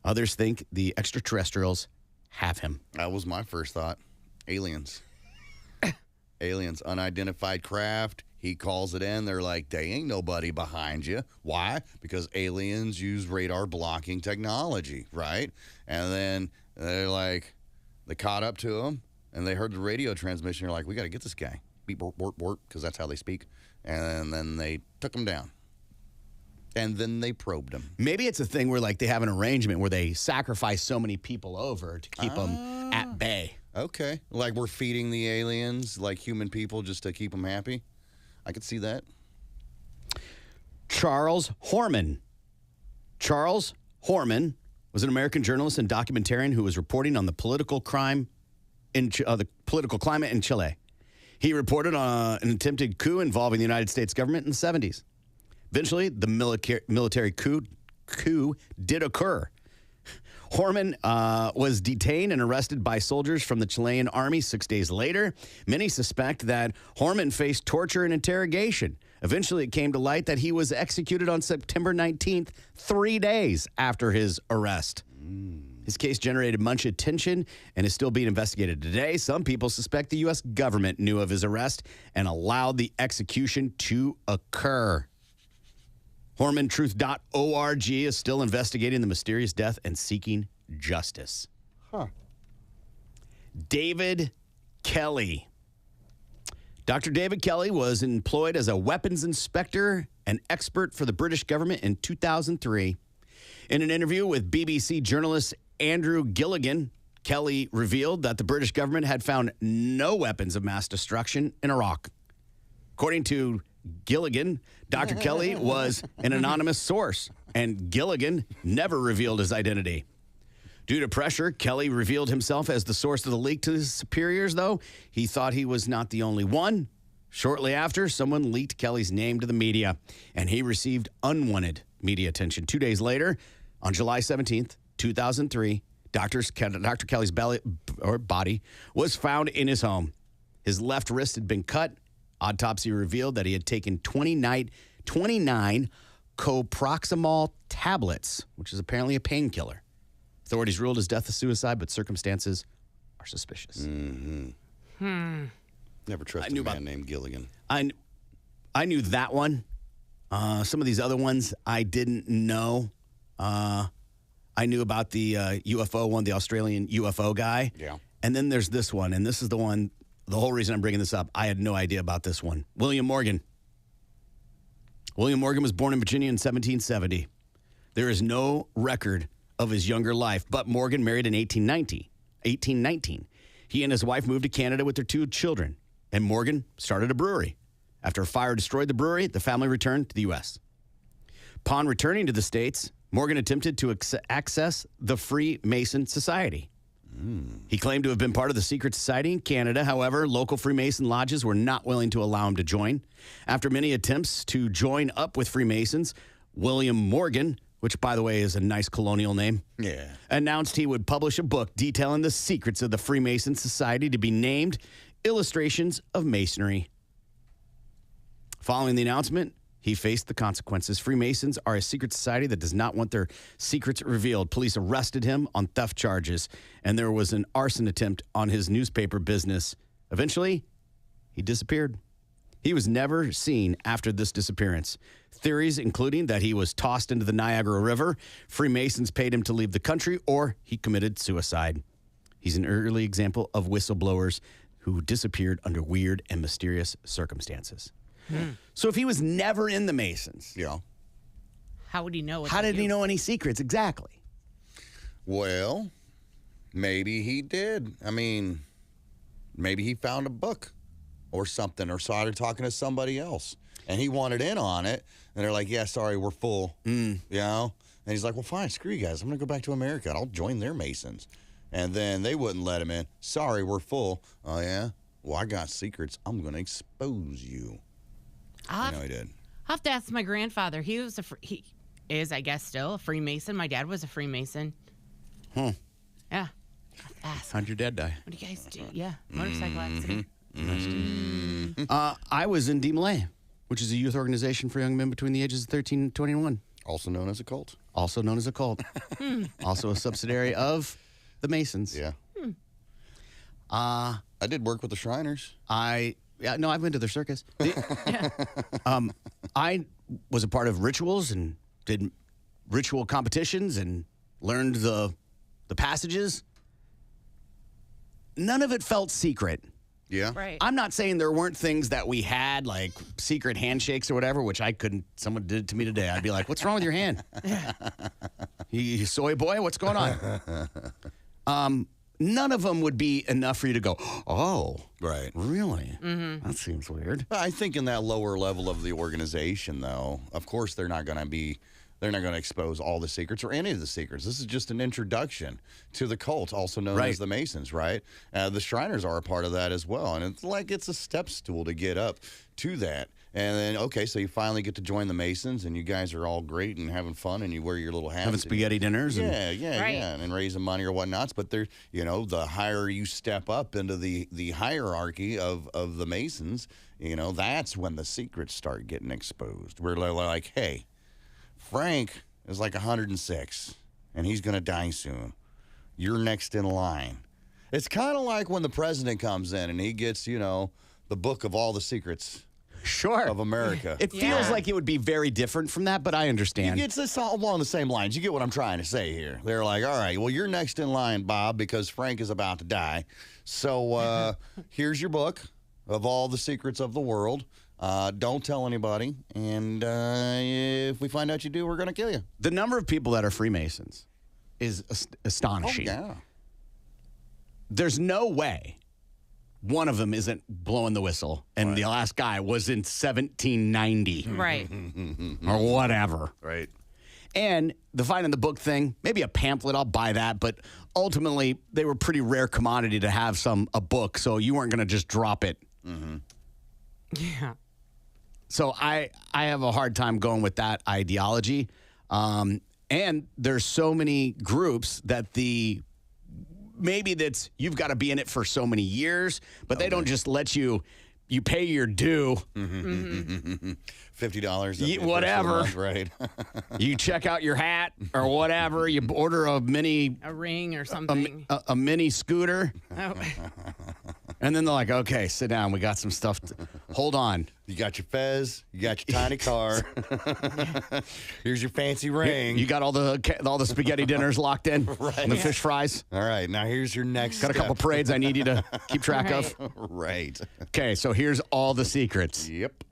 Others think the extraterrestrials have him. That was my first thought. Aliens. Aliens, unidentified craft. He calls it in. They're like, there ain't nobody behind you. Why? Because aliens use radar blocking technology, right? And then they're like, They caught up to him, and they heard the radio transmission. They're like, we got to get this guy. Beep, bork, bork, bork, because that's how they speak. And then they took him down. And then they probed him. Maybe it's a thing where, like, they have an arrangement where they sacrifice so many people over to keep them at bay. Okay. Like we're feeding the aliens like human people just to keep them happy. I could see that. Charles Horman. Charles Horman was an American journalist and documentarian who was reporting on the political climate in Chile. He reported on an attempted coup involving the United States government in the 70s. Eventually, the military coup did occur. Horman was detained and arrested by soldiers from the Chilean army 6 days later. Many suspect that Horman faced torture and interrogation. Eventually, it came to light that he was executed on September 19th, 3 days after his arrest. His case generated much attention and is still being investigated today. Some people suspect the U.S. government knew of his arrest and allowed the execution to occur. HormanTruth.org is still investigating the mysterious death and seeking justice. David Kelly. Dr. David Kelly was employed as a weapons inspector and expert for the British government in 2003. In an interview with BBC journalist Andrew Gilligan, Kelly revealed that the British government had found no weapons of mass destruction in Iraq. According to Gilligan, Dr. Kelly was an anonymous source, and Gilligan never revealed his identity. Due to pressure, Kelly revealed himself as the source of the leak to his superiors, though he thought he was not the only one. Shortly after, someone leaked Kelly's name to the media, and he received unwanted media attention. 2 days later, on July 17th, 2003, Dr. Kelly's body was found in his home. His left wrist had been cut. Autopsy revealed that he had taken 29 coproximol tablets, which is apparently a painkiller. Authorities ruled his death a suicide, but circumstances are suspicious. Never trusted a man named Gilligan. I knew that one. Some of these other ones I didn't know. I knew about the UFO one, the Australian UFO guy. Yeah. And then there's this one, and this is the one. The whole reason I'm bringing this up, I had no idea about this one. William Morgan. William Morgan was born in Virginia in 1770. There is no record of his younger life, but Morgan married in 1819. He and his wife moved to Canada with their 2 children, and Morgan started a brewery. After a fire destroyed the brewery, the family returned to the U.S. Upon returning to the States, Morgan attempted to access the Freemason Society. He claimed to have been part of the secret society in Canada. However, local Freemason lodges were not willing to allow him to join. After many attempts to join up with Freemasons, William Morgan, which, by the way, is a nice colonial name, announced he would publish a book detailing the secrets of the Freemason Society to be named Illustrations of Masonry. Following the announcement, he faced the consequences. Freemasons are a secret society that does not want their secrets revealed. Police arrested him on theft charges, and there was an arson attempt on his newspaper business. Eventually, he disappeared. He was never seen after this disappearance. Theories including that he was tossed into the Niagara River, Freemasons paid him to leave the country, or he committed suicide. He's an early example of whistleblowers who disappeared under weird and mysterious circumstances. So if he was never in the Masons, How would he know? how did he know any secrets? Exactly. Well, maybe he did. I mean, maybe he found a book or something or started talking to somebody else. And he wanted in on it. And they're like, yeah, sorry, we're full. You know? And he's like, well, fine, screw you guys. I'm going to go back to America. And I'll join their Masons. And then they wouldn't let him in. Sorry, we're full. Oh, yeah? Well, I got secrets. I'm going to expose you. I know he did. I'll have to ask my grandfather. He is, I guess, still a Freemason. My dad was a Freemason. Yeah. Ask. How'd your dad die? What do you guys do? Yeah. Motorcycle accident. I was in DMLA, which is a youth organization for young men between the ages of 13 and 21. Also known as a cult. Also known as a cult. Also a subsidiary of the Masons. Yeah. I did work with the Shriners. I've been to their circus. I was a part of rituals and did ritual competitions and learned the passages. none of it felt secret. Yeah. Right. I'm not saying there weren't things that we had, like secret handshakes or whatever, which I couldn't. Someone did it to me today. I'd be like, "What's wrong with your hand? you soy boy? What's going on?" None of them would be enough for you to go, "Oh, Right. really? That seems weird." I think in that lower level of the organization, though, of course they're not going to expose all the secrets or any of the secrets. This is just an introduction to the cult, also known Right. as the Masons, right? The Shriners are a part of that as well. And it's like it's a step stool to get up to that. And then, okay, so you finally get to join the Masons, and you guys are all great and having fun, and you wear your little hats. Having and- spaghetti dinners. And, Right. yeah, and raising money or whatnots. But they're, the higher you step up into the hierarchy of the Masons, that's when the secrets start getting exposed. Where they're like, hey, Frank is like 106, and he's going to die soon. You're next in line. It's kind of like when the president comes in and he gets, the book of all the secrets Sure. of America. It feels Yeah. like it would be very different from that, but I understand. It's this all along the same lines. You get what I'm trying to say here. They're like, all right, well, you're next in line, Bob, because Frank is about to die. So here's your book of all the secrets of the world. Don't tell anybody. And if we find out you do, we're going to kill you. The number of people that are Freemasons is astonishing. yeah. There's no way one of them isn't blowing the whistle, and the last guy was in 1790 Right. or whatever. Right. And the find in the book thing, maybe a pamphlet, I'll buy that. But ultimately, they were pretty rare commodity to have a book, so you weren't going to just drop it. Yeah. So I have a hard time going with that ideology. And there's so many groups that maybe that's you've got to be in it for so many years, but they don't just let you pay your due. $50. Whatever. Right. You check out your hat or whatever. You order a mini A ring or something. a mini scooter, Oh. and then they're like, "Okay, sit down. We got some stuff. Hold on. You got your fez. You got your tiny car. Here's your fancy ring. You got all the spaghetti dinners locked in, and the fish fries. All right. Now here's your next Got a couple step. parades I need you to keep track of. Right. Okay, so here's all the secrets. Yep.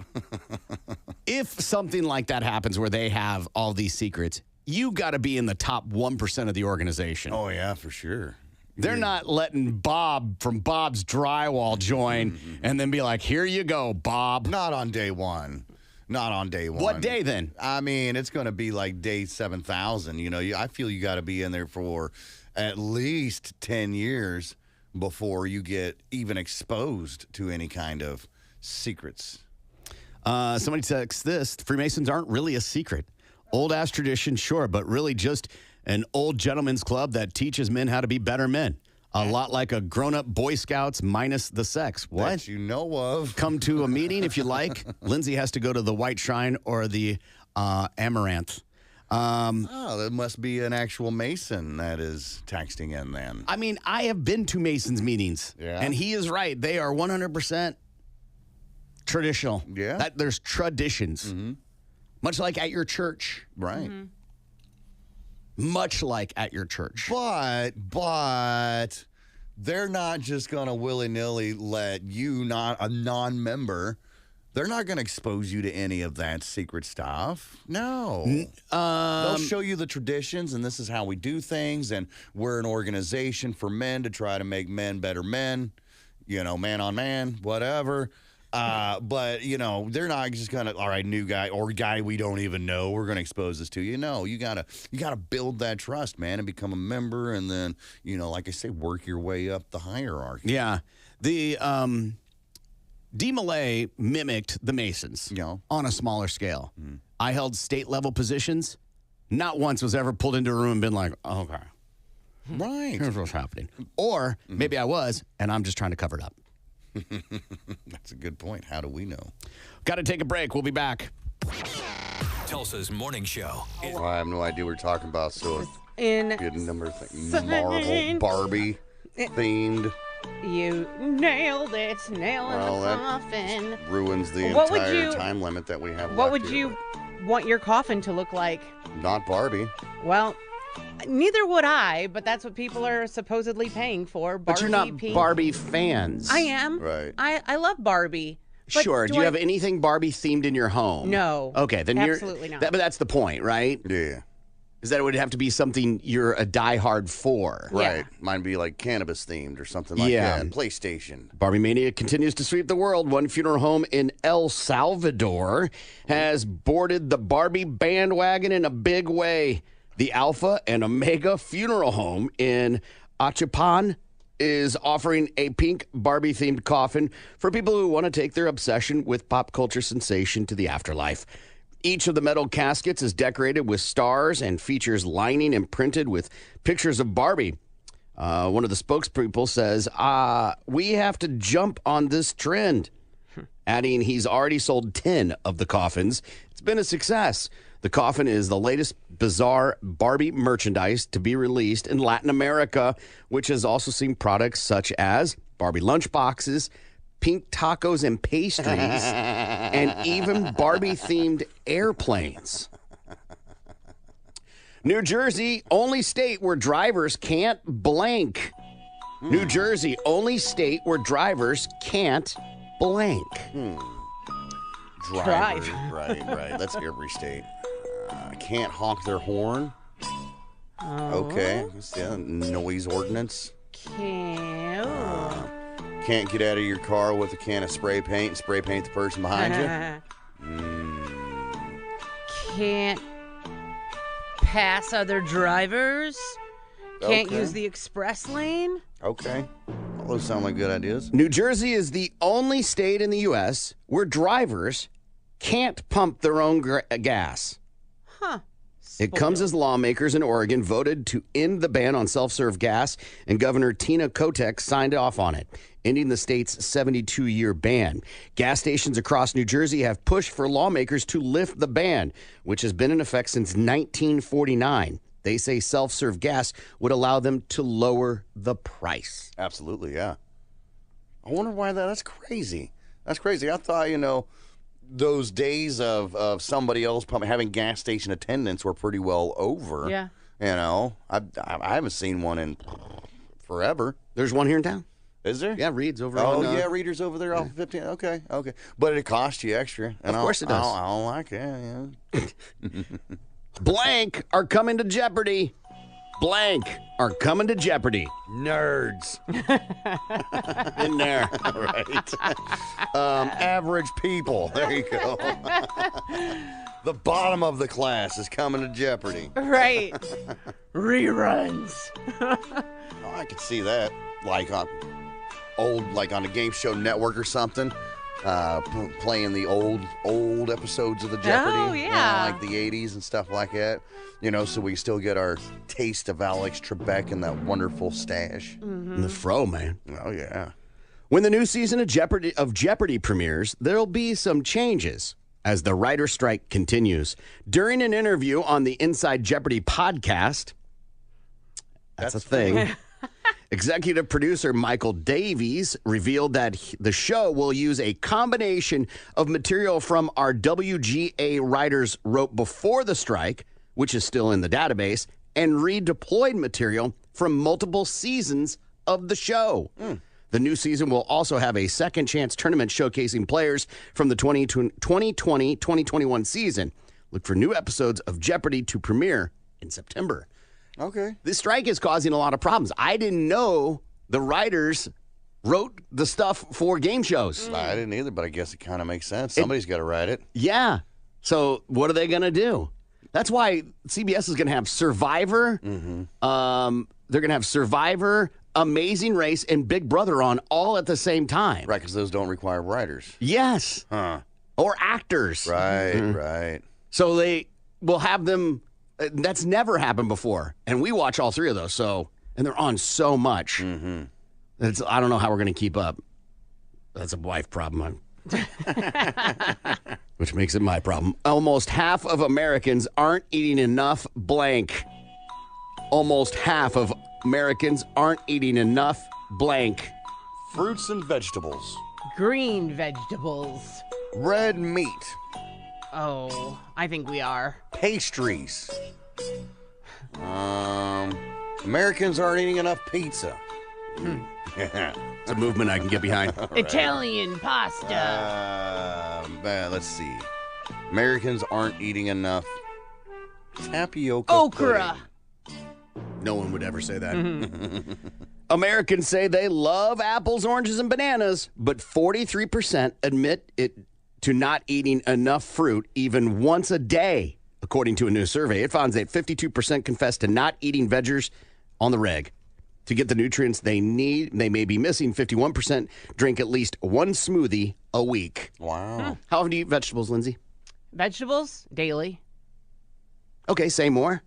If something like that happens where they have all these secrets, you got to be in the top 1% of the organization. Oh, yeah, for sure. They're not letting Bob from Bob's Drywall join and then be like, "Here you go, Bob." Not on day one. Not on day one. What day then? I mean, it's going to be like day 7,000. I feel you got to be in there for at least 10 years before you get even exposed to any kind of secrets. Somebody texts this: Freemasons aren't really a secret. Old ass tradition, sure, but really just an old gentleman's club that teaches men how to be better men. A lot like a grown-up Boy Scouts minus the sex. What? That you know of. Come to a meeting if you like. Lindsay has to go to the White Shrine or the Amaranth. Oh, that must be an actual Mason that is texting in then. I mean, I have been to Mason's meetings, Yeah. and he is right. They are 100% traditional. Yeah. There's traditions, Mm-hmm. much like at your church. Right. Much like at your church. But they're not just going to willy-nilly let you, not a non-member, they're not going to expose you to any of that secret stuff. No. They'll show you the traditions, and this is how we do things, and we're an organization for men to try to make men better men, man on man, whatever. But, they're not just going to, all right, new guy or guy we don't even know, we're going to expose this to you. No, you got to build that trust, man, and become a member, and then, like I say, work your way up the hierarchy. Yeah. The D. Malay mimicked the Masons on a smaller scale. I held state-level positions. Not once was ever pulled into a room and been like, okay, Right. here's what's happening. Or maybe I was, and I'm just trying to cover it up. That's a good point. How do we know? Got to take a break. We'll be back. Tulsa's morning show. Well, I have no idea what we're talking about, so In good number of things. Marvel, Barbie, themed. You nailed it. Nailing Well, the that coffin. ruins the What would entire you- time limit that we have What left would here. you want your coffin to look like? Not Barbie. Well, Neither would I, but that's what people are supposedly paying for. Barbie, But you're not pink. Barbie fans. I am. Right. I love Barbie. But Sure. Do you have anything Barbie themed in your home? No. Okay, then Absolutely not. But that's the point, right? Yeah. Is that it would have to be something you're a diehard for. Yeah. Right. Mine be like cannabis themed or something like Yeah. that. PlayStation. Barbie Mania continues to sweep the world. One funeral home in El Salvador has boarded the Barbie bandwagon in a big way. The Alpha and Omega Funeral Home in Achapan is offering a pink Barbie-themed coffin for people who want to take their obsession with pop culture sensation to the afterlife. Each of the metal caskets is decorated with stars and features lining imprinted with pictures of Barbie. One of the spokespeople says, we have to jump on this trend, adding he's already sold 10 of the coffins. It's been a success. The coffin is the latest bizarre Barbie merchandise to be released in Latin America, which has also seen products such as Barbie lunchboxes, pink tacos and pastries, and even Barbie-themed airplanes. New Jersey, only state where drivers can't blank. New Jersey, only state where drivers can't blank. Drivers. Right. That's every state. Can't honk their horn. Okay. Yeah, noise ordinance. Can't get out of your car with a can of spray paint and spray paint the person behind you. Can't pass other drivers. Can't Okay. use the express lane. Okay. All those sound like good ideas. New Jersey is the only state in the U.S. where drivers can't pump their own gas. Huh. It comes as lawmakers in Oregon voted to end the ban on self-serve gas, and Governor Tina Kotek signed off on it, ending the state's 72-year ban. Gas stations across New Jersey have pushed for lawmakers to lift the ban, which has been in effect since 1949. They say self-serve gas would allow them to lower the price. Absolutely, yeah. I wonder why that's crazy. That's crazy. I thought, those days of somebody else having gas station attendants were pretty well over. Yeah. I haven't seen one in forever. There's one here in town. Is there? Yeah, Reed's over Oh, on... yeah, Reader's over there off of 15. Okay. But it costs you extra. And Of course it does. I don't like it, yeah. Blank are coming to Jeopardy. Blank are coming to Jeopardy. Nerds. In there. Right. Average people. There you go. The bottom of the class is coming to Jeopardy. Right. Reruns. Oh, I could see that. Like on a game show network or something. Playing the old episodes of the Jeopardy. Oh, yeah. Like the 80s and stuff like that. So we still get our taste of Alex Trebek and that wonderful stash. The fro, man. Oh, yeah. When the new season of Jeopardy premieres, there'll be some changes as the writer's strike continues. During an interview on the Inside Jeopardy podcast, that's a thing. Executive producer Michael Davies revealed that the show will use a combination of material from our WGA writers wrote before the strike, which is still in the database, and redeployed material from multiple seasons of the show. The new season will also have a second chance tournament showcasing players from the 2020-2021 season. Look for new episodes of Jeopardy to premiere in September. Okay. This strike is causing a lot of problems. I didn't know the writers wrote the stuff for game shows. I didn't either, but I guess it kind of makes sense. Somebody's got to write it. Yeah. So what are they going to do? That's why CBS is going to have Survivor. They're going to have Survivor, Amazing Race, and Big Brother on all at the same time. Right, because those don't require writers. Yes. Huh. Or actors. Right. So they will have them. That's never happened before. And we watch all three of those. And they're on so much. I don't know how we're going to keep up. That's a wife problem. Which makes it my problem. Almost half of Americans aren't eating enough blank. Almost half of Americans aren't eating enough blank. Fruits and vegetables. Green vegetables. Red meat. Oh, I think we are. Pastries. Americans aren't eating enough pizza. It's a movement I can get behind. Italian pasta. Let's see. Americans aren't eating enough tapioca Okra. pudding. No one would ever say that. Americans say they love apples, oranges, and bananas, but 43% admit it to not eating enough fruit even once a day. According to a new survey, it finds that 52% confess to not eating veggies on the reg. To get the nutrients they need, they may be missing. 51% drink at least one smoothie a week. Wow. How often do you eat vegetables, Lindsay? Vegetables daily. Okay, say more.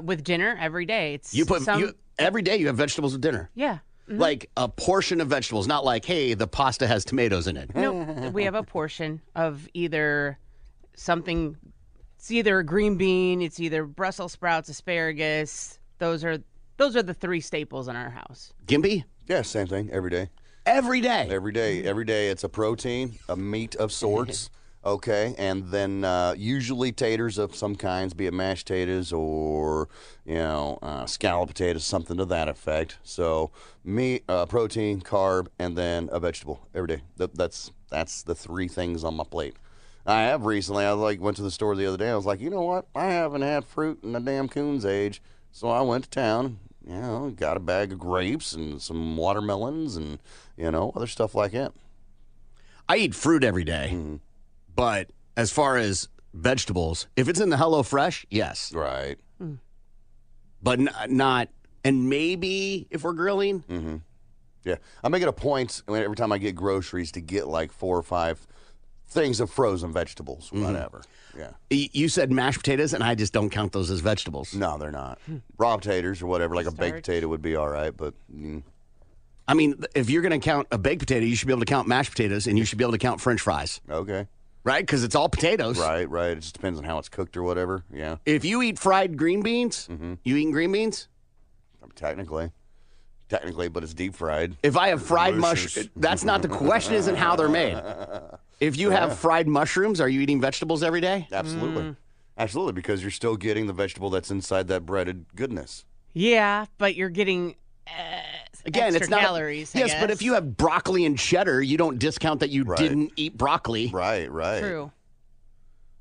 With dinner every day. It's Every day you have vegetables with dinner. Yeah. Like a portion of vegetables, not like, hey, the pasta has tomatoes in it. No, we have a portion of either something. It's either a green bean, it's either Brussels sprouts, asparagus. Those are the three staples in our house. Gimpy? Yeah, same thing every day. Every day. Every day. Every day it's a protein, a meat of sorts. Okay, and then usually taters of some kinds, be it mashed potatoes or, scalloped potatoes, something to that effect. So meat, protein, carb, and then a vegetable every day. That's the three things on my plate. I have recently, went to the store the other day. I was like, you know what? I haven't had fruit in a damn coon's age. So I went to town, got a bag of grapes and some watermelons and, other stuff like that. I eat fruit every day. Mm-hmm. But as far as vegetables, if it's in the HelloFresh, yes. Right. But not, and maybe if we're grilling. Mm-hmm. Yeah. I make it a point every time I get groceries to get like 4 or 5 things of frozen vegetables, whatever. Yeah. You said mashed potatoes, and I just don't count those as vegetables. No, they're not. Raw potatoes or whatever, like a baked potato would be all right, but... I mean, if you're going to count a baked potato, you should be able to count mashed potatoes, and you should be able to count French fries. Okay. Right? Because it's all potatoes. Right. It just depends on how it's cooked or whatever. Yeah. If you eat fried green beans, you eating green beans? Technically, but it's deep fried. If I have fried mushrooms, that's not the question, isn't how they're made. If you have fried mushrooms, are you eating vegetables every day? Absolutely. Absolutely, because you're still getting the vegetable that's inside that breaded goodness. Yeah, but you're getting again, extra it's not calories. Yes, but if you have broccoli and cheddar, you don't discount that you didn't eat broccoli. Right. True.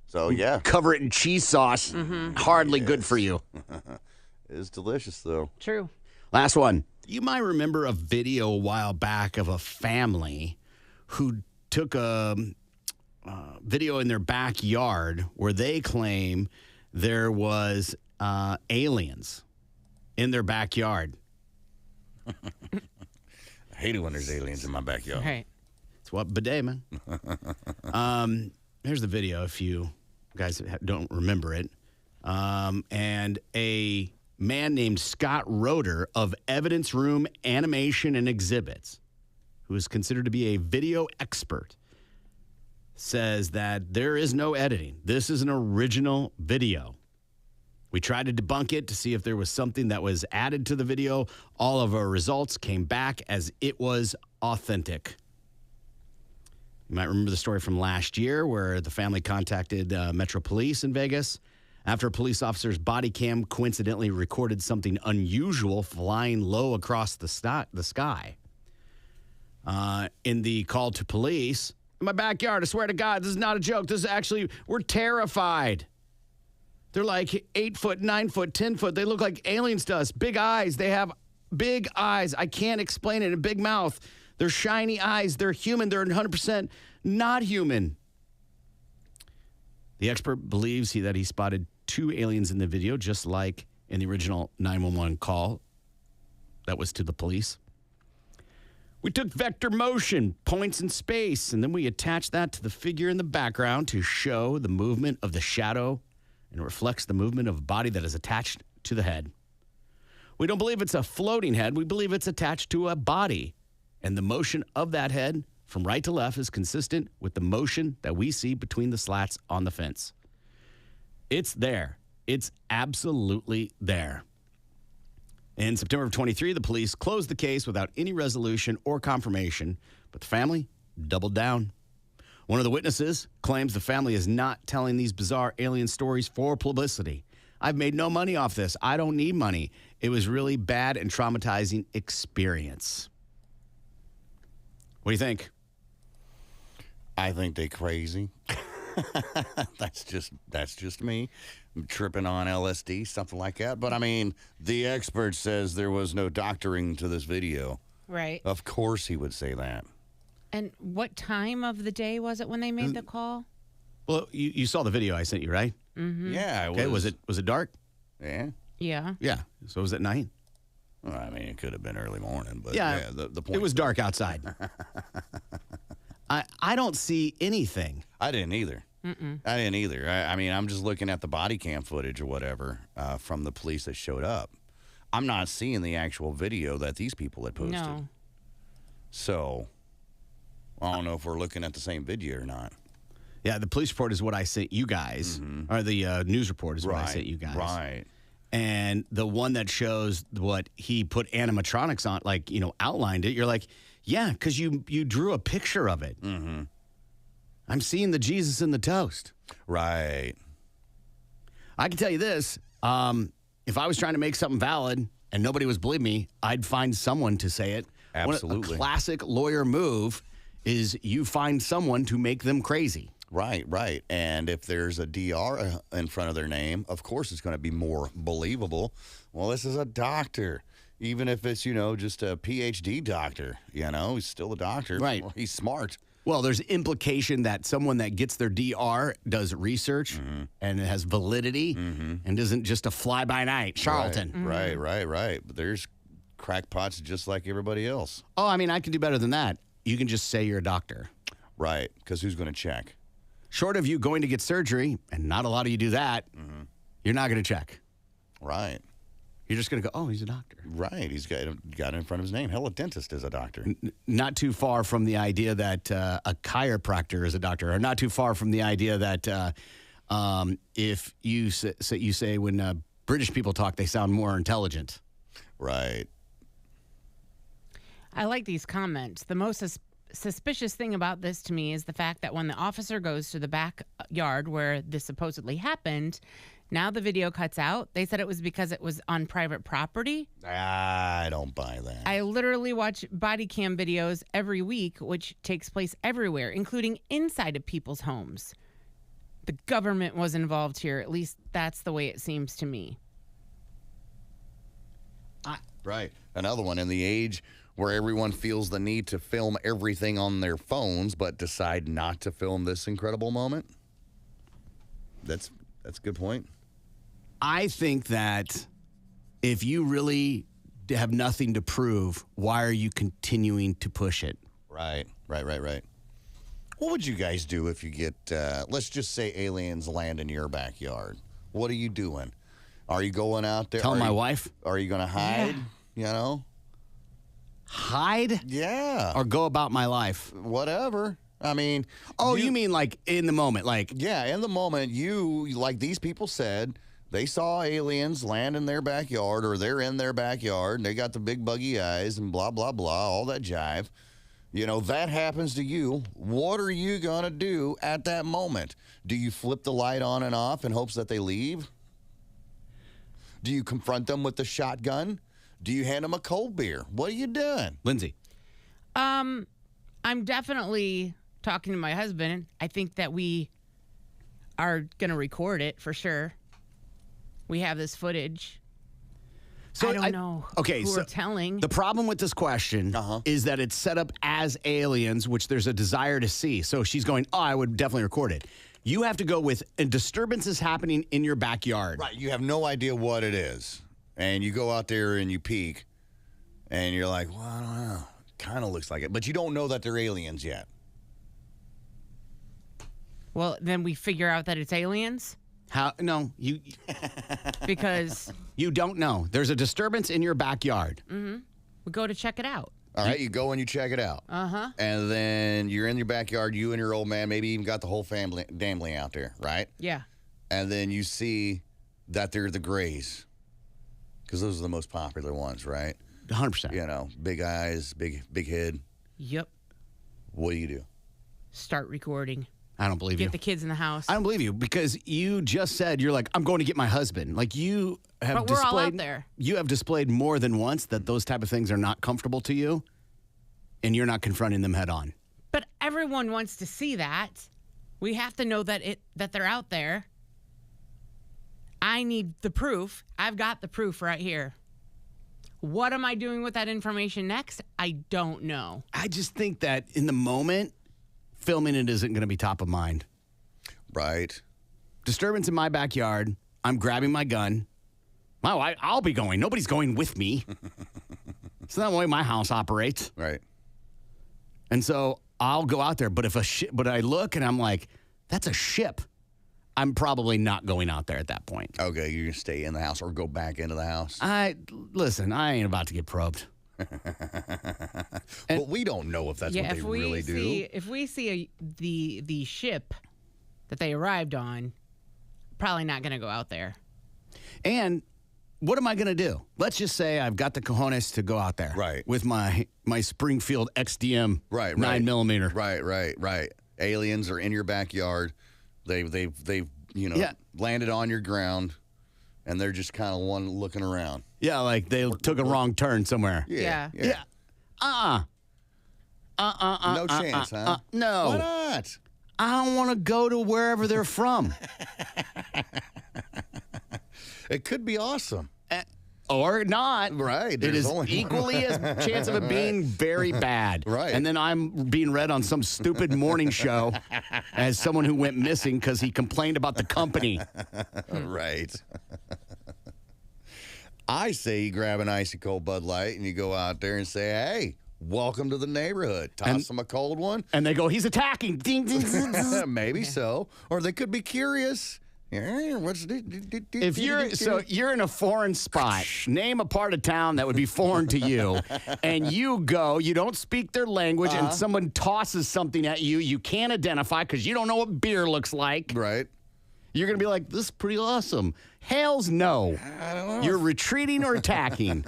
So yeah, cover it in cheese sauce. Hardly good for you. It is delicious though. True. Last one. You might remember a video a while back of a family who took a video in their backyard where they claim there was aliens in their backyard. I hate it when there's aliens in my backyard. Right. It's what bidet, man. Here's the video if you guys don't remember it. And a man named Scott Roeder of Evidence Room Animation and Exhibits, who is considered to be a video expert, says that there is no editing. This is an original video. We tried to debunk it to see if there was something that was added to the video. All of our results came back as it was authentic. You might remember the story from last year where the family contacted Metro Police in Vegas after a police officer's body cam coincidentally recorded something unusual flying low across the sky. In the call to police, in my backyard, I swear to God, this is not a joke. This is actually, we're terrified. They're like 8 foot, 9 foot, 10 foot. They look like aliens to us. Big eyes. They have big eyes. I can't explain it. A big mouth. They're shiny eyes. They're human. They're 100% not human. The expert believes that he spotted 2 aliens in the video, just like in the original 911 call that was to the police. We took vector motion, points in space, and then we attached that to the figure in the background to show the movement of the shadow, and it reflects the movement of a body that is attached to the head. We don't believe it's a floating head. We believe it's attached to a body. And the motion of that head from right to left is consistent with the motion that we see between the slats on the fence. It's there. It's absolutely there. In September of 23, the police closed the case without any resolution or confirmation, but the family doubled down. One of the witnesses claims the family is not telling these bizarre alien stories for publicity. I've made no money off this. I don't need money. It was really bad and traumatizing experience. What do you think? I think they crazy. That's just me. I'm tripping on LSD, something like that. But I mean, the expert says there was no doctoring to this video. Right. Of course he would say that. And what time of the day was it when they made the call? Well, you saw the video I sent you, right? Mm-hmm. Yeah. Okay. Was it dark? Yeah. Yeah. Yeah. So it was at night. Well, I mean, it could have been early morning, but Yeah. the point. It was dark outside. I don't see anything. I didn't either. I didn't either. I mean, I'm just looking at the body cam footage or whatever from the police that showed up. I'm not seeing the actual video that these people had posted. No. So, I don't know if we're looking at the same video or not. Yeah, the police report is what I sent you guys, or the news report is what I sent you guys. Right. And the one that shows what he put animatronics on, like, outlined it, you're like, yeah, because you drew a picture of it. Mm-hmm. I'm seeing the Jesus in the toast. Right. I can tell you this. If I was trying to make something valid and nobody was believing me, I'd find someone to say it. Absolutely. A classic lawyer move is you find someone to make them crazy. Right, right. And if there's a DR in front of their name, of course it's going to be more believable. Well, this is a doctor. Even if it's, just a PhD doctor, he's still a doctor. Right. Well, he's smart. Well, there's implication that someone that gets their DR does research and it has validity and isn't just a fly-by-night charlatan. Right. But there's crackpots just like everybody else. Oh, I mean, I can do better than that. You can just say you're a doctor. Right, because who's going to check? Short of you going to get surgery, and not a lot of you do that, you're not going to check. Right. You're just going to go, oh, he's a doctor. Right. He's got it in front of his name. Hell, a dentist is a doctor. Not too far from the idea that a chiropractor is a doctor, or not too far from the idea that if you say when British people talk, they sound more intelligent. Right. I like these comments. The most suspicious thing about this to me is the fact that when the officer goes to the backyard where this supposedly happened, now the video cuts out. They said it was because it was on private property. I don't buy that. I literally watch body cam videos every week, which takes place everywhere, including inside of people's homes. The government was involved here. At least that's the way it seems to me. Right. Another one in the age where everyone feels the need to film everything on their phones but decide not to film this incredible moment. That's a good point. I think that if you really have nothing to prove, why are you continuing to push it? Right. What would you guys do if you get, let's just say aliens land in your backyard? What are you doing? Are you going out there? Tell my wife? Are you going to hide? Hide? Yeah. Or go about my life? Whatever. I mean. Oh, you mean like in the moment? Like. Yeah, in the moment, like these people said, they saw aliens land in their backyard, or they're in their backyard, and they got the big buggy eyes and blah, blah, blah, all that jive. That happens to you. What are you going to do at that moment? Do you flip the light on and off in hopes that they leave? Do you confront them with the shotgun? Do you hand them a cold beer? What are you doing? Lindsay. I'm definitely talking to my husband. I think that we are going to record it for sure. We have this footage. So I don't know who we're telling. The problem with this question is that it's set up as aliens, which there's a desire to see. So she's going, oh, I would definitely record it. You have to go with a disturbance is happening in your backyard. Right. You have no idea what it is. And you go out there and you peek, and you're like, well, I don't know. Kind of looks like it. But you don't know that they're aliens yet. Well, then we figure out that it's aliens? How? No, you. Because. You don't know. There's a disturbance in your backyard. Mm-hmm. We go to check it out. All right, you go and you check it out. Uh-huh. And then you're in your backyard, you and your old man, maybe even got the whole family out there, right? Yeah. And then you see that they're the grays. Because those are the most popular ones, right? 100%. Big eyes, big head. Yep. What do you do? Start recording. I don't believe you. Get the kids in the house. I don't believe you because you just said you're like, I'm going to get my husband. Like you have But we're all displayed out there. You have displayed more than once that those type of things are not comfortable to you, and you're not confronting them head on. But everyone wants to see that. We have to know that they're out there. I need the proof. I've got the proof right here. What am I doing with that information next? I don't know. I just think that in the moment, filming it isn't going to be top of mind. Right. Disturbance in my backyard. I'm grabbing my gun. Wow, I'll be going. Nobody's going with me. It's not the way my house operates. Right. And so I'll go out there. But but I look and I'm like, that's a ship. I'm probably not going out there at that point. Okay, you're going to stay in the house or go back into the house? Listen, I ain't about to get probed. But we don't know if that's what they really do. If we see the ship that they arrived on, probably not going to go out there. And what am I going to do? Let's just say I've got the cojones to go out there. Right. With my Springfield XDM 9mm. Right. Aliens are in your backyard. They've landed on your ground, and they're just kind of looking around. Yeah, like they took a wrong turn somewhere. Yeah. No chance, huh? No. Why not? I don't want to go to wherever they're from. It could be awesome. Or not. Right. It There's is only equally as chance of it being very bad. Right. And then I'm being read on some stupid morning show as someone who went missing because he complained about the company. Right. I say you grab an icy cold Bud Light and you go out there and say, hey, welcome to the neighborhood. Toss them a cold one. And they go, he's attacking. Ding, ding, ding, ding. Maybe so. Or they could be curious. If you're in a foreign spot, name a part of town that would be foreign to you, and you don't speak their language, and someone tosses something at you, you can't identify because you don't know what beer looks like. Right. You're going to be like, this is pretty awesome. Hell's no. I don't know. You're retreating or attacking.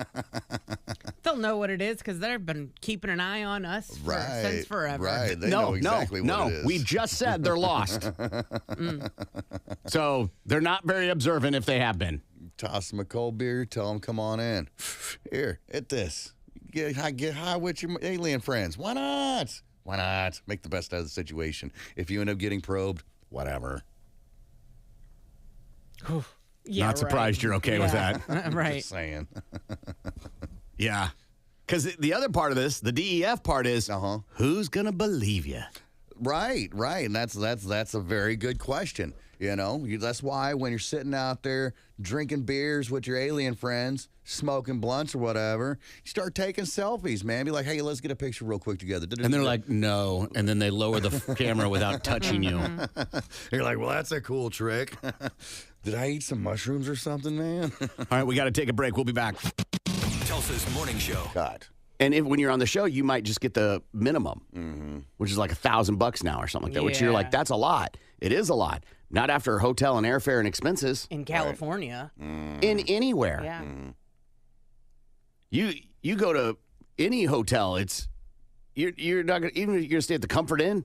They'll know what it is because they've been keeping an eye on us since forever. Right. They know exactly what it is. We just said they're lost. So they're not very observant if they have been. Toss them a cold beer. Tell them, come on in. Here, hit this. Get high with your alien friends. Why not? Why not? Make the best out of the situation. If you end up getting probed, whatever. Yeah, Not surprised you're okay with that. Right. Just saying. Yeah. Because the other part of this, the DEF part is, who's going to believe you? Right. And that's a very good question. You know, that's why when you're sitting out there drinking beers with your alien friends, smoking blunts or whatever, you start taking selfies, man. Be like, hey, let's get a picture real quick together. And they're like, no. And then they lower the camera without touching you. You're like, well, that's a cool trick. Did I eat some mushrooms or something, man? All right, we got to take a break. We'll be back. Tulsa's Morning Show. God. And when you're on the show, you might just get the minimum, which is like $1,000 now or something like that, which you're like, that's a lot. It is a lot. Not after hotel and airfare and expenses. In California. In anywhere. Yeah. You go to any hotel, you're not gonna, even if you're gonna stay at the Comfort Inn.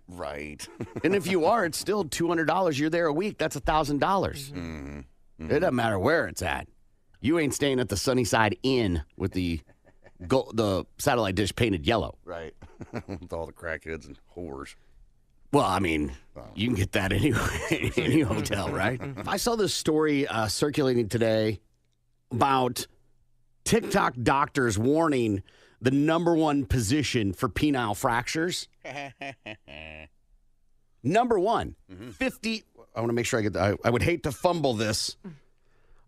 Right. And if you are, it's still $200. You're there a week. That's $1,000. It doesn't matter where it's at. You ain't staying at the Sunnyside Inn with the satellite dish painted yellow. Right. With all the crackheads and whores. Well, I mean, you can get that anywhere, any hotel, right? I saw this story circulating today about TikTok doctors warning the number one position for penile fractures. Number one, 50. I want to make sure I get that. I would hate to fumble this.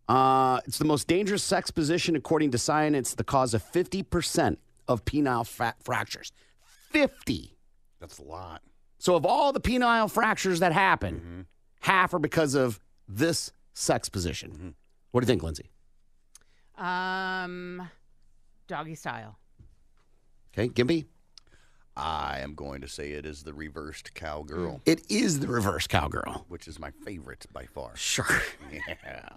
It's the most dangerous sex position, according to science. It's the cause of 50% of penile fractures. 50. That's a lot. So of all the penile fractures that happen, half are because of this sex position. What do you think, Lindsay? Doggy style. Okay, Gimby? I am going to say it is the reversed cowgirl, It is the reverse cowgirl. which is my favorite by far. Sure. Yeah.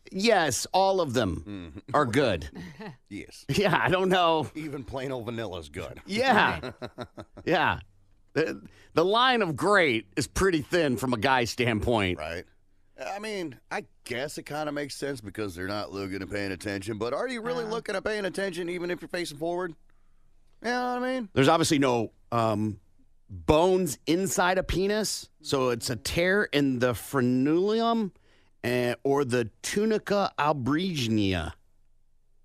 Yes, all of them are good. Yes. Yeah, I don't know. Even plain old vanilla is good. Yeah. Yeah. The line of great is pretty thin from a guy's standpoint. Right. I mean, I guess it kind of makes sense because they're not looking and paying attention. But are you really looking and paying attention even if you're facing forward? You know what I mean? There's obviously no bones inside a penis, so it's a tear in the frenulum or the tunica albuginea.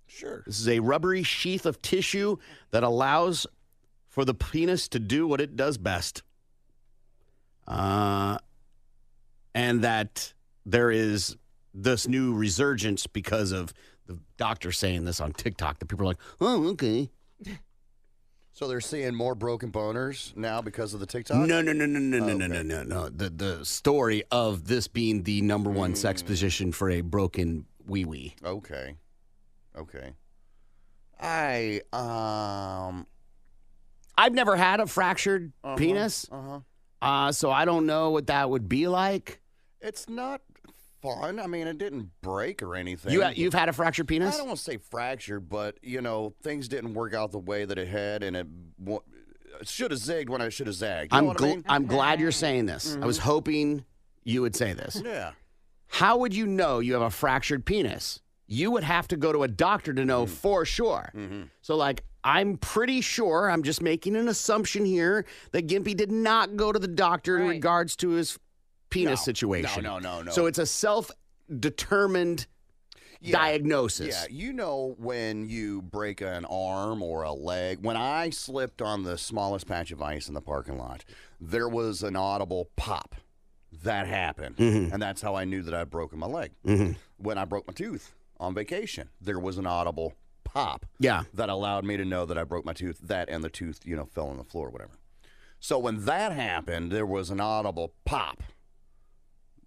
Sure. This is a rubbery sheath of tissue that allows for the penis to do what it does best. And that there is this new resurgence because of the doctor saying this on TikTok that people are like, oh, okay. So they're seeing more broken boners now because of the TikTok? No. The story of this being the number one sex position for a broken wee-wee. Okay. I've never had a fractured penis, so I don't know what that would be like. It's not fun. I mean, it didn't break or anything. You've had a fractured penis? I don't want to say fractured, but, things didn't work out the way that it had, and it should have zigged when I should have zagged. You know what I mean? I'm glad you're saying this. I was hoping you would say this. Yeah. How would you know you have a fractured penis? You would have to go to a doctor to know for sure. So, I'm pretty sure, I'm just making an assumption here, that Gimpy did not go to the doctor in regards to his penis situation. No. So it's a self-determined diagnosis. Yeah, when you break an arm or a leg. When I slipped on the smallest patch of ice in the parking lot, there was an audible pop. That happened. And that's how I knew that I'd broken my leg. When I broke my tooth on vacation, there was an audible pop. Yeah. That allowed me to know that I broke my tooth. That and the tooth, fell on the floor or whatever. So when that happened, there was an audible pop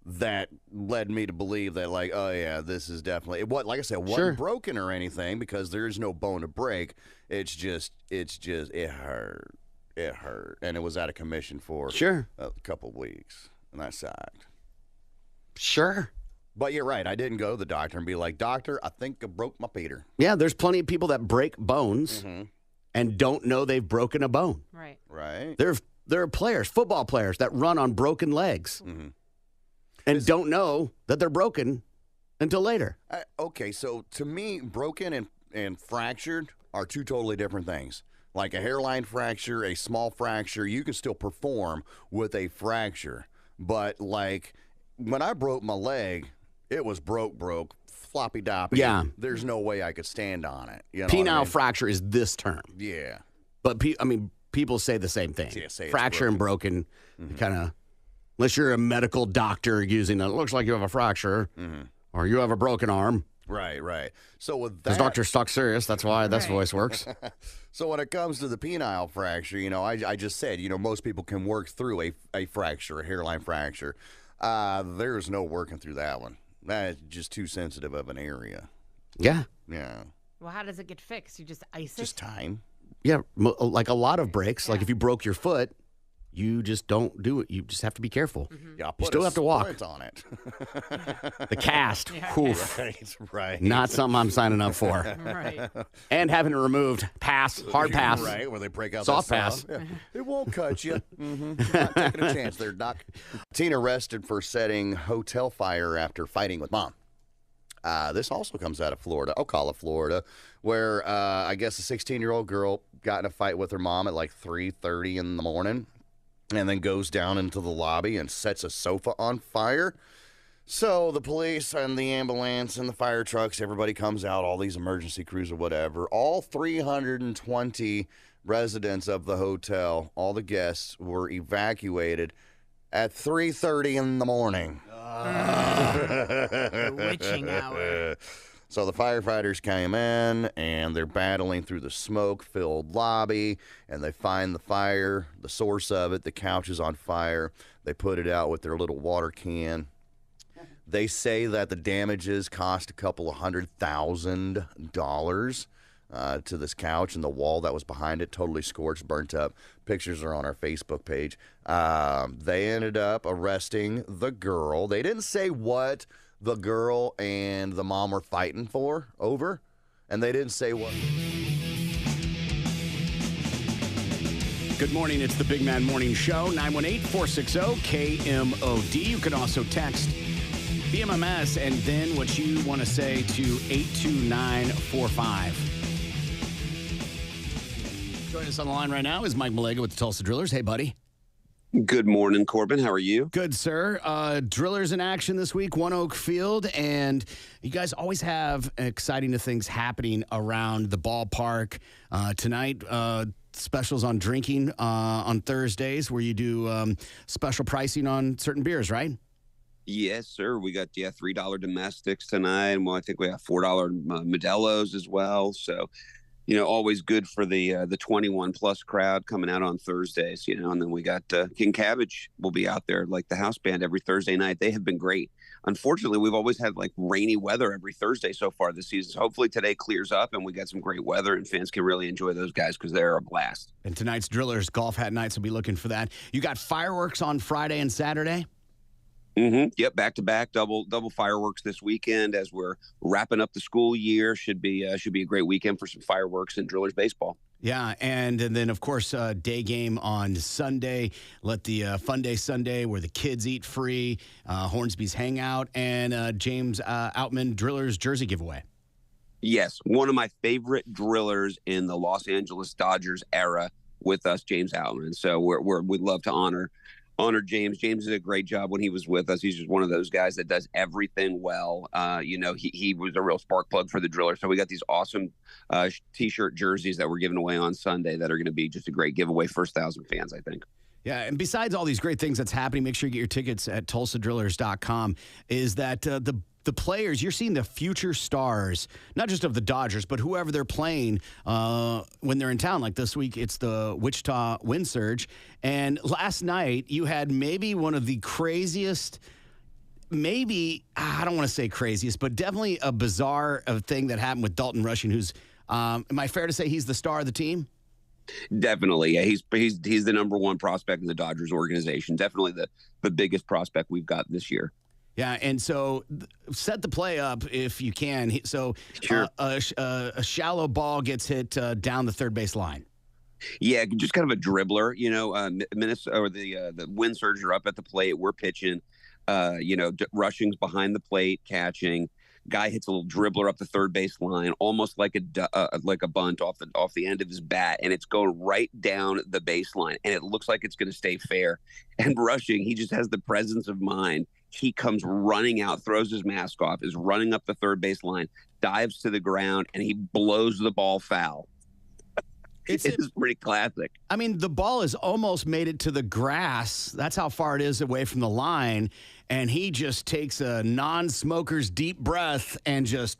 that led me to believe that, oh yeah, this is definitely like I said, it wasn't broken or anything because there is no bone to break. It's just it hurt. It hurt. And it was out of commission for a couple of weeks. And that sucked. Sure. But you're right. I didn't go to the doctor and be like, doctor, I think I broke my Peter. Yeah, there's plenty of people that break bones and don't know they've broken a bone. Right. There are players, football players, that run on broken legs and don't know that they're broken until later. Okay, so to me, broken and fractured are two totally different things. Like a hairline fracture, a small fracture, you can still perform with a fracture. But when I broke my leg, it was broke, floppy doppy. Yeah. There's no way I could stand on it. Penile fracture is this term. Yeah. But, people say the same thing. Yeah, say fracture and broken, kind of, unless you're a medical doctor using it looks like you have a fracture or you have a broken arm. Right. So with that, because doctors talk serious. That's why this voice works. So when it comes to the penile fracture, I just said, most people can work through a fracture, a hairline fracture. There's no working through that one. That's just too sensitive of an area. Yeah. Yeah. Well, how does it get fixed? You just ice it? Just time. Yeah, like a lot of breaks. Like if you broke your foot, you just don't do it. You just have to be careful. Yeah, you still have to walk. On it. The cast. Oof. Right. Not something I'm signing up for. Right. And having it removed. Pass. Hard pass. Right, where they break out soft that pass. Yeah. It won't cut you. Not taking a chance there, Doc. Teen arrested for setting hotel fire after fighting with mom. This also comes out of Florida, Ocala, Florida, where I guess a 16-year-old girl got in a fight with her mom at 3:30 in the morning. And then goes down into the lobby and sets a sofa on fire. So the police and the ambulance and the fire trucks, everybody comes out, all these emergency crews or whatever. All 320 residents of the hotel, all the guests, were evacuated at 3:30 in the morning. The witching hour. So the firefighters came in, and they're battling through the smoke-filled lobby, and they find the fire, the source of it. The couch is on fire. They put it out with their little water can. They say that the damages cost a couple of $100,000 to this couch, and the wall that was behind it totally scorched, burnt up. Pictures are on our Facebook page. They ended up arresting the girl. They didn't say what the girl and the mom were fighting over, and they didn't say what. Good morning. It's the Big Man Morning Show, 918-460-KMOD. You can also text BMMS and then what you want to say to 82945. Joining us on the line right now is Mike Malega with the Tulsa Drillers. Hey, buddy. Good morning, Corbin. How are you? Good, sir. Drillers in action this week, One Oak Field, and you guys always have exciting things happening around the ballpark. Tonight, specials on drinking on Thursdays where you do special pricing on certain beers, right? Yes, sir. We got $3 domestics tonight, and I think we have $4 Modelo's as well. So, always good for the 21 plus crowd coming out on Thursdays. And then we got King Cabbage will be out there like the house band every Thursday night. They have been great. Unfortunately, we've always had like rainy weather every Thursday so far this season. So hopefully today clears up and we got some great weather and fans can really enjoy those guys because they're a blast. And tonight's Drillers Golf Hat Night, so be looking for that. You got fireworks on Friday and Saturday? Mm-hmm. Yep, back-to-back double fireworks this weekend as we're wrapping up the school year. Should be a great weekend for some fireworks and Drillers baseball. Yeah, and then, of course, day game on Sunday. Let the Fun Day Sunday where the kids eat free, Hornsby's Hangout, and James Outman Drillers jersey giveaway. Yes, one of my favorite drillers in the Los Angeles Dodgers era with us, James Outman. So we'd love to honor James. James did a great job when he was with us. He's just one of those guys that does everything well. He was a real spark plug for the Driller. So we got these awesome T-shirt jerseys that we're giving away on Sunday that are going to be just a great giveaway. First 1,000 fans, I think. Yeah, and besides all these great things that's happening, make sure you get your tickets at TulsaDrillers.com, is that the players, you're seeing the future stars, not just of the Dodgers, but whoever they're playing when they're in town. Like this week, it's the Wichita Wind Surge. And last night, you had maybe one of the craziest, I don't want to say craziest, but definitely a bizarre thing that happened with Dalton Rushing, who's, am I fair to say he's the star of the team? Definitely. Yeah, he's the number one prospect in the Dodgers organization. Definitely the biggest prospect we've got this year. Yeah, and so set the play up if you can. So sure. A shallow ball gets hit down the third base line. Yeah, just kind of a dribbler. Minnesota or the Wind Surge are up at the plate. We're pitching. Rushing's behind the plate, catching. Guy hits a little dribbler up the third base line, almost like a bunt off the end of his bat, and it's going right down the baseline, and it looks like it's going to stay fair. And Rushing, he just has the presence of mind. He comes running out, throws his mask off, is running up the third base line, dives to the ground, and he blows the ball foul. It's pretty classic. I mean, the ball has almost made it to the grass. That's how far it is away from the line. And he just takes a non-smoker's deep breath and just,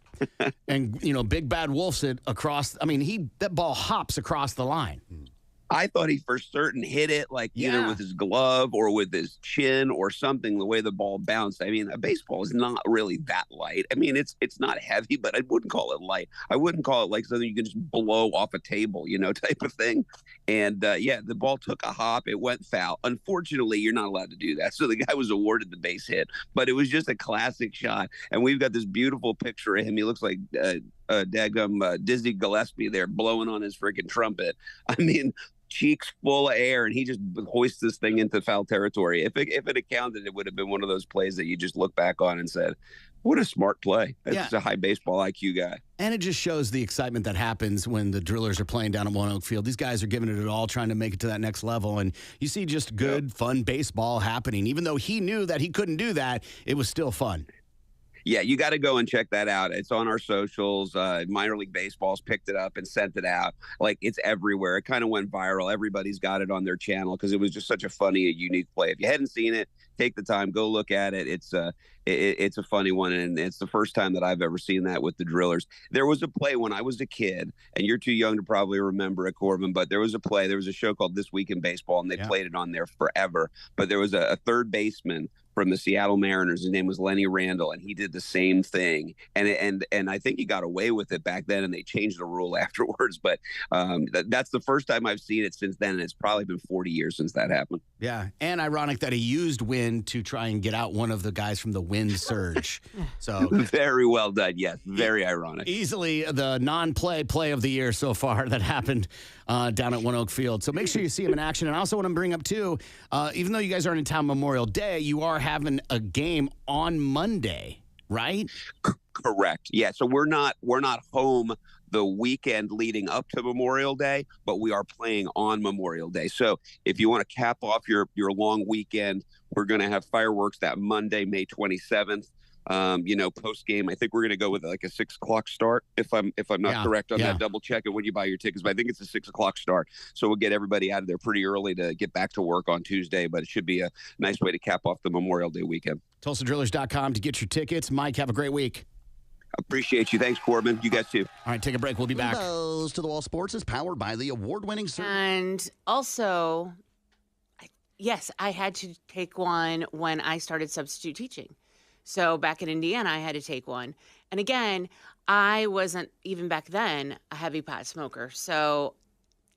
Big Bad Wolf's it across. I mean, that ball hops across the line. I thought he for certain hit it either with his glove or with his chin or something, the way the ball bounced. I mean, a baseball is not really that light. I mean, it's not heavy, but I wouldn't call it light. I wouldn't call it like something you can just blow off a table, type of thing. And the ball took a hop. It went foul. Unfortunately, you're not allowed to do that. So the guy was awarded the base hit, but it was just a classic shot. And we've got this beautiful picture of him. He looks like Dizzy Gillespie there blowing on his freaking trumpet. I mean, cheeks full of air, and he just hoists this thing into foul territory. If it had counted, it would have been one of those plays that you just look back on and said, what a smart play. That's a high baseball IQ guy. And it just shows the excitement that happens when the Drillers are playing down at One Oak Field. These guys are giving it all, trying to make it to that next level. And you see just good, fun baseball happening. Even though he knew that he couldn't do that, it was still fun. Yeah, you got to go and check that out. It's on our socials. Minor League Baseball's picked it up and sent it out. Like, it's everywhere. It kind of went viral. Everybody's got it on their channel because it was just such a funny, unique play. If you hadn't seen it, take the time, go look at it. It's a funny one, and it's the first time that I've ever seen that with the Drillers. There was a play when I was a kid, and you're too young to probably remember it, Corbin, but there was a show called This Week in Baseball, and they played it on there forever. But there was a third baseman from the Seattle Mariners. His name was Lenny Randall, and he did the same thing. And I think he got away with it back then, and they changed the rule afterwards. But that's the first time I've seen it since then, and it's probably been 40 years since that happened. Yeah, and ironic that he used wind to try and get out one of the guys from the wind surge. So very well done. Yes, very ironic. Easily the non-play play of the year so far that happened down at One Oak Field. So make sure you see him in action. And I also want to bring up too, even though you guys aren't in town Memorial Day, you are having a game on Monday, right? Correct. Yeah. So we're not home the weekend leading up to Memorial Day, but we are playing on Memorial Day. So if you want to cap off your long weekend, we're going to have fireworks that Monday, May 27th. Post game, I think we're going to go with like a 6 o'clock start. If I'm not correct on that, double check it when you buy your tickets. But I think it's a 6 o'clock start. So we'll get everybody out of there pretty early to get back to work on Tuesday. But it should be a nice way to cap off the Memorial Day weekend. TulsaDrillers.com to get your tickets. Mike, have a great week. Appreciate you. Thanks, Corbin. You guys too. All right, take a break. We'll be back. To the Wall Sports is powered by the award-winning And also, yes, I had to take one when I started substitute teaching. So back in Indiana, I had to take one. And again, I wasn't, even back then, a heavy pot smoker. So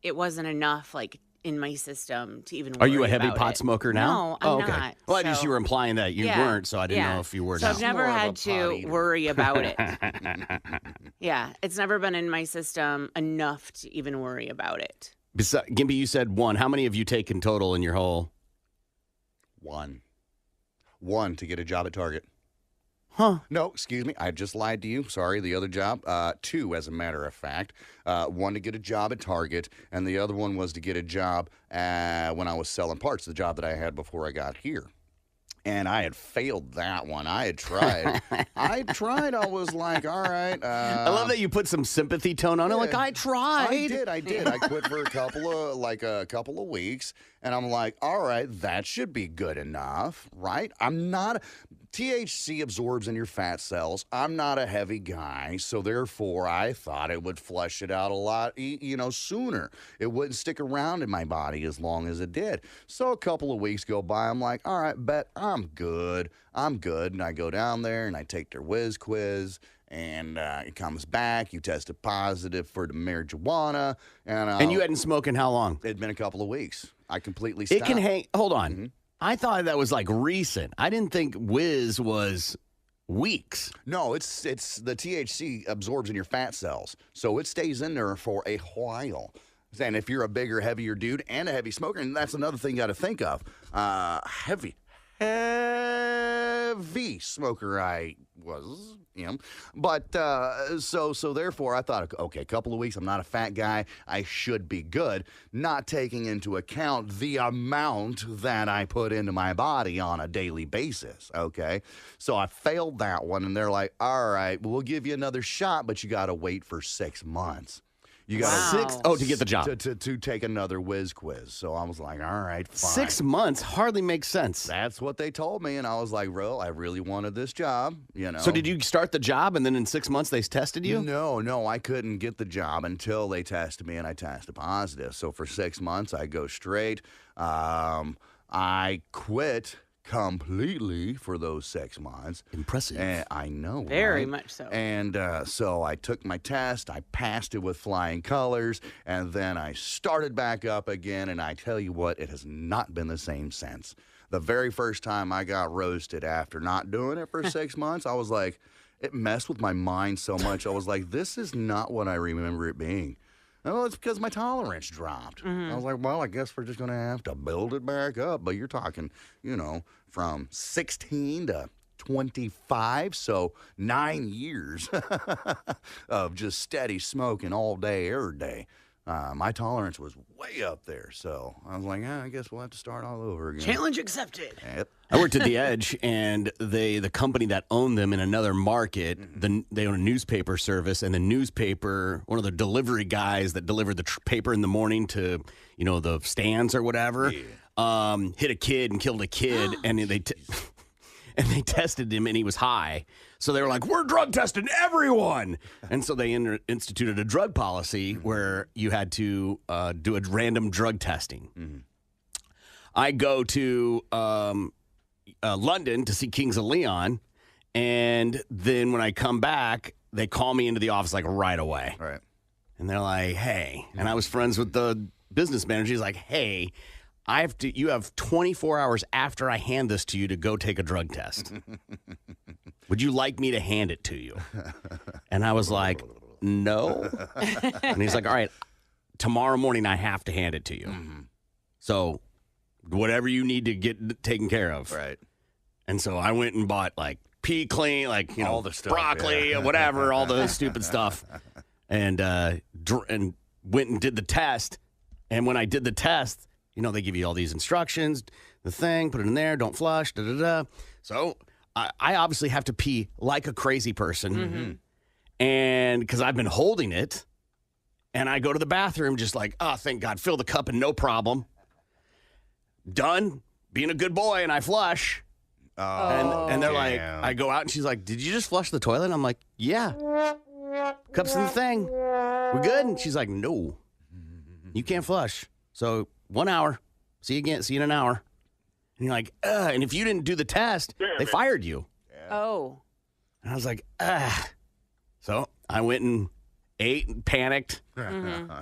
it wasn't enough, like, in my system to even worry about it. Are you a heavy pot smoker now? No, I'm not. Well, at least you were implying that you weren't, so I didn't know if you were. So now. I've never had to worry about it. Yeah, it's never been in my system enough to even worry about it. Gimpy, you said one. How many have you taken total in your whole? One to get a job at Target. Huh? No, excuse me. I just lied to you. Sorry, the other job. 2, as a matter of fact. One to get a job at Target, and the other one was to get a job when I was selling parts, the job that I had before I got here. And I had failed that one. I had tried. I was like, all right. I love that you put some sympathy tone on it. Like, I tried. I did. I quit for a couple of weeks. And I'm like, all right, that should be good enough, right? THC absorbs in your fat cells. I'm not a heavy guy, so therefore I thought it would flush it out a lot, sooner. It wouldn't stick around in my body as long as it did. So a couple of weeks go by. I'm like, all right, bet I'm good. And I go down there and I take their whiz quiz. And it comes back. You tested positive for the marijuana. And you hadn't smoked in how long? It'd been a couple of weeks. I completely stopped. It can hang. Hold on. Mm-hmm. I thought that was like recent. I didn't think whiz was weeks. No, it's the THC absorbs in your fat cells. So it stays in there for a while. And if you're a bigger, heavier dude and a heavy smoker, and that's another thing you got to think of. Heavy smoker I was, but so therefore I thought, okay, a couple of weeks, I'm not a fat guy, I should be good, not taking into account the amount that I put into my body on a daily basis, okay? So I failed that one, and they're like, all right, we'll give you another shot, but you got to wait for 6 months. You got to get the job. To take another whiz quiz. So I was like, all right, fine. 6 months hardly makes sense. That's what they told me. And I was like, bro, I really wanted this job, So did you start the job and then in 6 months they tested you? No, I couldn't get the job until they tested me and I tested positive. So for 6 months, I go straight. I quit completely for those 6 months. Impressive. And I know. Very right? much so. And so I took my test. I passed it with flying colors. And then I started back up again. And I tell you what, it has not been the same since. The very first time I got roasted after not doing it for 6 months, I was like, it messed with my mind so much. I was like, this is not what I remember it being. Oh, it's because my tolerance dropped. I was like, well, I guess we're just going to have to build it back up. But you're talking, from 16 to 25, so 9 years of just steady smoking all day, every day. My tolerance was way up there. So I was like, I guess we'll have to start all over again. Challenge accepted. Yep. I worked at The Edge, and the company that owned them in another market, they own a newspaper service, and the newspaper, one of the delivery guys that delivered the paper in the morning to, the stands or whatever, hit a kid and killed a kid, and they tested him, and he was high. So they were like, we're drug testing everyone. And so they instituted a drug policy where you had to do a random drug testing. I go to, London to see Kings of Leon. And then when I come back, they call me into the office like right away. Right. And they're like, hey. And I was friends with the business manager. He's like, hey, you have 24 hours after I hand this to you to go take a drug test. Would you like me to hand it to you? And I was like, no. And he's like, all right, tomorrow morning I have to hand it to you. Mm-hmm. So whatever you need to get taken care of. Right. And so I went and bought like pea clean, like, all the stuff, broccoli, whatever, all the stupid stuff. And went and did the test. And when I did the test, they give you all these instructions, the thing, put it in there, don't flush, da-da-da. So I obviously have to pee like a crazy person. Mm-hmm. And because I've been holding it, and I go to the bathroom just like, oh, thank God, fill the cup and no problem. Done, being a good boy, and I flush. Oh, and they're like, I go out, and she's like, did you just flush the toilet? And I'm like, yeah. Cup's in the thing. We're good? And she's like, no, you can't flush. So 1 hour. See you again. See you in an hour. And you're like, and if you didn't do the test, they fired you. Yeah. Oh. And I was like, So I went and ate and panicked. Mm-hmm.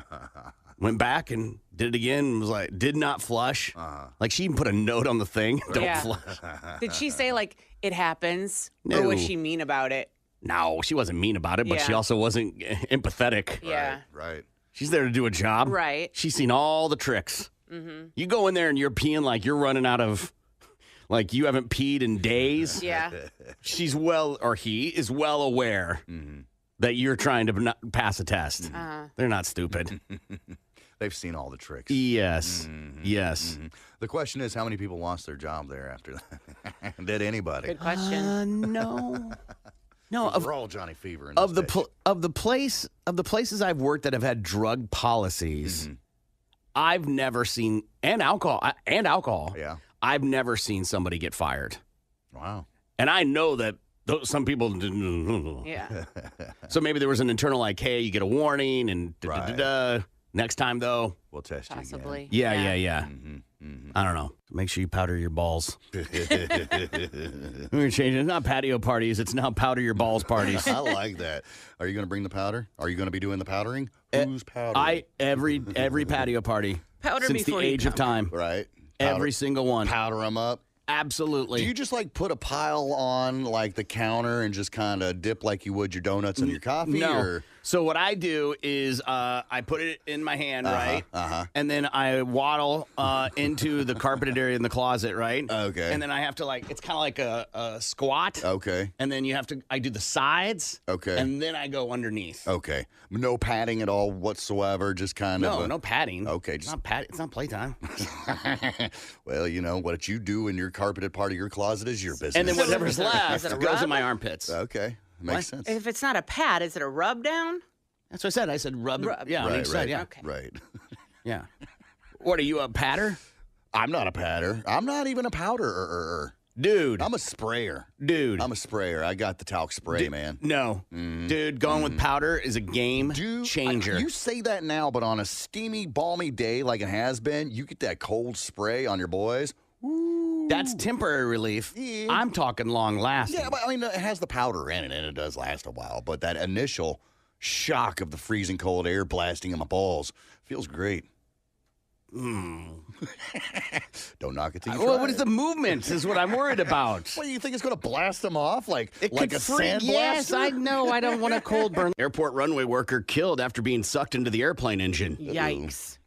Went back and did it again and was like, did not flush. Like she even put a note on the thing. Don't flush. Did she say like, it happens? No. Or was she mean about it? No, she wasn't mean about it, but she also wasn't empathetic. Yeah. Right. She's there to do a job. Right. She's seen all the tricks. Mm-hmm. You go in there and you're peeing like you're running out of, like you haven't peed in days. Yeah. He is well aware that you're trying to pass a test. They're not stupid. They've seen all the tricks. Yes. Mm-hmm. Yes. Mm-hmm. The question is, how many people lost their job there after that? Did anybody? Good question. No. No, we're all Johnny Fever. Of the places I've worked that have had drug policies, I've never seen and alcohol. Yeah, I've never seen somebody get fired. Wow. And I know that some people didn't. Yeah. So maybe there was an internal like, hey, you get a warning, and next time though, we'll test possibly. you again. Yeah. Mm-hmm. Mm-hmm. I don't know. Make sure you powder your balls. We're changing. It's not patio parties. It's now powder your balls parties. I like that. Are you going to bring the powder? Are you going to be doing the powdering? Who's powdering? Every patio party powder since the age of time. Right. Every single one. Powder them up. Absolutely. Do you just like put a pile on like the counter and just kind of dip like you would your donuts and your coffee? No. Or? So what I do is I put it in my hand, right? And then I waddle into the carpeted area in the closet, right? Okay. And then I have to it's kind of like a squat. Okay. And then I do the sides. Okay. And then I go underneath. Okay. No padding at all whatsoever, just kind of. No padding. Okay. It's not It's not playtime. Well, what you do in your carpeted part of your closet is your business. And then whatever's left goes in my armpits. Okay. Makes sense. If it's not a pad, is it a rub down? That's what I said. I said rub. Yeah, on each side. Yeah. Okay. Right. Yeah. What, are you a patter? I'm not a patter. I'm not even a powder. Dude. I'm a sprayer. Dude. I'm a sprayer. I got the talc spray, man. No. Dude, going with powder is a game changer. You say that now, but on a steamy, balmy day like it has been, you get that cold spray on your boys. Ooh. That's temporary relief. Yeah. I'm talking long lasting. Yeah, but I mean, it has the powder in it, and it does last a while. But that initial shock of the freezing cold air blasting in my balls feels great. Don't knock it till you try What is the movement is what I'm worried about. What, do you think it's going to blast them off like a sandblast? Yes, I know. I don't want a cold burn. Airport runway worker killed after being sucked into the airplane engine. Yikes.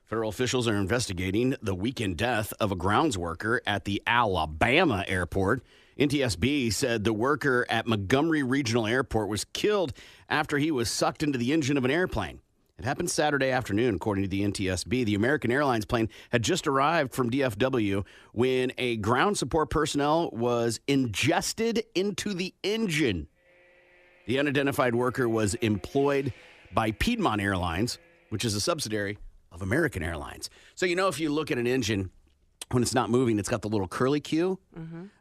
Federal officials are investigating the weekend death of a grounds worker at the Alabama airport. NTSB said the worker at Montgomery Regional Airport was killed after he was sucked into the engine of an airplane. It happened Saturday afternoon, according to the NTSB. The American Airlines plane had just arrived from DFW when a ground support personnel was ingested into the engine. The unidentified worker was employed by Piedmont Airlines, which is a subsidiary of American Airlines. So, if you look at an engine, when it's not moving, it's got the little curly Q.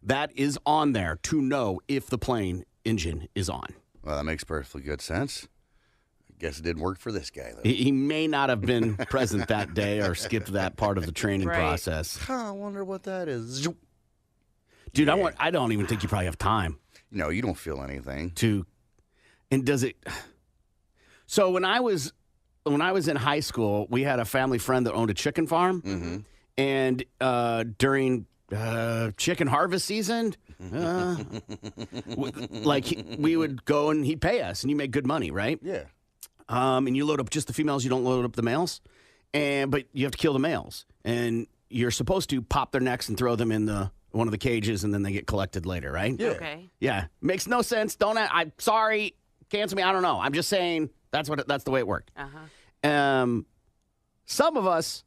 That is on there to know if the plane engine is on. Well, that makes perfectly good sense. I guess it didn't work for this guy, though. He may not have been present that day or skipped that part of the training process. I wonder what that is. Dude, I don't even think you probably have time No, you don't feel anything. to. And does it? So when I was in high school, we had a family friend that owned a chicken farm, and during chicken harvest season, we would go and he'd pay us, and you make good money, right? Yeah. And you load up just the females, you don't load up the males, but you have to kill the males, and you're supposed to pop their necks and throw them in one of the cages, and then they get collected later, right? Yeah. Okay. Yeah, makes no sense. I'm sorry, cancel me. I don't know. I'm just saying that's the way it worked. Some of us,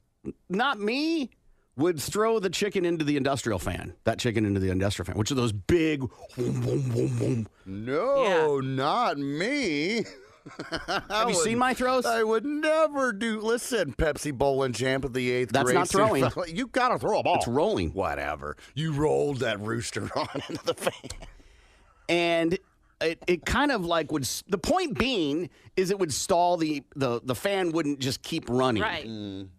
not me, would throw the chicken into the industrial fan. That chicken into the industrial fan, which are those big. Boom, boom, boom, boom. No, not me. Have you seen my throws? I would never do. Listen, Pepsi bowling champ of the 8th grade. That's not throwing. You got to throw a ball. It's rolling. Whatever. You rolled that rooster on into the fan. And it kind of like would. The point being is it would stall the fan wouldn't just keep running. Right.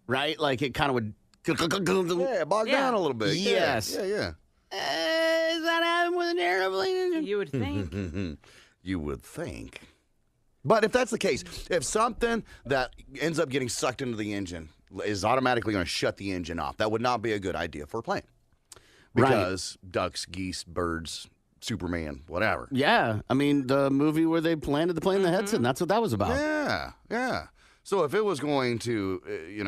Right. Like it kind of would. Yeah, bog down a little bit. Yes. Yeah. Is that happening with an airplane engine? You would think. You would think. But if that's the case, if something that ends up getting sucked into the engine is automatically going to shut the engine off, that would not be a good idea for a plane. Because ducks, geese, birds, Superman, whatever. Yeah. I mean, the movie where they landed the plane in the Hudson, that's what that was about. Yeah. So if it was going to,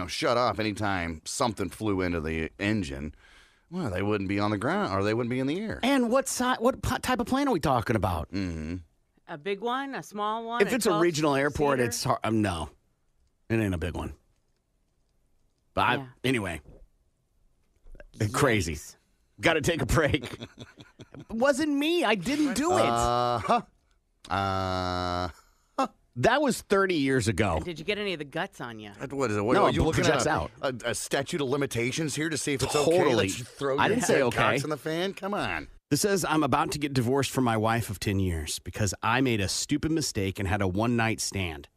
shut off anytime something flew into the engine, well, they wouldn't be on the ground or they wouldn't be in the air. And what type of plane are we talking about? A big one, a small one. If it's a regional airport, it's hard. No, it ain't a big one. But anyway, crazy. Got to take a break. It wasn't me. I didn't do it. That was 30 years ago. And did you get any of the guts on you? What is it? No, are you looking projects at out. A statute of limitations here to see if it's okay? Totally. Let you throw I your didn't say dead okay. cocks in the fan? Come on. This says, I'm about to get divorced from my wife of 10 years because I made a stupid mistake and had a one-night stand.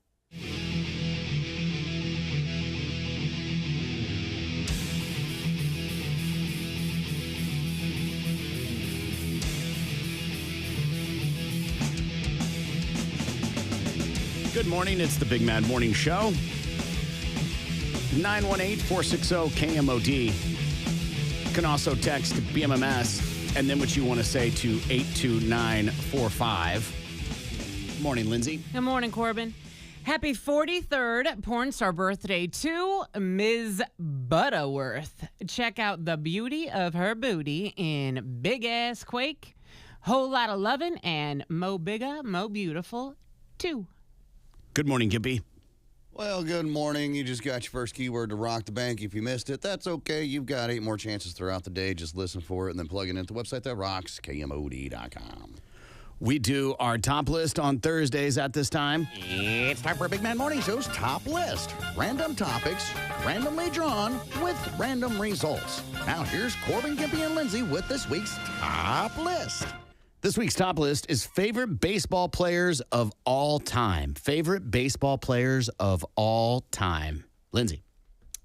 Good morning. It's the Big Mad Morning Show. 918-460-KMOD. You can also text BMMS and then what you want to say to 82945. Morning, Lindsay. Good morning, Corbin. Happy 43rd porn star birthday to Ms. Butterworth. Check out the beauty of her booty in Big Ass Quake, Whole Lot of Lovin', and Mo Bigga, Mo Beautiful, too. Good morning, Gimpy. Well, good morning. You just got your first keyword to rock the bank. If you missed it, that's okay. You've got 8 more chances throughout the day. Just listen for it and then plug it into the website that rocks, KMOD.com. We do our top list on Thursdays at this time. It's time for Big Man Morning Show's top list. Random topics, randomly drawn with random results. Now here's Corbin, Gimpy, and Lindsay with this week's top list. This week's top list is favorite baseball players of all time. Favorite baseball players of all time. Lindsay.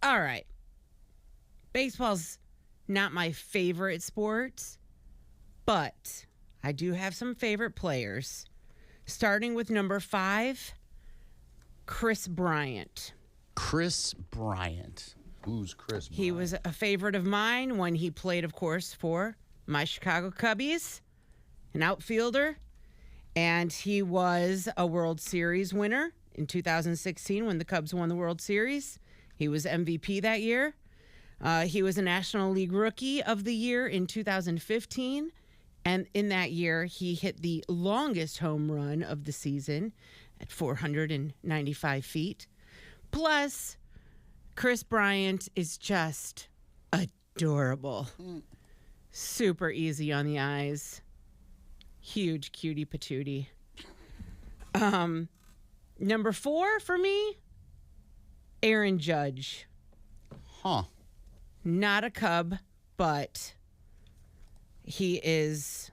All right. Baseball's not my favorite sport, but I do have some favorite players. Starting with number 5, Chris Bryant. Chris Bryant. Who's Chris Bryant? He was a favorite of mine when he played, of course, for my Chicago Cubbies, an outfielder. And he was a World Series winner in 2016 when the Cubs won the World Series. He was MVP that year. He was a National League Rookie of the Year in 2015. And in that year, he hit the longest home run of the season at 495 feet. Plus, Chris Bryant is just adorable. Super easy on the eyes. Huge cutie patootie. Number 4 for me, Aaron Judge. Huh. Not a Cub, but he is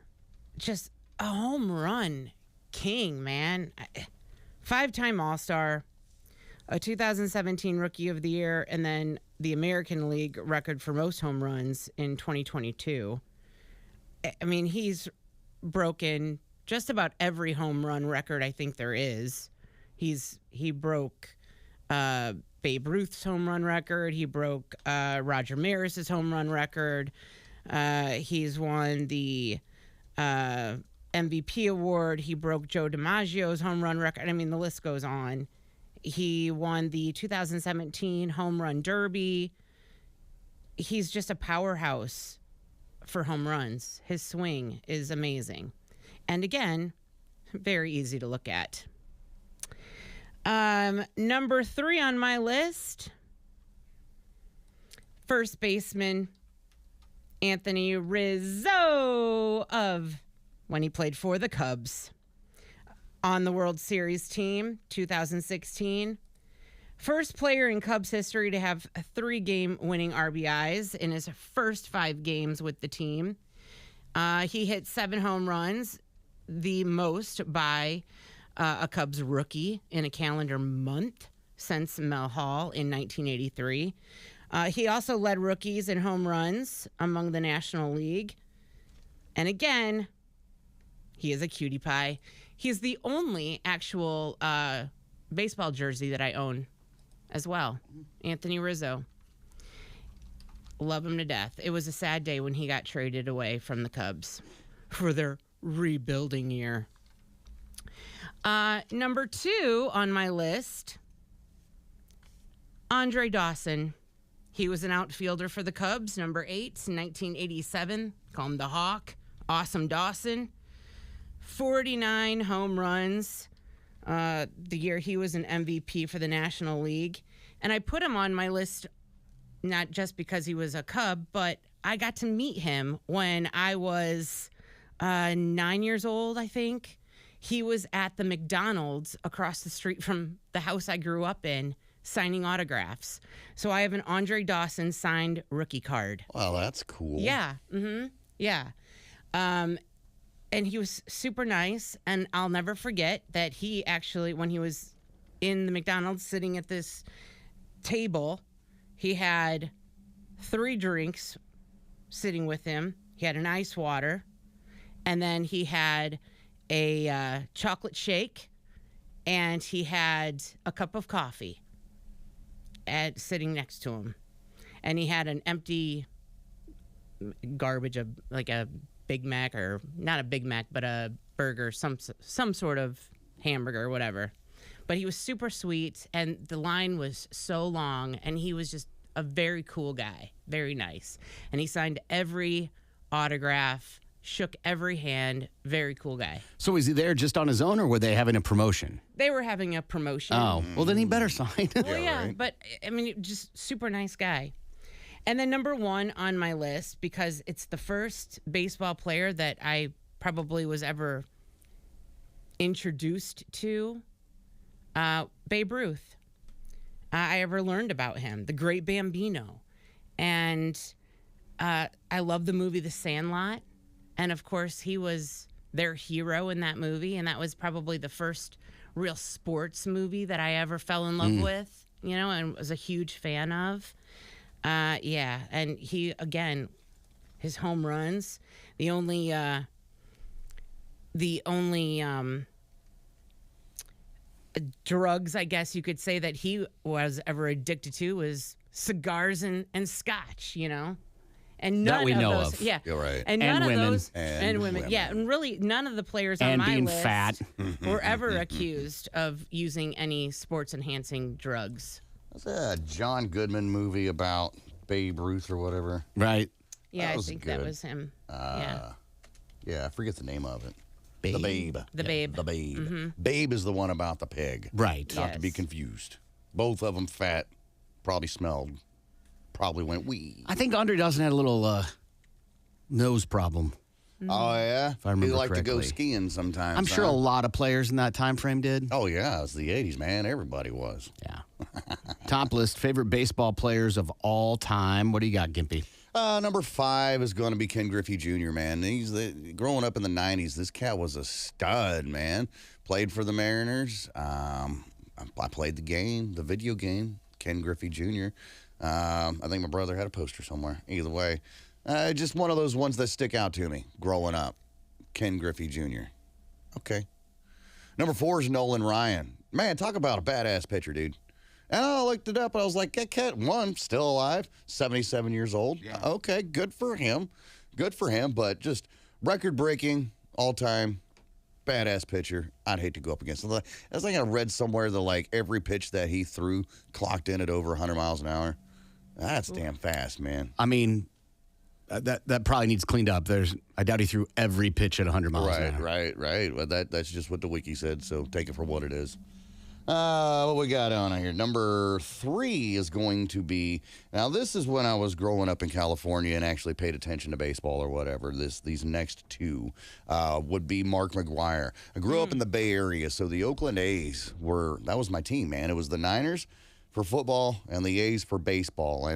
just a home run king, man. 5-time All-Star, a 2017 Rookie of the Year, and then the American League record for most home runs in 2022. I mean, he's broken just about every home run record I think there is. He broke Babe Ruth's home run record. He broke Roger Maris's home run record. He's won the MVP award. He broke Joe DiMaggio's home run record. I mean, the list goes on. He won the 2017 Home Run Derby. He's just a powerhouse for home runs. His swing is amazing. And again, very easy to look at. Number 3 on my list, first baseman Anthony Rizzo of when he played for the Cubs on the World Series team, 2016. First player in Cubs history to have 3-game winning RBIs in his first 5 games with the team. He hit 7 home runs, the most by a Cubs rookie in a calendar month since Mel Hall in 1983. He also led rookies in home runs among the National League. And again, he is a cutie pie. He's the only actual baseball jersey that I own as well. Anthony Rizzo. Love him to death. It was a sad day when he got traded away from the Cubs for their rebuilding year. Number 2 on my list, Andre Dawson. He was an outfielder for the Cubs, number 8, 1987. Call him the Hawk. Awesome Dawson. 49 home runs the year he was an MVP for the National League. And I put him on my list not just because he was a Cub, but I got to meet him when I was 9 years old, I think. He was at the McDonald's across the street from the house I grew up in, signing autographs. So I have an Andre Dawson signed rookie card. Well, that's cool. Yeah. Mm-hmm. Yeah. And he was super nice. And I'll never forget that he actually, when he was in the McDonald's sitting at this table, he had 3 drinks sitting with him. He had an ice water. And then he had a chocolate shake. And he had a cup of coffee sitting next to him. And he had an empty garbage of like a Big Mac, or not a Big Mac, but a burger, some sort of hamburger or whatever. But he was super sweet, and the line was so long, and he was just a very cool guy, very nice. And he signed every autograph, shook every hand, very cool guy. So was he there just on his own, or were they having a promotion? They were having a promotion. Oh, well, then he better sign. Well, yeah, right. But, I mean, just super nice guy. And then number 1 on my list, because it's the first baseball player that I probably was ever introduced to, Babe Ruth. I ever learned about him, the great Bambino. And I love the movie The Sandlot. And, of course, he was their hero in that movie. And that was probably the first real sports movie that I ever fell in love with, you know, and was a huge fan of. Yeah, and he, again, his home runs, the only drugs, I guess you could say, that he was ever addicted to was cigars and scotch, you know? And none that we of know those, of. yeah, You're right. and none of women. those, and women, yeah, and really none of the players on And my being list fat. were ever accused of using any sports enhancing drugs. That's a John Goodman movie about Babe Ruth or whatever. Right. Yeah, That I was think good. that was him. Yeah. Yeah, I forget the name of it. Babe. The Babe. The Babe. The Babe. Babe is the one about the pig. Right. Not to be Yes. confused. Both of them fat, probably smelled, probably went wee. I think Andre Dawson had a little nose problem. Oh, yeah? I remember He liked to go correctly. skiing sometimes. I'm sure a huh? lot of players in that time frame did. Oh, yeah. It was the 80s, man. Everybody was. Yeah. Top list, favorite baseball players of all time. What do you got, Gimpy? Number 5 is going to be Ken Griffey Jr., man. Growing up in the 90s, this cat was a stud, man. Played for the Mariners. I played the game, the video game, Ken Griffey Jr. I think my brother had a poster somewhere. Either way, Just one of those ones that stick out to me growing up. Ken Griffey Jr. Okay. Number 4 is Nolan Ryan. Man, talk about a badass pitcher, dude. And I looked it up, and I was like, Cat, still alive, 77 years old. Yeah. Okay, good for him. Good for him, but just record-breaking, all-time, badass pitcher. I'd hate to go up against him. I think I read somewhere that, like, every pitch that he threw clocked in at over 100 miles an hour. That's damn fast, man. I mean, that probably needs cleaned up. I doubt he threw every pitch at 100 miles an hour. Right. Well, that's just what the wiki said, so take it for what it is. What we got on here? Number 3 is going to be, now this is when I was growing up in California and actually paid attention to baseball or whatever. These next 2 would be Mark McGwire. I grew up in the Bay Area, so the Oakland A's that was my team, man. It was the Niners for football and the A's for baseball.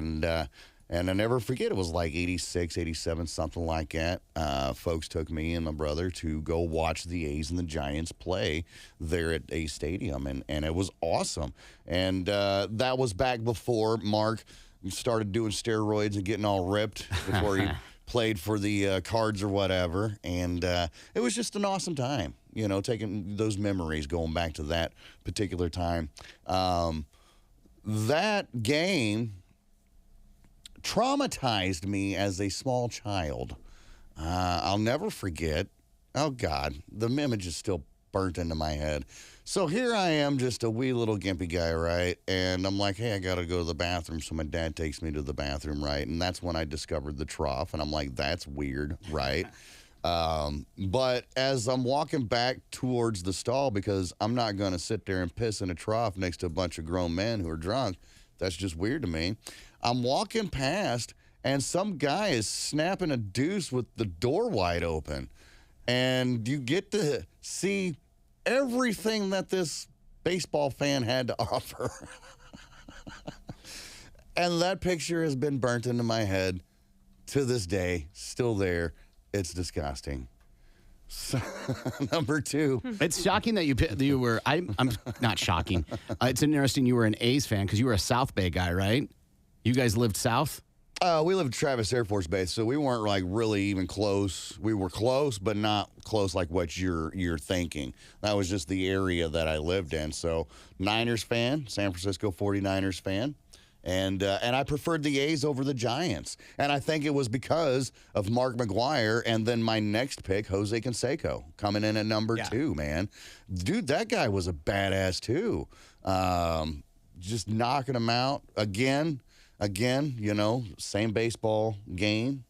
And I never forget, it was like 86, 87, something like that. Folks took me and my brother to go watch the A's and the Giants play there at A's Stadium, and it was awesome. And that was back before Mark started doing steroids and getting all ripped before he played for the Cards or whatever. And it was just an awesome time, taking those memories, going back to that particular time. That game traumatized me as a small child. I'll never forget. Oh, God. The image is still burnt into my head. So here I am, just a wee little gimpy guy, right? And I'm like, hey, I got to go to the bathroom. So my dad takes me to the bathroom, right? And that's when I discovered the trough. And I'm like, that's weird, right? But as I'm walking back towards the stall, because I'm not going to sit there and piss in a trough next to a bunch of grown men who are drunk. That's just weird to me. I'm walking past, and some guy is snapping a deuce with the door wide open. And you get to see everything that this baseball fan had to offer. And that picture has been burnt into my head to this day, still there. It's disgusting. So, number 2. It's shocking that you were. I'm not shocking. It's interesting you were an A's fan because you were a South Bay guy, right? You guys lived south? We lived at Travis Air Force Base, so we weren't like really even close. We were close, but not close like what you're thinking. That was just the area that I lived in. So Niners fan, San Francisco 49ers fan. And I preferred the A's over the Giants. And I think it was because of Mark McGwire and then my next pick, Jose Canseco, coming in at number 2, man. Dude, that guy was a badass, too. Just knocking him out again, same baseball game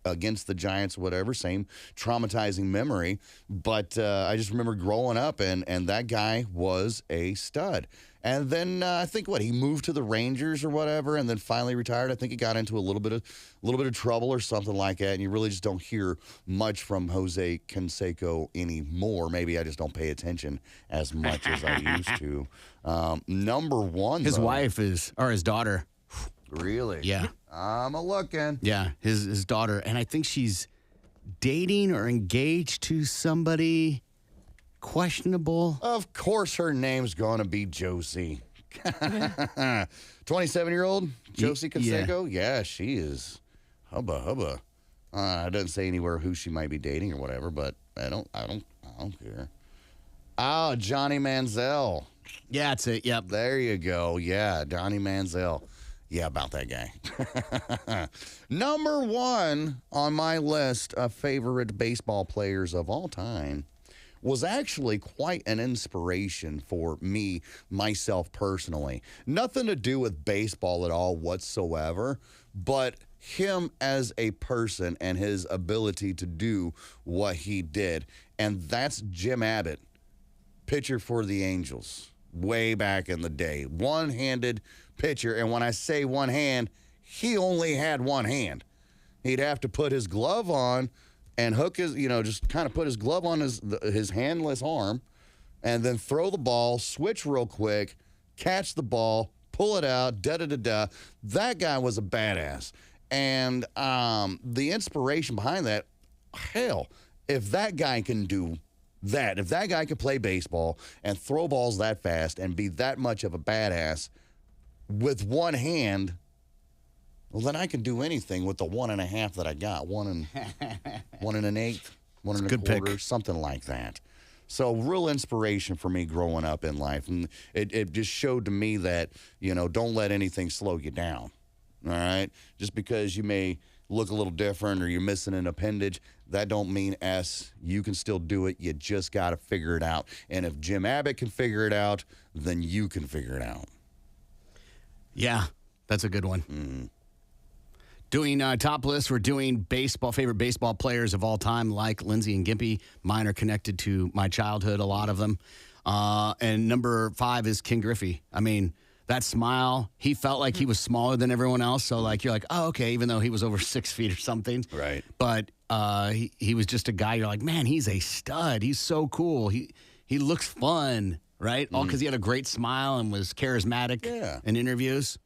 against the Giants, whatever, same traumatizing memory. But I just remember growing up, and that guy was a stud. And then I think he moved to the Rangers or whatever, and then finally retired. I think he got into a little bit of trouble or something like that. And you really just don't hear much from Jose Canseco anymore. Maybe I just don't pay attention as much as I used to. Number 1, his wife his daughter. Really? Yeah. I'm a-looking. Yeah, his daughter, and I think she's dating or engaged to somebody questionable. Of course her name's going to be Josie. 27-year-old Josie Canseco? Yeah, she is. Hubba. It doesn't say anywhere who she might be dating or whatever, but I don't care. Oh, Johnny Manziel. Yeah, that's it. Yep. There you go. Yeah, Johnny Manziel. Yeah, about that guy. Number 1 on my list of favorite baseball players of all time was actually quite an inspiration for myself personally. Nothing to do with baseball at all whatsoever, but him as a person and his ability to do what he did. And that's Jim Abbott, pitcher for the Angels, way back in the day. One-handed pitcher, and when I say one hand, he only had one hand. He'd have to put his glove on and hook his, just kind of put his glove on his handless arm and then throw the ball, switch real quick, catch the ball, pull it out, da-da-da-da. That guy was a badass. And the inspiration behind that, hell, if that guy can do that, if that guy can play baseball and throw balls that fast and be that much of a badass with one hand, Well, then I can do anything with the 1.5 that I got. 1 1.8, 1 and a Good quarter, pick. something like that. So real inspiration for me growing up in life. And it just showed to me that, don't let anything slow you down. All right? Just because you may look a little different or you're missing an appendage, that don't mean you can still do it. You just got to figure it out. And if Jim Abbott can figure it out, then you can figure it out. Yeah, that's a good one. Mm-hmm. Doing top lists, we're doing favorite baseball players of all time, like Lindsay and Gimpy. Mine are connected to my childhood, a lot of them. And number 5 is Ken Griffey. I mean, that smile, he felt like he was smaller than everyone else. So, you're like, oh, okay, even though he was over 6 feet or something. Right. But he was just a guy, you're like, man, he's a stud. He's so cool. He looks fun, right? All because he had a great smile and was charismatic in interviews.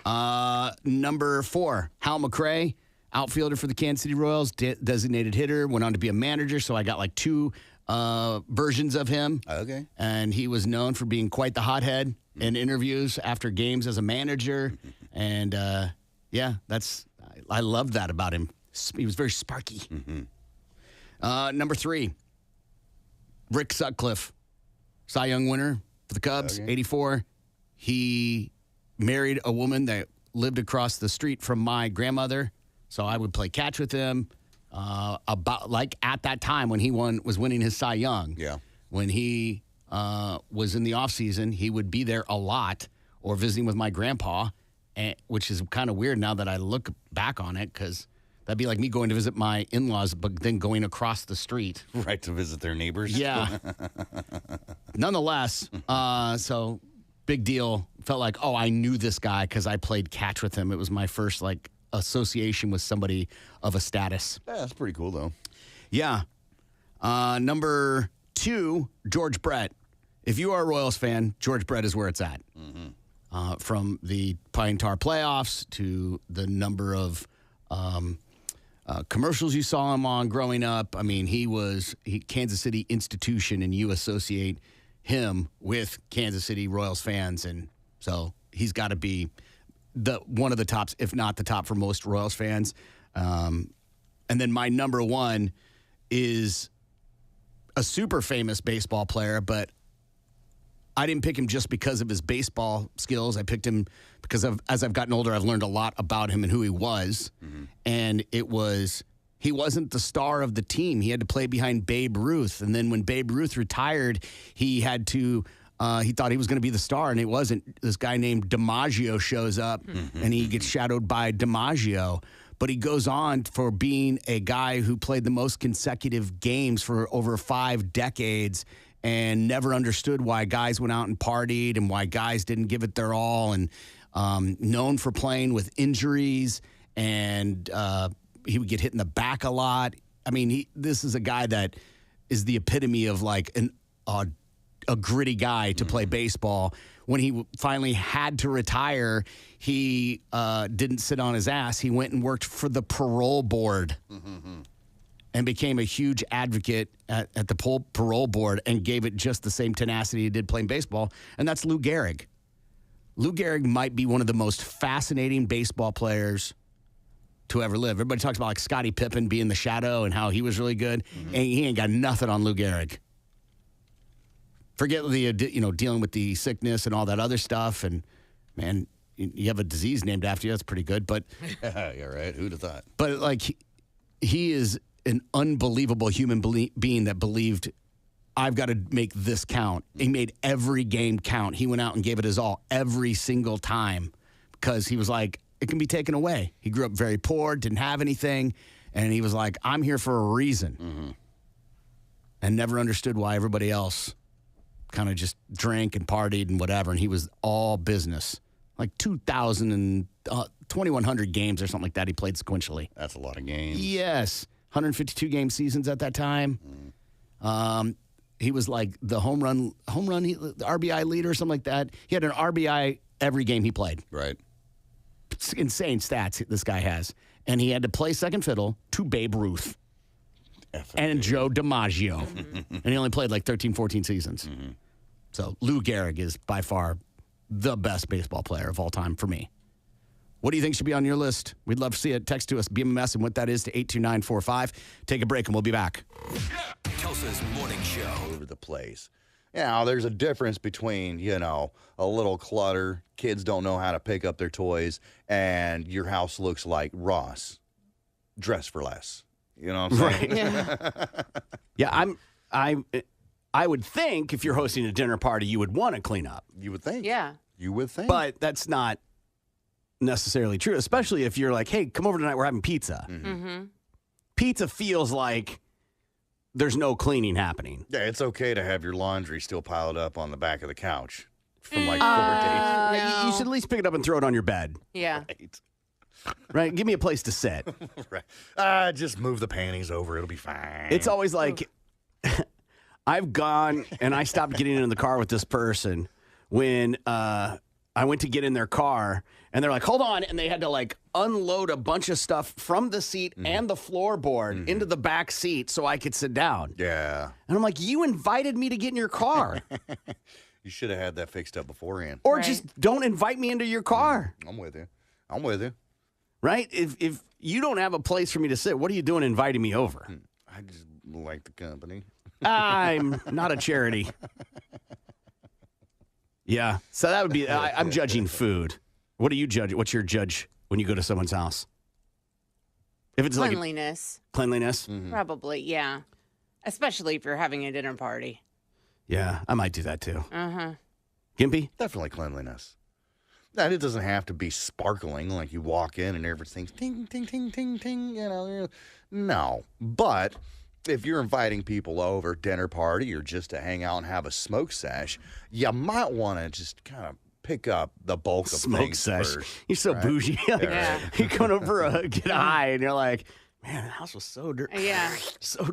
Number 4, Hal McRae, outfielder for the Kansas City Royals, designated hitter, went on to be a manager. So I got 2 versions of him. Okay. And he was known for being quite the hothead in interviews after games as a manager. And I loved that about him. He was very sparky. Number 3, Rick Sutcliffe, Cy Young winner for the Cubs, 84. He married a woman that lived across the street from my grandmother, so I would play catch with him. At that time when he was winning his Cy Young. Yeah. When he was in the off season, he would be there a lot or visiting with my grandpa, which is kind of weird now that I look back on it, because that'd be like me going to visit my in-laws, but then going across the street. Right, to visit their neighbors. Yeah. Nonetheless, so big deal. Felt like, I knew this guy because I played catch with him. It was my first association with somebody of a status. Yeah, that's pretty cool though. Yeah. Number 2, George Brett. If you are a Royals fan, George Brett is where it's at. From the Pine Tar playoffs to the number of commercials you saw him on growing up. I mean, he was Kansas City institution, and you associate him with Kansas City Royals fans, and so he's got to be one of the tops, if not the top, for most Royals fans. And then my number 1 is a super famous baseball player, but I didn't pick him just because of his baseball skills. I picked him because as I've gotten older, I've learned a lot about him and who he was. And he wasn't the star of the team. He had to play behind Babe Ruth. And then when Babe Ruth retired, he had to, he thought he was going to be the star, and it wasn't. This guy named DiMaggio shows up, and he gets shadowed by DiMaggio. But he goes on for being a guy who played the most consecutive games for over 5 decades and never understood why guys went out and partied and why guys didn't give it their all, and known for playing with injuries, and he would get hit in the back a lot. I mean, this is a guy that is the epitome of a gritty guy to play baseball. When he finally had to retire, he didn't sit on his ass. He went and worked for the parole board and became a huge advocate at the parole board and gave it just the same tenacity he did playing baseball, and that's Lou Gehrig. Lou Gehrig might be one of the most fascinating baseball players to ever live. Everybody talks about Scottie Pippen being the shadow and how he was really good, and he ain't got nothing on Lou Gehrig. Forget the dealing with the sickness and all that other stuff, and man, you have a disease named after you. That's pretty good, but yeah, right. Who'd have thought? But he is an unbelievable human being that believed, I've got to make this count. He made every game count. He went out and gave it his all every single time because he was like, it can be taken away. He grew up very poor, didn't have anything, and he was like, I'm here for a reason. And never understood why everybody else kind of just drank and partied and whatever, and he was all business. 2,000 and 2,100 games or something like that he played sequentially. That's a lot of games. Yes. 152 game seasons at that time. He was like the home run, the RBI leader or something like that. He had an RBI every game he played. Right. It's insane stats this guy has. And he had to play second fiddle to Babe Ruth and Joe DiMaggio. And he only played 13, 14 seasons. So Lou Gehrig is by far the best baseball player of all time for me. What do you think should be on your list? We'd love to see it. Text to us, BMMS, and what that is to 82945. Take a break, and we'll be back. Tulsa's Morning Show. Over the place. There's a difference between, a little clutter, kids don't know how to pick up their toys, and your house looks like Ross, dressed for less. You know what I'm saying? Yeah, I would think if you're hosting a dinner party, you would want to clean up. You would think. Yeah. You would think. But that's not necessarily true, especially if you're like, hey, come over tonight, we're having pizza. Mm-hmm. Pizza feels like there's no cleaning happening. Yeah, it's okay to have your laundry still piled up on the back of the couch from like 4 You should at least pick it up and throw it on your bed. Yeah. days. Right? Give me a place to sit. Right. Just move the panties over. It'll be fine. It's always like, I've gone and I stopped getting in the car with this person when I went to get in their car, and they're like, hold on, and they had to like unload a bunch of stuff from the seat and the floorboard into the back seat so I could sit down. Yeah. And I'm like, you invited me to get in your car. You should have had that fixed up beforehand. Or Right. just don't invite me into your car. I'm with you. Right? If you don't have a place for me to sit, what are you doing inviting me over? I just like the company. I'm not a charity. Yeah. So that would be, I'm judging food. What do you judge? What's your judge when you go to someone's house? If it's Cleanliness. like cleanliness? Probably, yeah. Especially if you're having a dinner party. Yeah, I might do that too. Uh-huh. Gimpy? Definitely cleanliness. Now, it doesn't have to be sparkling, like you walk in and everything's ting, ting, ting, ting, ting, No. But if you're inviting people over, dinner party, or just to hang out and have a smoke sesh, you might want to just kind of pick up the bulk of Smoke things sesh. first. You're so bougie. Like, Yeah. You're going over get high, and you're like, man, the house was so dirty. Yeah. So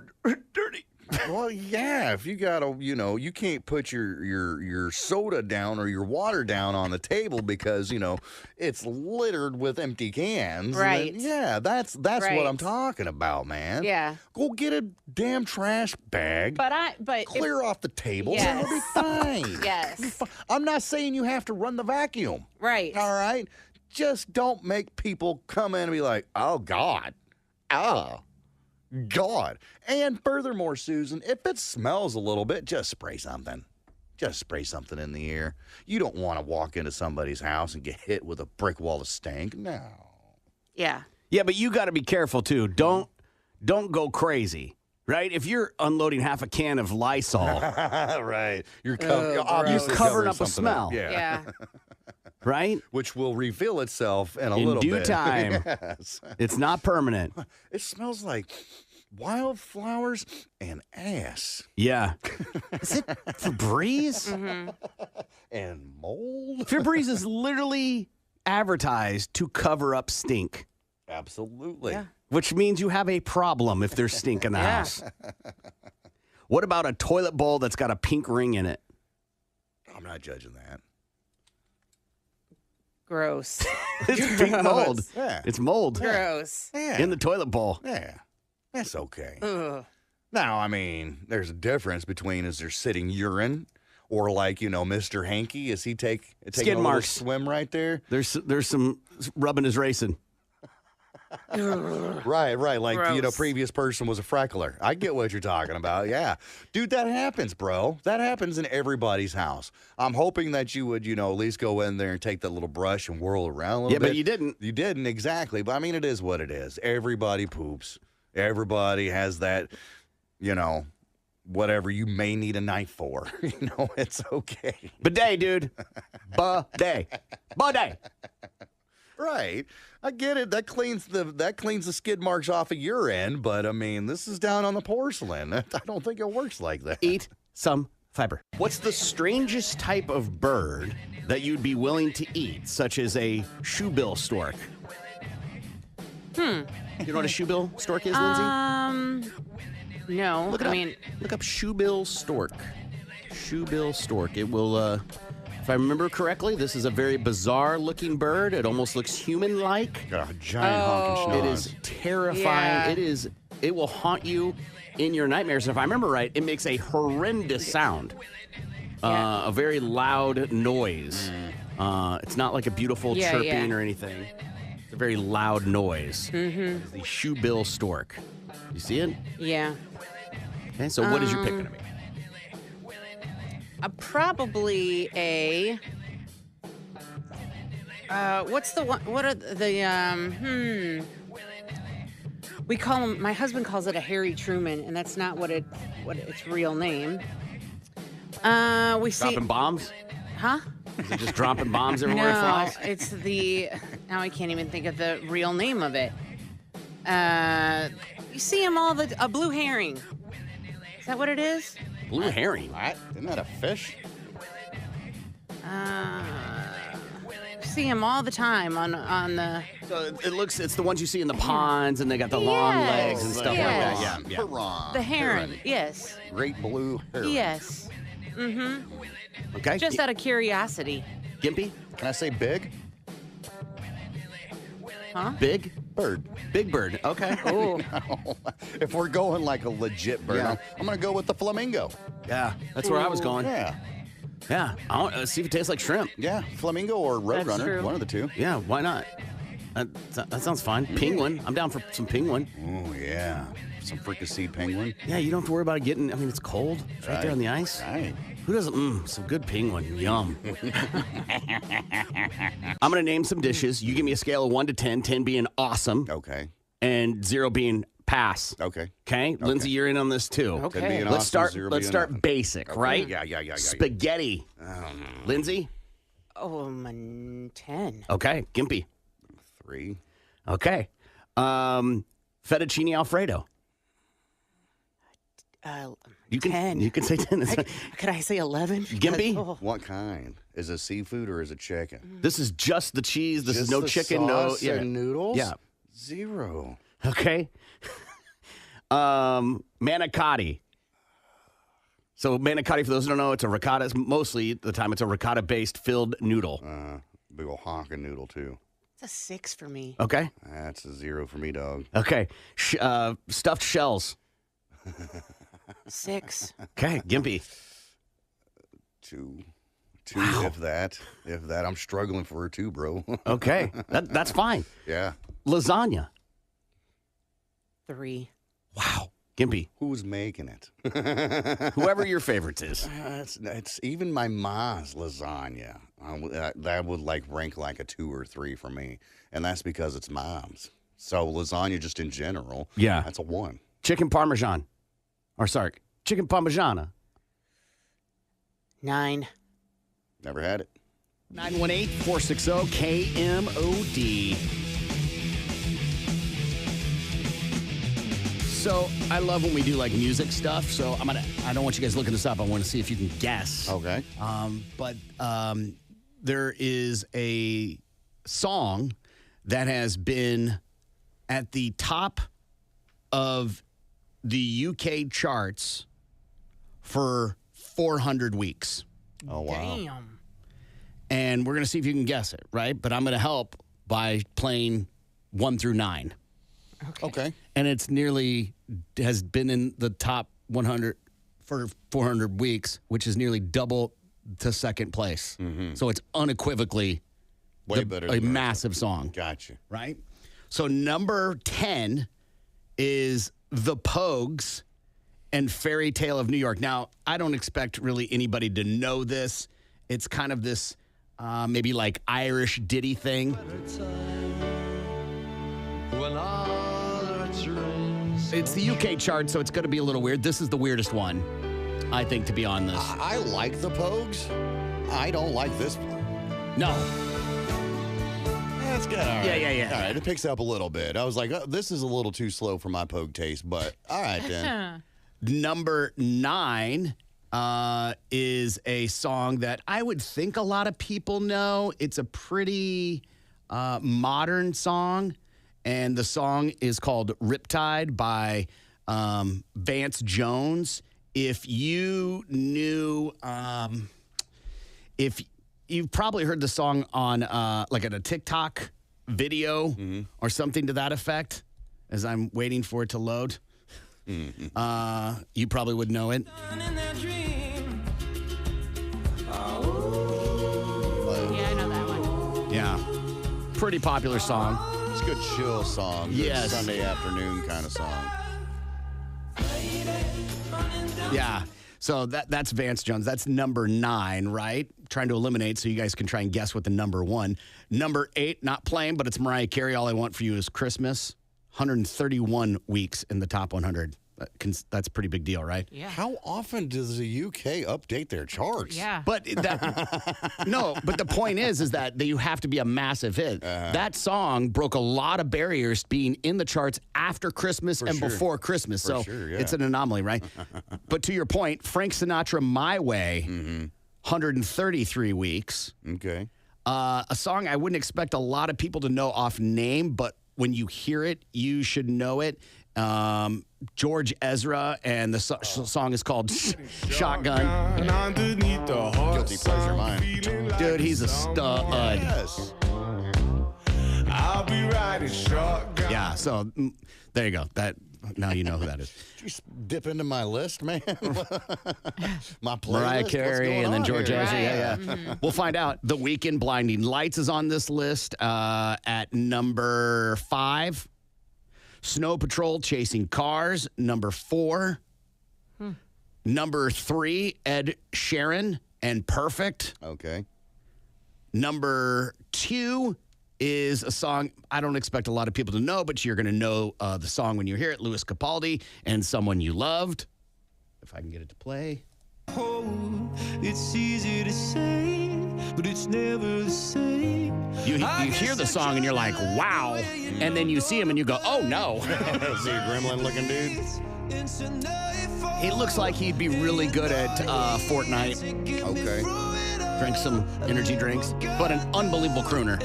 dirty. Well, yeah, if you got to, you can't put your soda down or your water down on the table because, it's littered with empty cans. Right. Yeah, that's Right. what I'm talking about, man. Yeah. Go get a damn trash bag. But Clear off the table Yes. and it'll be fine. Yes. It'll be fi- I'm not saying you have to run the vacuum. Right. All right? Just don't make people come in and be like, oh, God. Oh, God. And furthermore, Susan, if it smells a little bit, just spray something. Just spray something in the air. You don't want to walk into somebody's house and get hit with a brick wall of stink. No. Yeah. Yeah, but you got to be careful too. Don't go crazy, right? If you're unloading half a can of Lysol, Right. You're gross. obviously covering up a something up. smell. Yeah. right? Which will reveal itself in a In little due bit. time. Yes. It's not permanent. It smells like wildflowers and ass Yeah. Is it Febreze? and mold. Febreze is literally advertised to cover up stink, Absolutely. Yeah. which means you have a problem if there's stink in the Yeah. house. What about a toilet bowl that's got a pink ring in it? I'm not judging that. Gross. It's pink mold. Yeah. It's mold Gross. Yeah. in the toilet bowl. Yeah. That's okay. Ugh. Now, I mean, there's a difference between is there sitting urine or like, Mr. Hanky, is he taking Skid a little marks. swim right there? There's some rubbing is racing. Right. Like, Gross. previous person was a freckler. I get what you're talking about. Yeah. Dude, that happens, bro. That happens in everybody's house. I'm hoping that you would, at least go in there and take that little brush and whirl around a little Yeah, bit. but you didn't. You didn't, exactly. But I mean, it is what it is. Everybody poops. Everybody has that, whatever you may need a knife for. It's okay. Bidet, dude. Bidet. Bidet. Right. I get it. That cleans the skid marks off of your end, but I mean, this is down on the porcelain. I don't think it works like that. Eat some fiber. What's the strangest type of bird that you'd be willing to eat, such as a shoebill stork? You know what a shoebill stork is, Lindsay? No. Look it up. Look up shoebill stork. Shoebill stork. It will, if I remember correctly, this is a very bizarre looking bird. It almost looks human-like. Got a giant honking It schnoz. is terrifying. Yeah. It will haunt you in your nightmares. And if I remember right, it makes a horrendous sound. Yeah. A very loud noise. It's not like a beautiful Yeah, chirping yeah. or anything. It's a very loud noise. Mm-hmm. It's the shoebill stork. You see it? Yeah. Okay, so what is your pick going to be? Probably a. What's the one? What are the We call him. My husband calls it a Harry Truman, and that's not what its real name. We see. Dropping bombs? Huh? Is it just dropping bombs everywhere it No, flies? it's the. Now I can't even think of the real name of it. You see him all a blue herring. Is that what it is? Blue herring. What? Isn't that a fish? See him all the time on the. So it's the ones you see in the ponds, and they got the long legs and stuff Yes. like that. Yeah. Piranha. The heron. Yes. Great blue heron. Yes. Okay. Just out of curiosity. Gimpy? Can I say big? Huh? Big? Bird. Big bird. Okay. Oh. If we're going like a legit bird, Yeah. I'm going to go with the flamingo. Yeah, that's where I was going. Yeah. Yeah. I want see if it tastes like shrimp. Yeah. Flamingo or That's roadrunner. true. One of the two. Yeah, why not? That sounds fine. Penguin. I'm down for some penguin. Oh, yeah. Some fricasseed penguin. Yeah, you don't have to worry about it getting, it's cold. It's right there on the ice. Right. Who doesn't? Some good penguin. Yum. I'm going to name some dishes. You give me a scale of 1 to 10, 10 being awesome Okay. and 0 being pass. Okay. Okay? Lindsay, you're in on this too. Okay. 10 being Let's awesome, start 0 let's being start nothing. basic, right? Yeah. Spaghetti. Lindsay? Oh, 10. Okay. Gimpy. 3. Okay. Fettuccine Alfredo. You can 10. You can say 10. Could I say 11? Gimpy? Oh, What kind? Is it seafood or is it chicken? This is just the cheese. This is Just no the chicken, sauce no and noodles? Yeah. 0. Okay. Manicotti. So manicotti, for those who don't know, it's a ricotta. Mostly the time it's a ricotta-based filled noodle. Big ol' honkin' noodle, too. it's a 6 for me. Okay. That's a 0 for me, dog. Okay. Stuffed shells. 6. Okay. Gimpy. 2. 2, if that. I'm struggling for a 2, bro. Okay. That's fine. Yeah. Lasagna. 3. Wow. Gimpy. Who's making it? Whoever your favorites is. It's even my mom's lasagna. That would rank like a 2 or 3 for me, and that's because it's mom's. So lasagna, just in general, Yeah. that's a 1. Chicken Parmesan. Chicken Parmigiana. 9. Never had it. 918-460-KMOD. So I love when we do like music stuff. So I don't want you guys looking this up. I want to see if you can guess. Okay. But there is a song that has been at the top of the UK charts for 400 weeks. Oh, wow. Damn. And we're going to see if you can guess it, right? But I'm going to help by playing 1 through 9. Okay. And it's has been in the top 100 for 400 weeks, which is nearly double to second place. Mm-hmm. So it's unequivocally Way better a than massive song, Gotcha. right? So number 10 is The Pogues and Fairy Tale of New York. Now, I don't expect really anybody to know this. It's kind of this maybe like Irish ditty thing. It's the UK chart, so it's going to be a little weird. This is the weirdest one, I think, to be on this. I like the Pogues. I don't like this one. No. That's good. All right. Yeah. All right. It picks up a little bit. I was like, oh, this is a little too slow for my Pogue taste, but all right then. Number 9 is a song that I would think a lot of people know. It's a pretty modern song, and the song is called Riptide by Vance Jones. If you knew, if you've probably heard the song on like at a TikTok video or something to that effect, as I'm waiting for it to load. You probably would know it. Yeah, I know that one. Yeah. Pretty popular song. It's a good chill song. Good Yes. Sunday afternoon kind of song. Yeah. So that's Vance Jones. That's number 9, right? Trying to eliminate so you guys can try and guess what the number 1. Number 8, not playing, but it's Mariah Carey. All I Want for You is Christmas. 131 weeks in the top 100. That's a pretty big deal, right? Yeah. How often does the UK update their charts? Yeah. But no, but the point is that you have to be a massive hit. That song broke a lot of barriers being in the charts after Christmas and sure. before Christmas. For So sure, yeah. it's an anomaly, right? But to your point, Frank Sinatra, My Way, 133 weeks. Okay. A song I wouldn't expect a lot of people to know off name, but when you hear it, you should know it. George Ezra, and the song is called Shotgun. Guilty pleasure mine. Dude, he's a stud. Yes. I'll be riding shotgun. Yeah, so there you go. Now you know who that is. Did you dip into my list, man? My playlist? Mariah What's Carey going and then on George here? Ezra. Right. Yeah. We'll find out. The Weeknd, Blinding Lights is on this list at number 5. Snow Patrol, Chasing Cars, number 4. Number 3, Ed Sheeran and Perfect. Okay. Number 2 is a song I don't expect a lot of people to know, but you're going to know the song when you hear it. Louis Capaldi and Someone You Loved. If I can get it to play. It's easy to say, but it's never the same. You hear the song and you're like, wow. And then you see him and you go, oh, no. Is he a gremlin looking dude? He looks like he'd be really good at Fortnite. Okay. Drink some energy drinks. But an unbelievable crooner.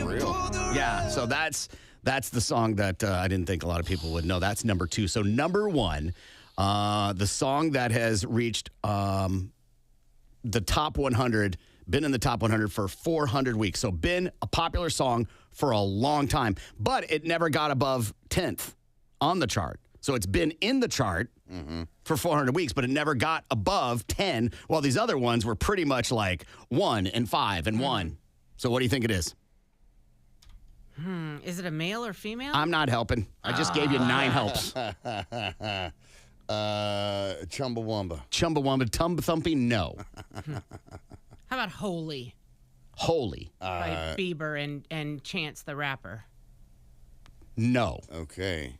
For real. Yeah, so that's the song that I didn't think a lot of people would know. That's number 2. So number 1, the song that has reached the top 100, been in the top 100 for 400 weeks. So been a popular song for a long time, but it never got above 10th on the chart. So it's been in the chart for 400 weeks, but it never got above 10, while these other ones were pretty much like 1 and 5 and 1. So what do you think it is? Is it a male or female? I'm not helping. I just gave you 9 helps. Chumbawamba. Chumbawamba, thumping, no. How about Holy Holy, by Bieber and Chance the Rapper? no. Okay.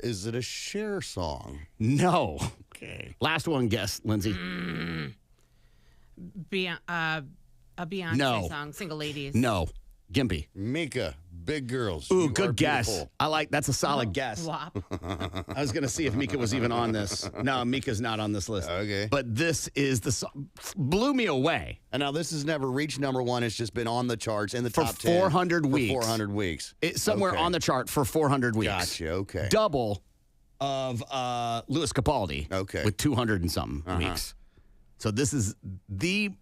Is it a Cher song? No. Okay. Last one guess, Lindsay. A Beyonce No. song, Single Ladies. No. Gimpy. Mika, Big Girls. Ooh, You Are good guess. Beautiful. That's a solid guess. WAP. I was going to see if Mika was even on this. No, Mika's not on this list. Okay. But this is the song. Blew me away. And now this has never reached number 1. It's just been on the charts in the For top 10. 400 weeks. For 400 weeks. It's somewhere Okay. on the chart for 400 weeks. Gotcha. Okay. Double of Louis Capaldi. Okay. With 200 and something weeks. So this is been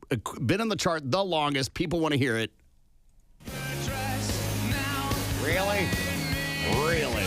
on the chart the longest. People want to hear it. Really? Really?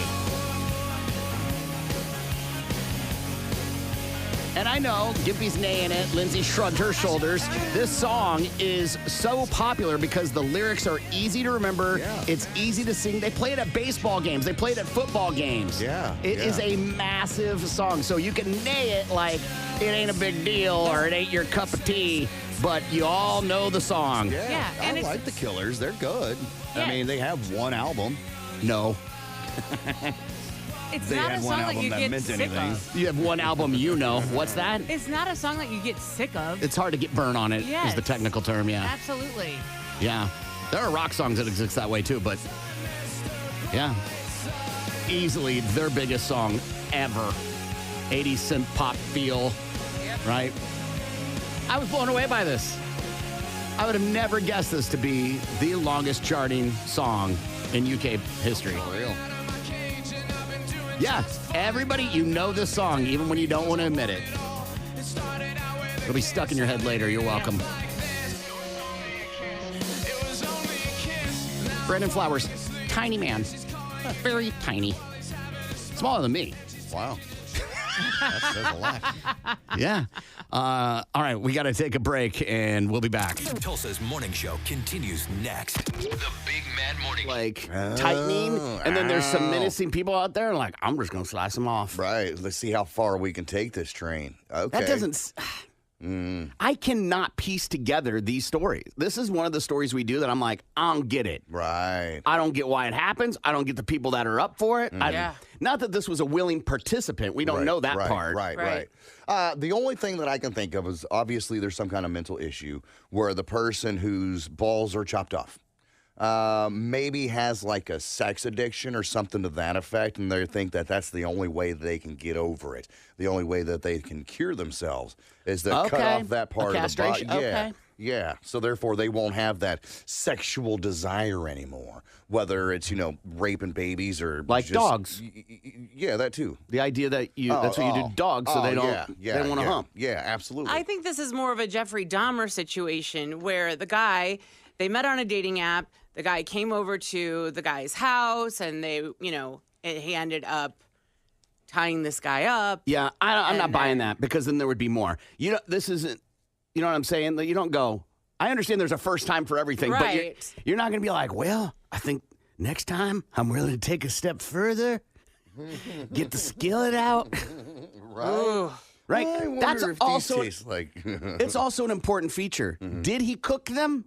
And I know Gimpy's neighing it. Lindsay shrugged her shoulders. This song is so popular because the lyrics are easy to remember. Yeah. It's easy to sing. They play it at baseball games. They play it at football games. Yeah, It is yeah. a massive song. So you can neigh it like it ain't a big deal or it ain't your cup of tea, but you all know the song. Yeah, and I it's- like the Killers. They're good. Yeah. I mean, they have one album. No. It's They not had a one song that album you that get meant sick anything. of. You have one album you know. What's that? It's not a song that you get sick of. It's hard to get burn on it, is Yes. the technical term, yeah. Absolutely. Yeah. There are rock songs that exist that way too, but yeah. Easily their biggest song ever. 80s synth pop feel, right? I was blown away by this. I would have never guessed this to be the longest charting song in UK history. For real. Yeah, everybody, you know this song, even when you don't want to admit it. It'll be stuck in your head later. You're welcome. Brandon Flowers, tiny man. Very tiny. Smaller than me. Wow. That says a lot. Yeah. All right, we got to take a break, and we'll be back. Tulsa's morning show continues next. The Big Mad Morning Like tightening, and then there's some menacing people out there, and like, I'm just going to slice them off. Right. Let's see how far we can take this train. Okay. That doesn't. I cannot piece together these stories. This is one of the stories we do that I'm like, I don't get it. Right. I don't get why it happens. I don't get the people that are up for it. Yeah. Not that this was a willing participant. We don't know that part. Right. The only thing that I can think of is obviously there's some kind of mental issue where the person whose balls are chopped off maybe has like a sex addiction or something to that effect, and they think that that's the only way they can get over it. The only way that they can cure themselves is to cut off that part of the body. Okay. Yeah. So therefore, they won't have that sexual desire anymore. Whether it's raping babies or Like just, dogs. Yeah, that too. The idea that that's what you do to dogs, so they don't they don't want to hump. Yeah, absolutely. I think this is more of a Jeffrey Dahmer situation where the guy, they met on a dating app. The guy came over to the guy's house, and he ended up tying this guy up. Yeah, I'm not buying that, because then there would be more. This isn't. You know what I'm saying? You don't go. I understand there's a first time for everything, Right. but you're not going to be like, well, I think next time I'm willing to take a step further, get the skillet out. Ooh. Right? I wonder That's if also these taste like. it's also an important feature. Did he cook them,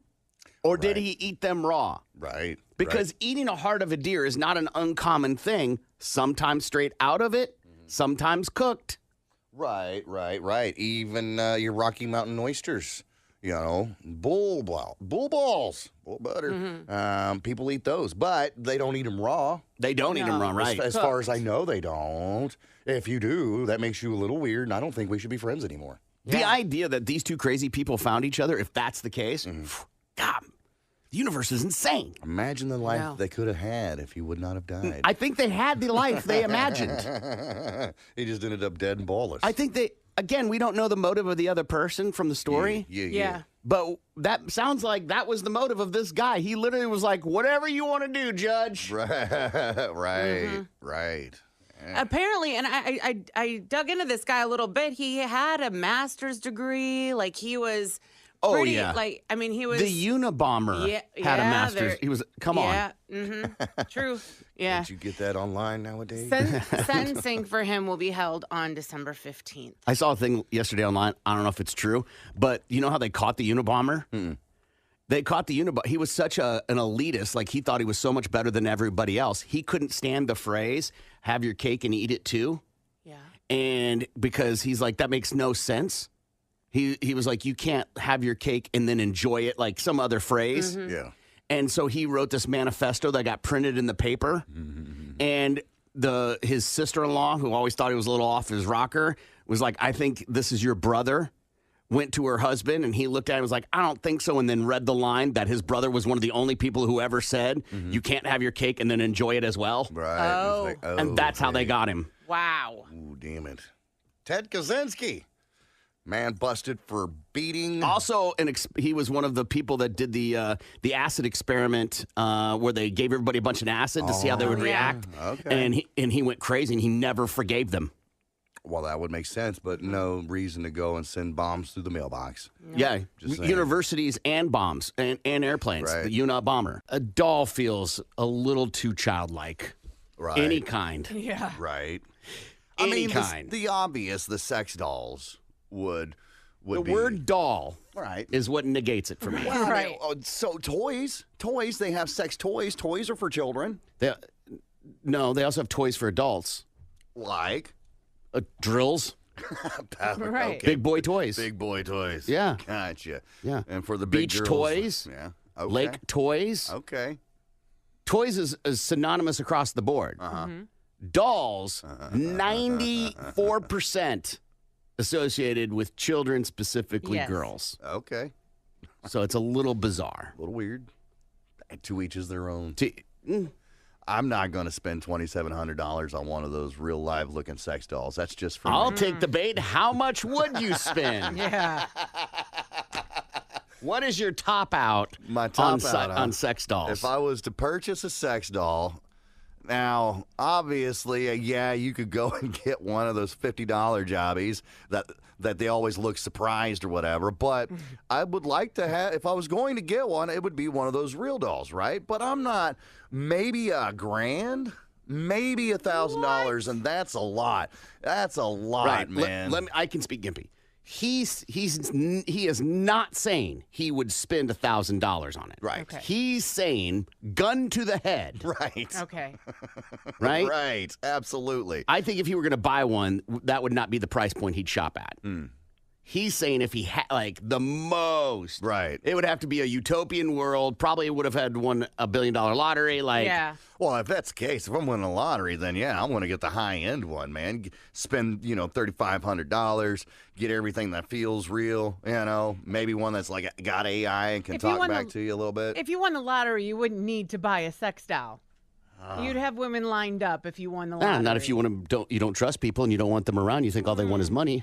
or did he eat them raw? Right. Because eating a heart of a deer is not an uncommon thing. Sometimes straight out of it, sometimes cooked. Right. Even your Rocky Mountain oysters, bull balls, bull butter. People eat those, but they don't eat them raw. They don't eat them raw, right? As far as I know, they don't. If you do, that makes you a little weird, and I don't think we should be friends anymore. The idea that these two crazy people found each other, if that's the case, God, the universe is insane. Imagine the life they could have had if he would not have died. I think they had the life they imagined. He just ended up dead and ballless. I think again, we don't know the motive of the other person from the story. Yeah. But that sounds like that was the motive of this guy. He literally was like, whatever you want to do, Judge. Right. Apparently, and I dug into this guy a little bit. He had a master's degree. Like, he was pretty, yeah. He was... The Unabomber had a master's. He was, come on. Yeah, true. Yeah. Did you get that online nowadays? Sentencing for him will be held on December 15th. I saw a thing yesterday online. I don't know if it's true, but you know how they caught the Unabomber? They caught the Unabomber. He was such an elitist. Like, he thought he was so much better than everybody else. He couldn't stand the phrase, have your cake and eat it too. Yeah. And because he's like, that makes no sense. He was like, you can't have your cake and then enjoy it, like some other phrase. Yeah. And so he wrote this manifesto that got printed in the paper. And his sister-in-law, who always thought he was a little off his rocker, was like, I think this is your brother. Went to her husband, and he looked at him and was like, I don't think so, and then read the line that his brother was one of the only people who ever said, you can't have your cake and then enjoy it as well. Right. Oh. It's like, And that's how they okay. got him. Wow. Ooh, damn it. Ted Kaczynski. Man busted for beating. Also, he was one of the people that did the acid experiment where they gave everybody a bunch of acid to see how they would react. Okay. And he went crazy, and he never forgave them. Well, that would make sense, but no reason to go and send bombs through the mailbox. Yeah, Just saying. universities and bombs and airplanes. Right. The Unabomber. A doll feels a little too childlike. Right. Any kind. Yeah. Right. Any kind. The obvious, the sex dolls would The be. word doll Right. is what negates it for me. Well, Right. So toys, they have sex toys. Toys are for children. No, they also have toys for adults. Like? Drills. Right. Okay. Big boy toys. Big boy toys. Yeah. Gotcha. Yeah. And for the big Beach girls, toys. Yeah. Okay. Lake toys. Okay. Toys is synonymous across the board. Dolls, 94% associated with children, specifically Yes. girls. Okay. So it's a little bizarre. A little weird. To each is their own. To- I'm not going to spend $2,700 on one of those real live looking sex dolls. That's just for I'll me. take the bait. How much would you spend? Yeah. What is your top out My top out, on sex dolls? If I was to purchase a sex doll, Now, obviously, yeah, you could go and get one of those $50 jobbies that they always look surprised or whatever. But I would like to have, if I was going to get one, it would be one of those real dolls, right? But I'm not. Maybe $1,000, maybe $1,000, and that's a lot. That's a lot, Right, man. I can speak Gimpy. He is not saying he would spend $1,000 on it. Right. Okay. He's saying gun to the head. Right. Okay. Right? Right. Absolutely. I think if he were going to buy one, that would not be the price point he'd shop at. He's saying if he had, like, the most. Right. It would have to be a utopian world. Probably would have had won a $1 billion lottery. Like, Yeah. Well, if that's the case, if I'm winning a lottery, then yeah, I want to get the high end one, man. Spend, $3,500, get everything that feels real, maybe one that's like got AI and can talk back to you a little bit. If you won the lottery, you wouldn't need to buy a sex doll. You'd have women lined up if you won the lottery. not if you want to. You don't trust people and you don't want them around. You think all they want is money.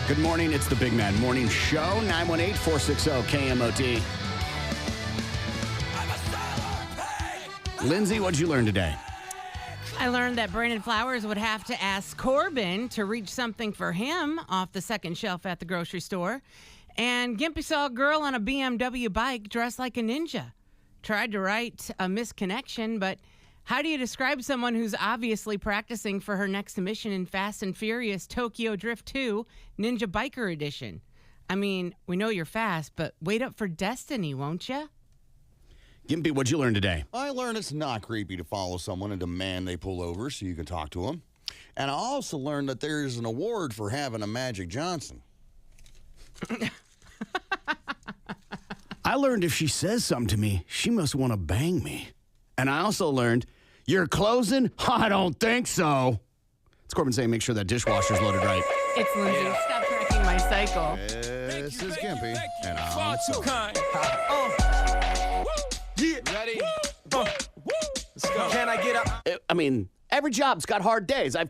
Good morning. It's the Big Man Morning Show. 918-460-KMOT. Lindsay, what'd you learn today? I learned that Brandon Flowers would have to ask Corbin to reach something for him off the second shelf at the grocery store. And Gimpy saw a girl on a BMW bike dressed like a ninja. Tried to write a misconnection, but how do you describe someone who's obviously practicing for her next mission in Fast and Furious Tokyo Drift 2 Ninja Biker Edition? I mean, we know you're fast, but wait up for destiny, won't you? Gimpy, what'd you learn today? I learned it's not creepy to follow someone and demand they pull over so you can talk to them. And I also learned that there's an award for having a Magic Johnson. I learned if she says something to me, she must want to bang me. And I also learned, you're closing? I don't think so. It's Corbin saying make sure that dishwasher's loaded right. It's Lindsay. Stop tracking my cycle. This is Gimpy, and Far I'm too kind. Ready? Let's go. Can I get up? I mean, every job's got hard days. I've told